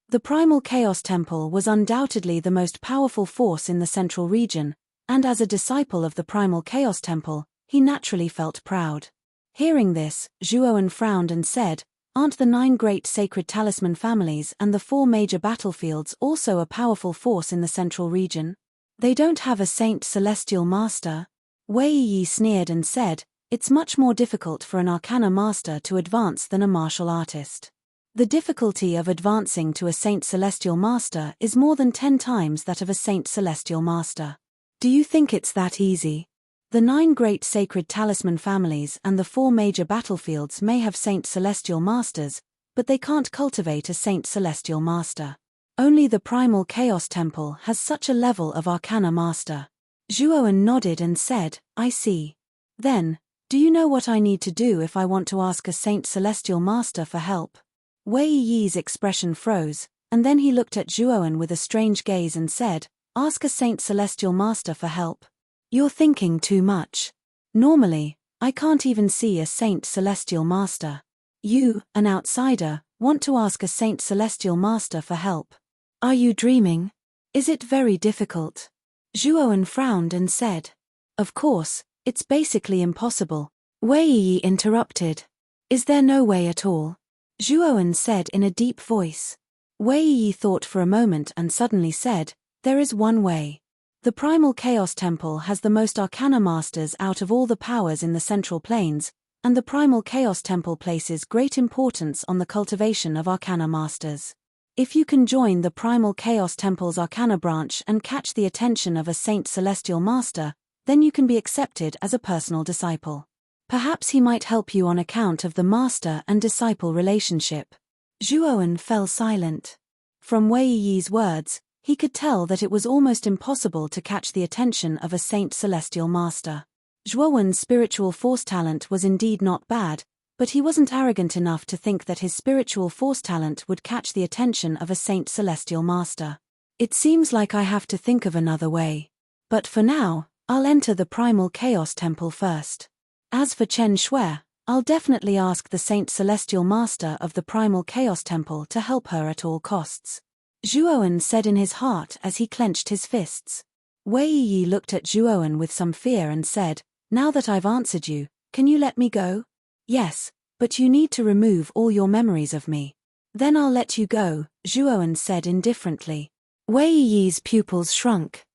The Primal Chaos Temple was undoubtedly the most powerful force in the central region, and as a disciple of the Primal Chaos Temple, He naturally felt proud. Hearing this, Zhuowen frowned and said, "Aren't the 9 great sacred talisman families and the 4 major battlefields also a powerful force in the central region? They don't have a saint celestial master?" Wei Yi sneered and said, "It's much more difficult for an arcana master to advance than a martial artist. The difficulty of advancing to a saint celestial master is more than 10 times that of a saint celestial master. Do you think it's that easy? The 9 great sacred talisman families and the 4 major battlefields may have saint celestial masters, but they can't cultivate a saint celestial master. Only the primal chaos temple has such a level of arcana master." Zhuowen nodded and said, "I see. Then, do you know what I need to do if I want to ask a saint celestial master for help?" Wei Yi's expression froze, and then he looked at Zhuowen with a strange gaze and said, "Ask a saint celestial master for help? You're thinking too much. Normally, I can't even see a saint celestial master. You, an outsider, want to ask a saint celestial master for help. Are you dreaming? Is it very difficult?" Zhuowen frowned and said, "Of course, it's basically impossible." Wei Yi interrupted. "Is there no way at all?" Zhuowen said in a deep voice. Wei Yi thought for a moment and suddenly said, "There is one way. The primal chaos temple has the most arcana masters out of all the powers in the central plains, and the primal chaos temple places great importance on the cultivation of arcana masters. If you can join the primal chaos temple's arcana branch and catch the attention of a saint celestial master, then you can be accepted as a personal disciple. Perhaps he might help you on account of the master and disciple relationship." Zhuowen fell silent. From Wei Yi's words, he could tell that it was almost impossible to catch the attention of a saint celestial master. Zhuowen's spiritual force talent was indeed not bad, but he wasn't arrogant enough to think that his spiritual force talent would catch the attention of a saint celestial master. "It seems like I have to think of another way. But for now, I'll enter the primal chaos temple first. As for Chen Shui, I'll definitely ask the saint celestial master of the primal chaos temple to help her at all costs," Zhuowen said in his heart as he clenched his fists. Wei Yi looked at Zhuowen with some fear and said, "Now that I've answered you, can you let me go?" "Yes, but you need to remove all your memories of me." "Then I'll let you go," Zhuowen said indifferently. Wei Yi's pupils shrunk.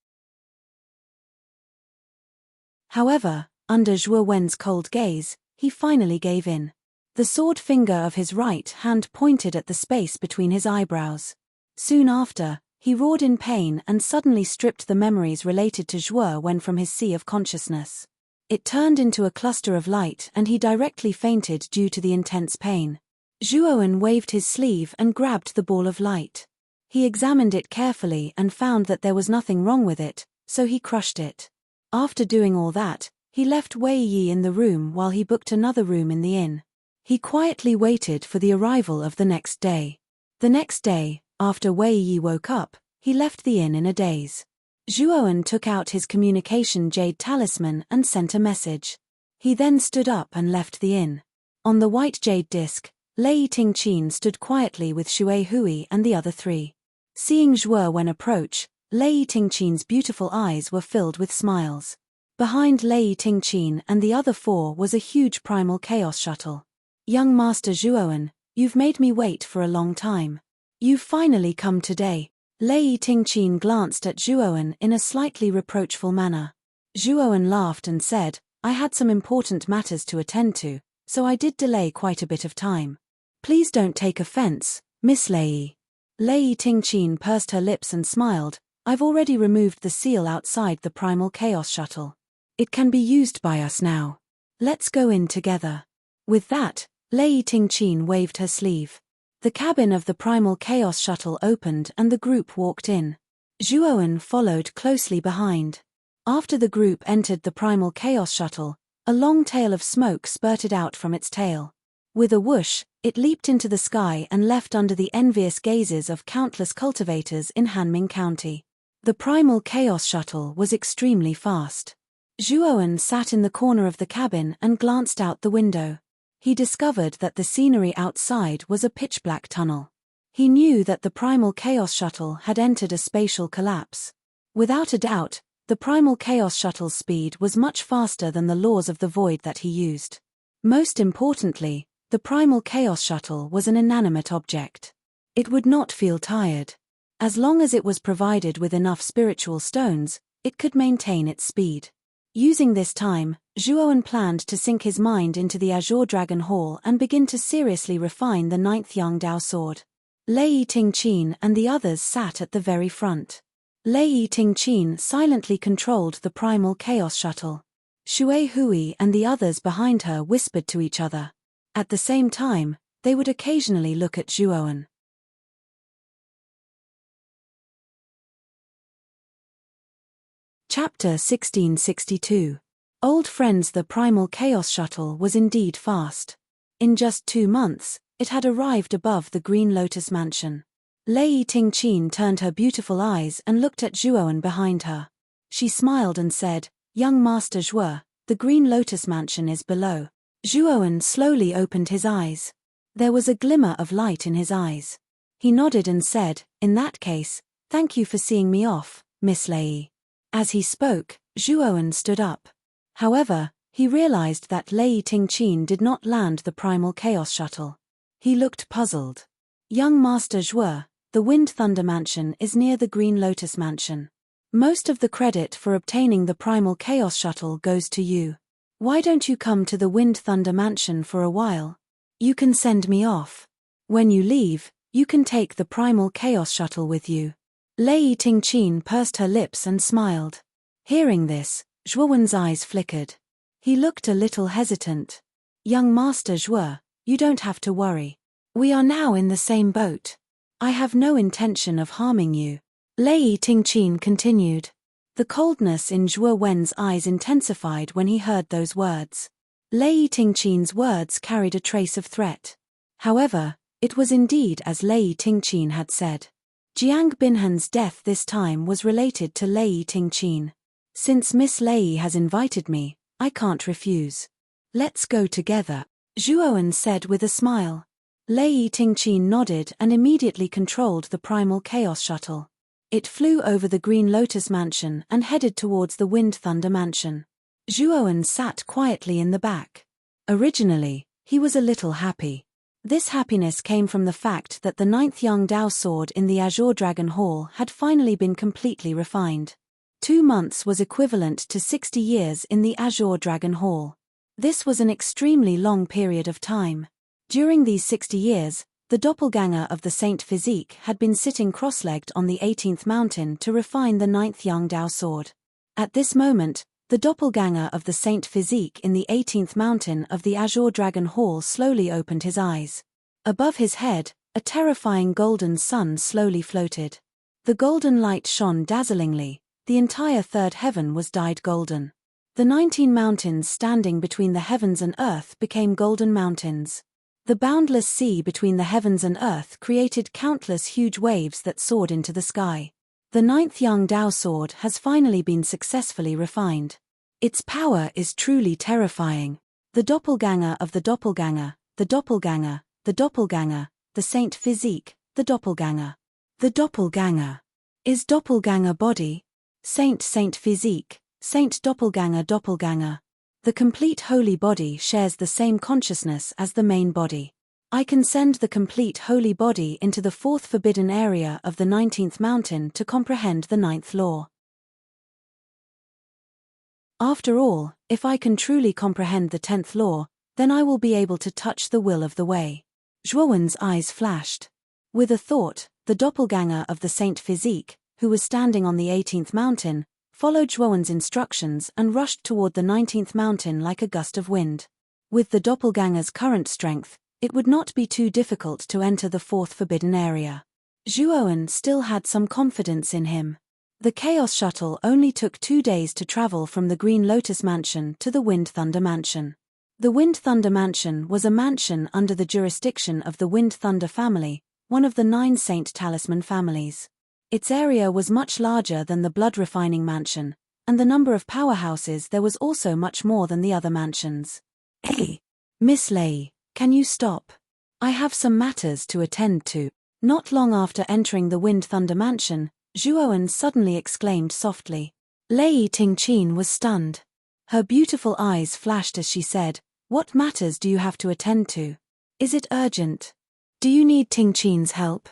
However, under Zhuowen's cold gaze, he finally gave in. The sword finger of his right hand pointed at the space between his eyebrows. Soon after, he roared in pain and suddenly stripped the memories related to Zhuowen from his sea of consciousness. It turned into a cluster of light and he directly fainted due to the intense pain. Zhuowen waved his sleeve and grabbed the ball of light. He examined it carefully and found that there was nothing wrong with it, so he crushed it. After doing all that, he left Wei Yi in the room while he booked another room in the inn. He quietly waited for the arrival of the next day. The next day, after Wei Yi woke up, he left the inn in a daze. Zhuowen took out his communication jade talisman and sent a message. He then stood up and left the inn. On the white jade disc, Lei Tingqin stood quietly with Shui Hui and the other 3. Seeing Zhuowen approach, Lei Tingqin's beautiful eyes were filled with smiles. Behind Lei Tingqin and the other 4 was a huge primal chaos shuttle. "Young Master Zhuowen, you've made me wait for a long time. You've finally come today." Lei Tingqin glanced at Zhuowen in a slightly reproachful manner. Zhuowen laughed and said, "I had some important matters to attend to, so I did delay quite a bit of time. Please don't take offense, Miss Lei." Lei Tingqin pursed her lips and smiled. "I've already removed the seal outside the primal chaos shuttle. It can be used by us now. Let's go in together." With that, Lei Tingqin waved her sleeve. The cabin of the primal chaos shuttle opened and the group walked in. Zhuowen followed closely behind. After the group entered the primal chaos shuttle, a long tail of smoke spurted out from its tail. With a whoosh, it leaped into the sky and left under the envious gazes of countless cultivators in Hanming County. The primal chaos shuttle was extremely fast. Zhuowen sat in the corner of the cabin and glanced out the window. He discovered that the scenery outside was a pitch-black tunnel. He knew that the primal chaos shuttle had entered a spatial collapse. Without a doubt, The primal chaos shuttle's speed was much faster than the laws of the void that he used. Most importantly, the primal chaos shuttle was an inanimate object. It would not feel tired. As long as it was provided with enough spiritual stones, it could maintain its speed. Using this time, Zhuowen planned to sink his mind into the Azure Dragon Hall and begin to seriously refine the 9th Yangdao sword. Lei Tingqin and the others sat at the very front. Lei Tingqin silently controlled the primal chaos shuttle. Shui Hui and the others behind her whispered to each other. At the same time, they would occasionally look at Zhuowen. Chapter 1662. Old friends. The primal chaos shuttle was indeed fast. In just 2 months, it had arrived above the Green Lotus Mansion. Lei Tingqin turned her beautiful eyes and looked at Zhuowen behind her. She smiled and said, "Young Master Zhuo, the Green Lotus Mansion is below." Zhuowen slowly opened his eyes. There was a glimmer of light in his eyes. He nodded and said, "In that case, thank you for seeing me off, Miss Lei." As he spoke, Zhuowen stood up. However, he realized that Lei Tingqin did not land the primal chaos shuttle. He looked puzzled. "Young Master Zhuo, the Wind Thunder Mansion is near the Green Lotus Mansion. Most of the credit for obtaining the primal chaos shuttle goes to you. Why don't you come to the Wind Thunder Mansion for a while? You can send me off. When you leave, you can take the primal chaos shuttle with you." Lei Tingqin pursed her lips and smiled. Hearing this, Zhuowen's eyes flickered. He looked a little hesitant. "Young Master Zhuo, you don't have to worry. We are now in the same boat. I have no intention of harming you." Lei Tingqin continued. The coldness in Zhuowen's eyes intensified when he heard those words. Lei Tingqin's words carried a trace of threat. However, it was indeed as Lei Tingqin had said. Jiang Binhan's death this time was related to Lei Tingqin. "Since Miss Lei has invited me, I can't refuse. Let's go together," Zhuowen said with a smile. Lei Tingqin nodded and immediately controlled the primal chaos shuttle. It flew over the Green Lotus Mansion and headed towards the Wind Thunder Mansion. Zhuowen sat quietly in the back. Originally, he was a little happy. This happiness came from the fact that the 9th Yangdao sword in the Azure Dragon Hall had finally been completely refined. 2 months was equivalent to 60 years in the Azure Dragon Hall. This was an extremely long period of time. During these 60 years, the doppelganger of the Saint Physique had been sitting cross-legged on the 18th mountain to refine the 9th Yangdao sword. At this moment, the doppelganger of the Saint Physique in the 18th mountain of the Azure Dragon Hall slowly opened his eyes. Above his head, a terrifying golden sun slowly floated. The golden light shone dazzlingly, the entire third heaven was dyed golden. The 19 mountains standing between the heavens and earth became golden mountains. The boundless sea between the heavens and earth created countless huge waves that soared into the sky. The 9th Yangdao sword has finally been successfully refined. Its power is truly terrifying. The doppelganger of the doppelganger, the doppelganger, the doppelganger, the Saint Physique, the doppelganger. The doppelganger. Is doppelganger body? Saint Physique, Saint doppelganger doppelganger. The complete holy body shares the same consciousness as the main body. I can send the complete holy body into the 4th forbidden area of the 19th mountain to comprehend the 9th law. After all, if I can truly comprehend the 10th law, then I will be able to touch the will of the way. Zhuowen's eyes flashed. With a thought, the doppelganger of the Saint Physique, who was standing on the 18th mountain, followed Zhuowen's instructions and rushed toward the 19th mountain like a gust of wind. With the doppelganger's current strength, it would not be too difficult to enter the 4th forbidden area. Zhuowen still had some confidence in him. The Chaos Shuttle only took 2 days to travel from the Green Lotus Mansion to the Wind Thunder Mansion. The Wind Thunder Mansion was a mansion under the jurisdiction of the Wind Thunder family, one of the 9 Saint Talisman families. Its area was much larger than the Blood Refining Mansion, and the number of powerhouses there was also much more than the other mansions. "Hey, Miss Lei, can you stop? I have some matters to attend to." Not long after entering the Wind Thunder Mansion, Zhuowen suddenly exclaimed softly. Lei Tingqin was stunned. Her beautiful eyes flashed as she said, "What matters do you have to attend to? Is it urgent? Do you need Tingqin's help?"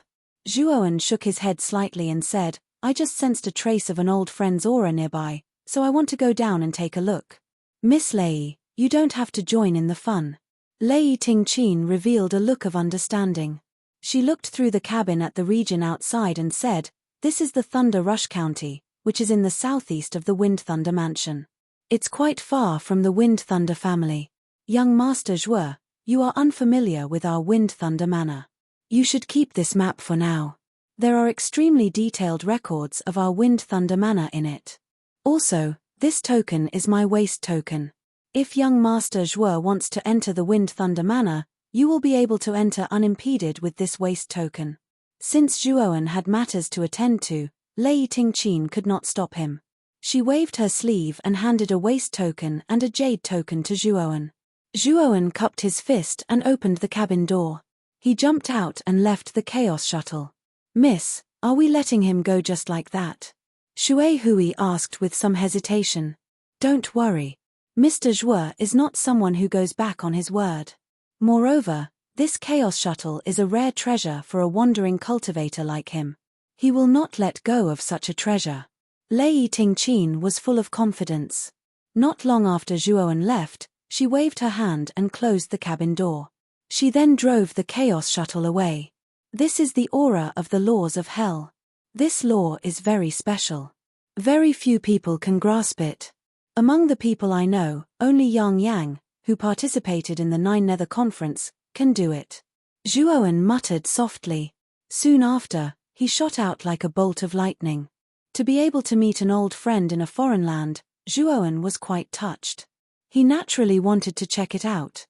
Zhuowen shook his head slightly and said, "I just sensed a trace of an old friend's aura nearby, so I want to go down and take a look." "Miss Lei, you don't have to join in the fun." Lei Tingqin revealed a look of understanding. She looked through the cabin at the region outside and said, "This is the Thunder Rush County, which is in the southeast of the Wind Thunder Mansion. It's quite far from the Wind Thunder family. Young Master Zhuo, you are unfamiliar with our Wind Thunder Manor. You should keep this map for now. There are extremely detailed records of our Wind Thunder Manor in it. Also, this token is my waist token. If young Master Zhuo wants to enter the Wind Thunder Manor, you will be able to enter unimpeded with this waist token." Since Zhuowen had matters to attend to, Lei Tingqin could not stop him. She waved her sleeve and handed a waist token and a jade token to Zhuowen. Zhuowen cupped his fist and opened the cabin door. He jumped out and left the Chaos Shuttle. "Miss, are we letting him go just like that?" Shui Hui asked with some hesitation. "Don't worry. Mr. Zhuo is not someone who goes back on his word. Moreover, this Chaos Shuttle is a rare treasure for a wandering cultivator like him. He will not let go of such a treasure." Lei Tingqin was full of confidence. Not long after Zhuowen left, she waved her hand and closed the cabin door. She then drove the Chaos Shuttle away. This is the aura of the laws of hell. This law is very special. Very few people can grasp it. Among the people I know, only Yang Yang, who participated in the Nine Nether Conference, can do it. Zhuowen muttered softly. Soon after, he shot out like a bolt of lightning. To be able to meet an old friend in a foreign land, Zhuowen was quite touched. He naturally wanted to check it out.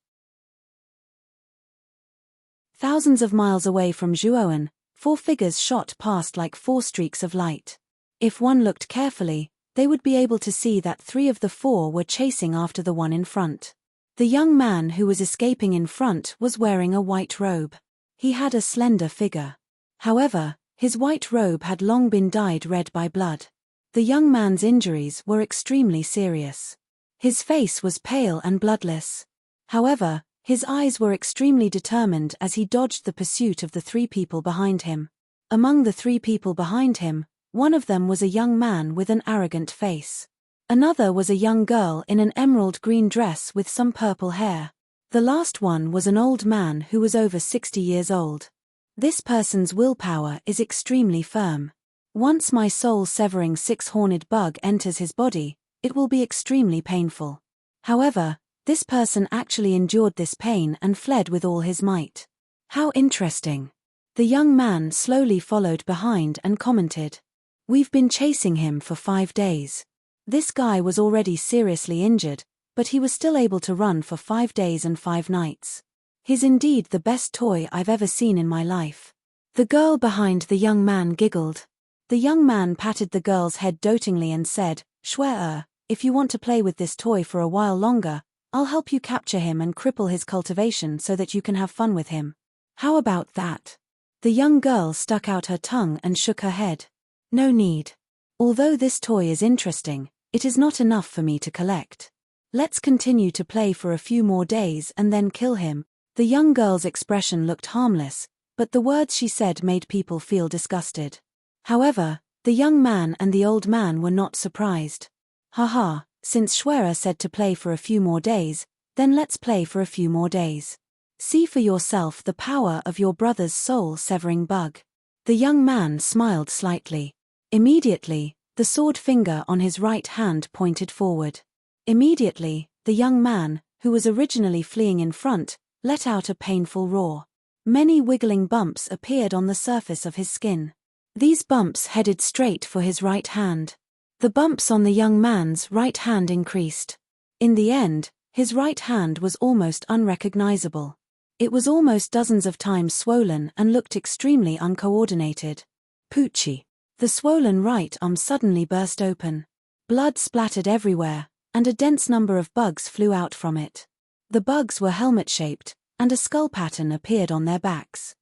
Thousands of miles away from Zhuowen, 4 figures shot past like 4 streaks of light. If one looked carefully, they would be able to see that 3 of the 4 were chasing after the one in front. The young man who was escaping in front was wearing a white robe. He had a slender figure. However, his white robe had long been dyed red by blood. The young man's injuries were extremely serious. His face was pale and bloodless. However, his eyes were extremely determined as he dodged the pursuit of the 3 people behind him. Among the 3 people behind him, one of them was a young man with an arrogant face. Another was a young girl in an emerald green dress with some purple hair. The last one was an old man who was over 60 years old. This person's willpower is extremely firm. Once my soul-severing 6-horned bug enters his body, it will be extremely painful. However, this person actually endured this pain and fled with all his might. How interesting. The young man slowly followed behind and commented. "We've been chasing him for 5 days. This guy was already seriously injured, but he was still able to run for 5 days and 5 nights. He's indeed the best toy I've ever seen in my life." The girl behind the young man giggled. The young man patted the girl's head dotingly and said, "Shui, if you want to play with this toy for a while longer, I'll help you capture him and cripple his cultivation so that you can have fun with him. How about that?" The young girl stuck out her tongue and shook her head. "No need. Although this toy is interesting, it is not enough for me to collect. Let's continue to play for a few more days and then kill him." The young girl's expression looked harmless, but the words she said made people feel disgusted. However, the young man and the old man were not surprised. "Haha, since Shui said to play for a few more days, then let's play for a few more days. See for yourself the power of your brother's soul-severing bug." The young man smiled slightly. Immediately, the sword finger on his right hand pointed forward. Immediately, the young man, who was originally fleeing in front, let out a painful roar. Many wiggling bumps appeared on the surface of his skin. These bumps headed straight for his right hand. The bumps on the young man's right hand increased. In the end, his right hand was almost unrecognizable. It was almost dozens of times swollen and looked extremely uncoordinated. Poochie. The swollen right arm suddenly burst open. Blood splattered everywhere, and a dense number of bugs flew out from it. The bugs were helmet-shaped, and a skull pattern appeared on their backs.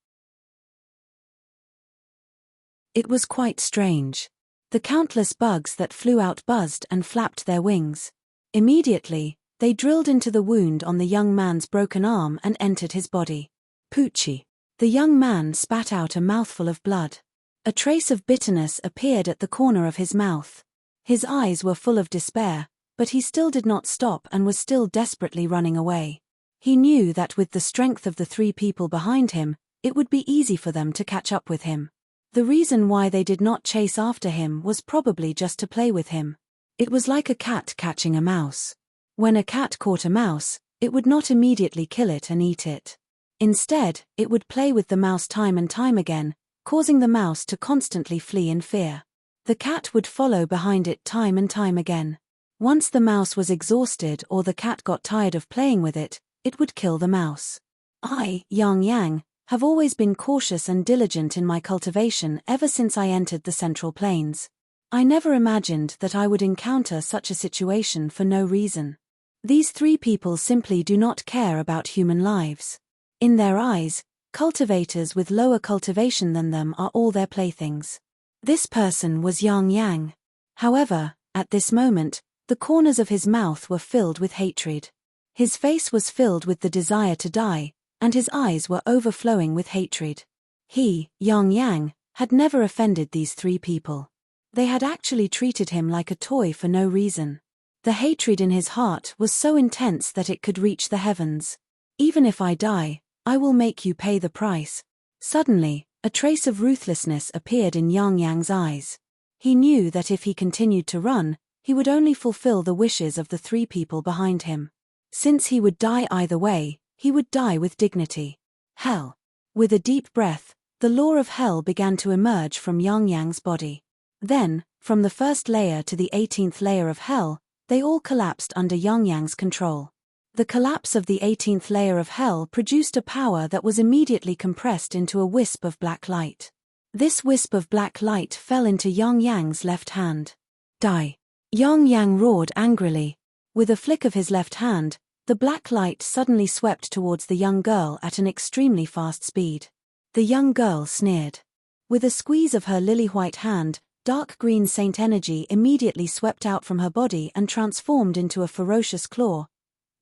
It was quite strange. The countless bugs that flew out buzzed and flapped their wings. Immediately, they drilled into the wound on the young man's broken arm and entered his body. Poochie. The young man spat out a mouthful of blood. A trace of bitterness appeared at the corner of his mouth. His eyes were full of despair, but he still did not stop and was still desperately running away. He knew that with the strength of the 3 people behind him, it would be easy for them to catch up with him. The reason why they did not chase after him was probably just to play with him. It was like a cat catching a mouse. When a cat caught a mouse, it would not immediately kill it and eat it. Instead, it would play with the mouse time and time again, causing the mouse to constantly flee in fear. The cat would follow behind it time and time again. Once the mouse was exhausted or the cat got tired of playing with it, it would kill the mouse. I, Yang Yang, have always been cautious and diligent in my cultivation ever since I entered the Central Plains. I never imagined that I would encounter such a situation for no reason. These 3 people simply do not care about human lives. In their eyes, cultivators with lower cultivation than them are all their playthings. This person was Yang Yang. However, at this moment, the corners of his mouth were filled with hatred. His face was filled with the desire to die, and his eyes were overflowing with hatred. He, Yang Yang, had never offended these 3 people. They had actually treated him like a toy for no reason. The hatred in his heart was so intense that it could reach the heavens. Even if I die, I will make you pay the price. Suddenly, a trace of ruthlessness appeared in Yang Yang's eyes. He knew that if he continued to run, he would only fulfill the wishes of the 3 people behind him. Since he would die either way, he would die with dignity. Hell. With a deep breath, the law of hell began to emerge from Yang Yang's body. Then, from the first layer to the 18th layer of hell, they all collapsed under Yang Yang's control. The collapse of the 18th layer of hell produced a power that was immediately compressed into a wisp of black light. This wisp of black light fell into Yang Yang's left hand. Die! Yang Yang roared angrily. With a flick of his left hand, the black light suddenly swept towards the young girl at an extremely fast speed. The young girl sneered. With a squeeze of her lily-white hand, dark green saint energy immediately swept out from her body and transformed into a ferocious claw.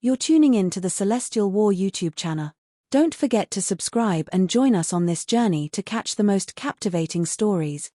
You're tuning in to the Celestial War YouTube channel. Don't forget to subscribe and join us on this journey to catch the most captivating stories.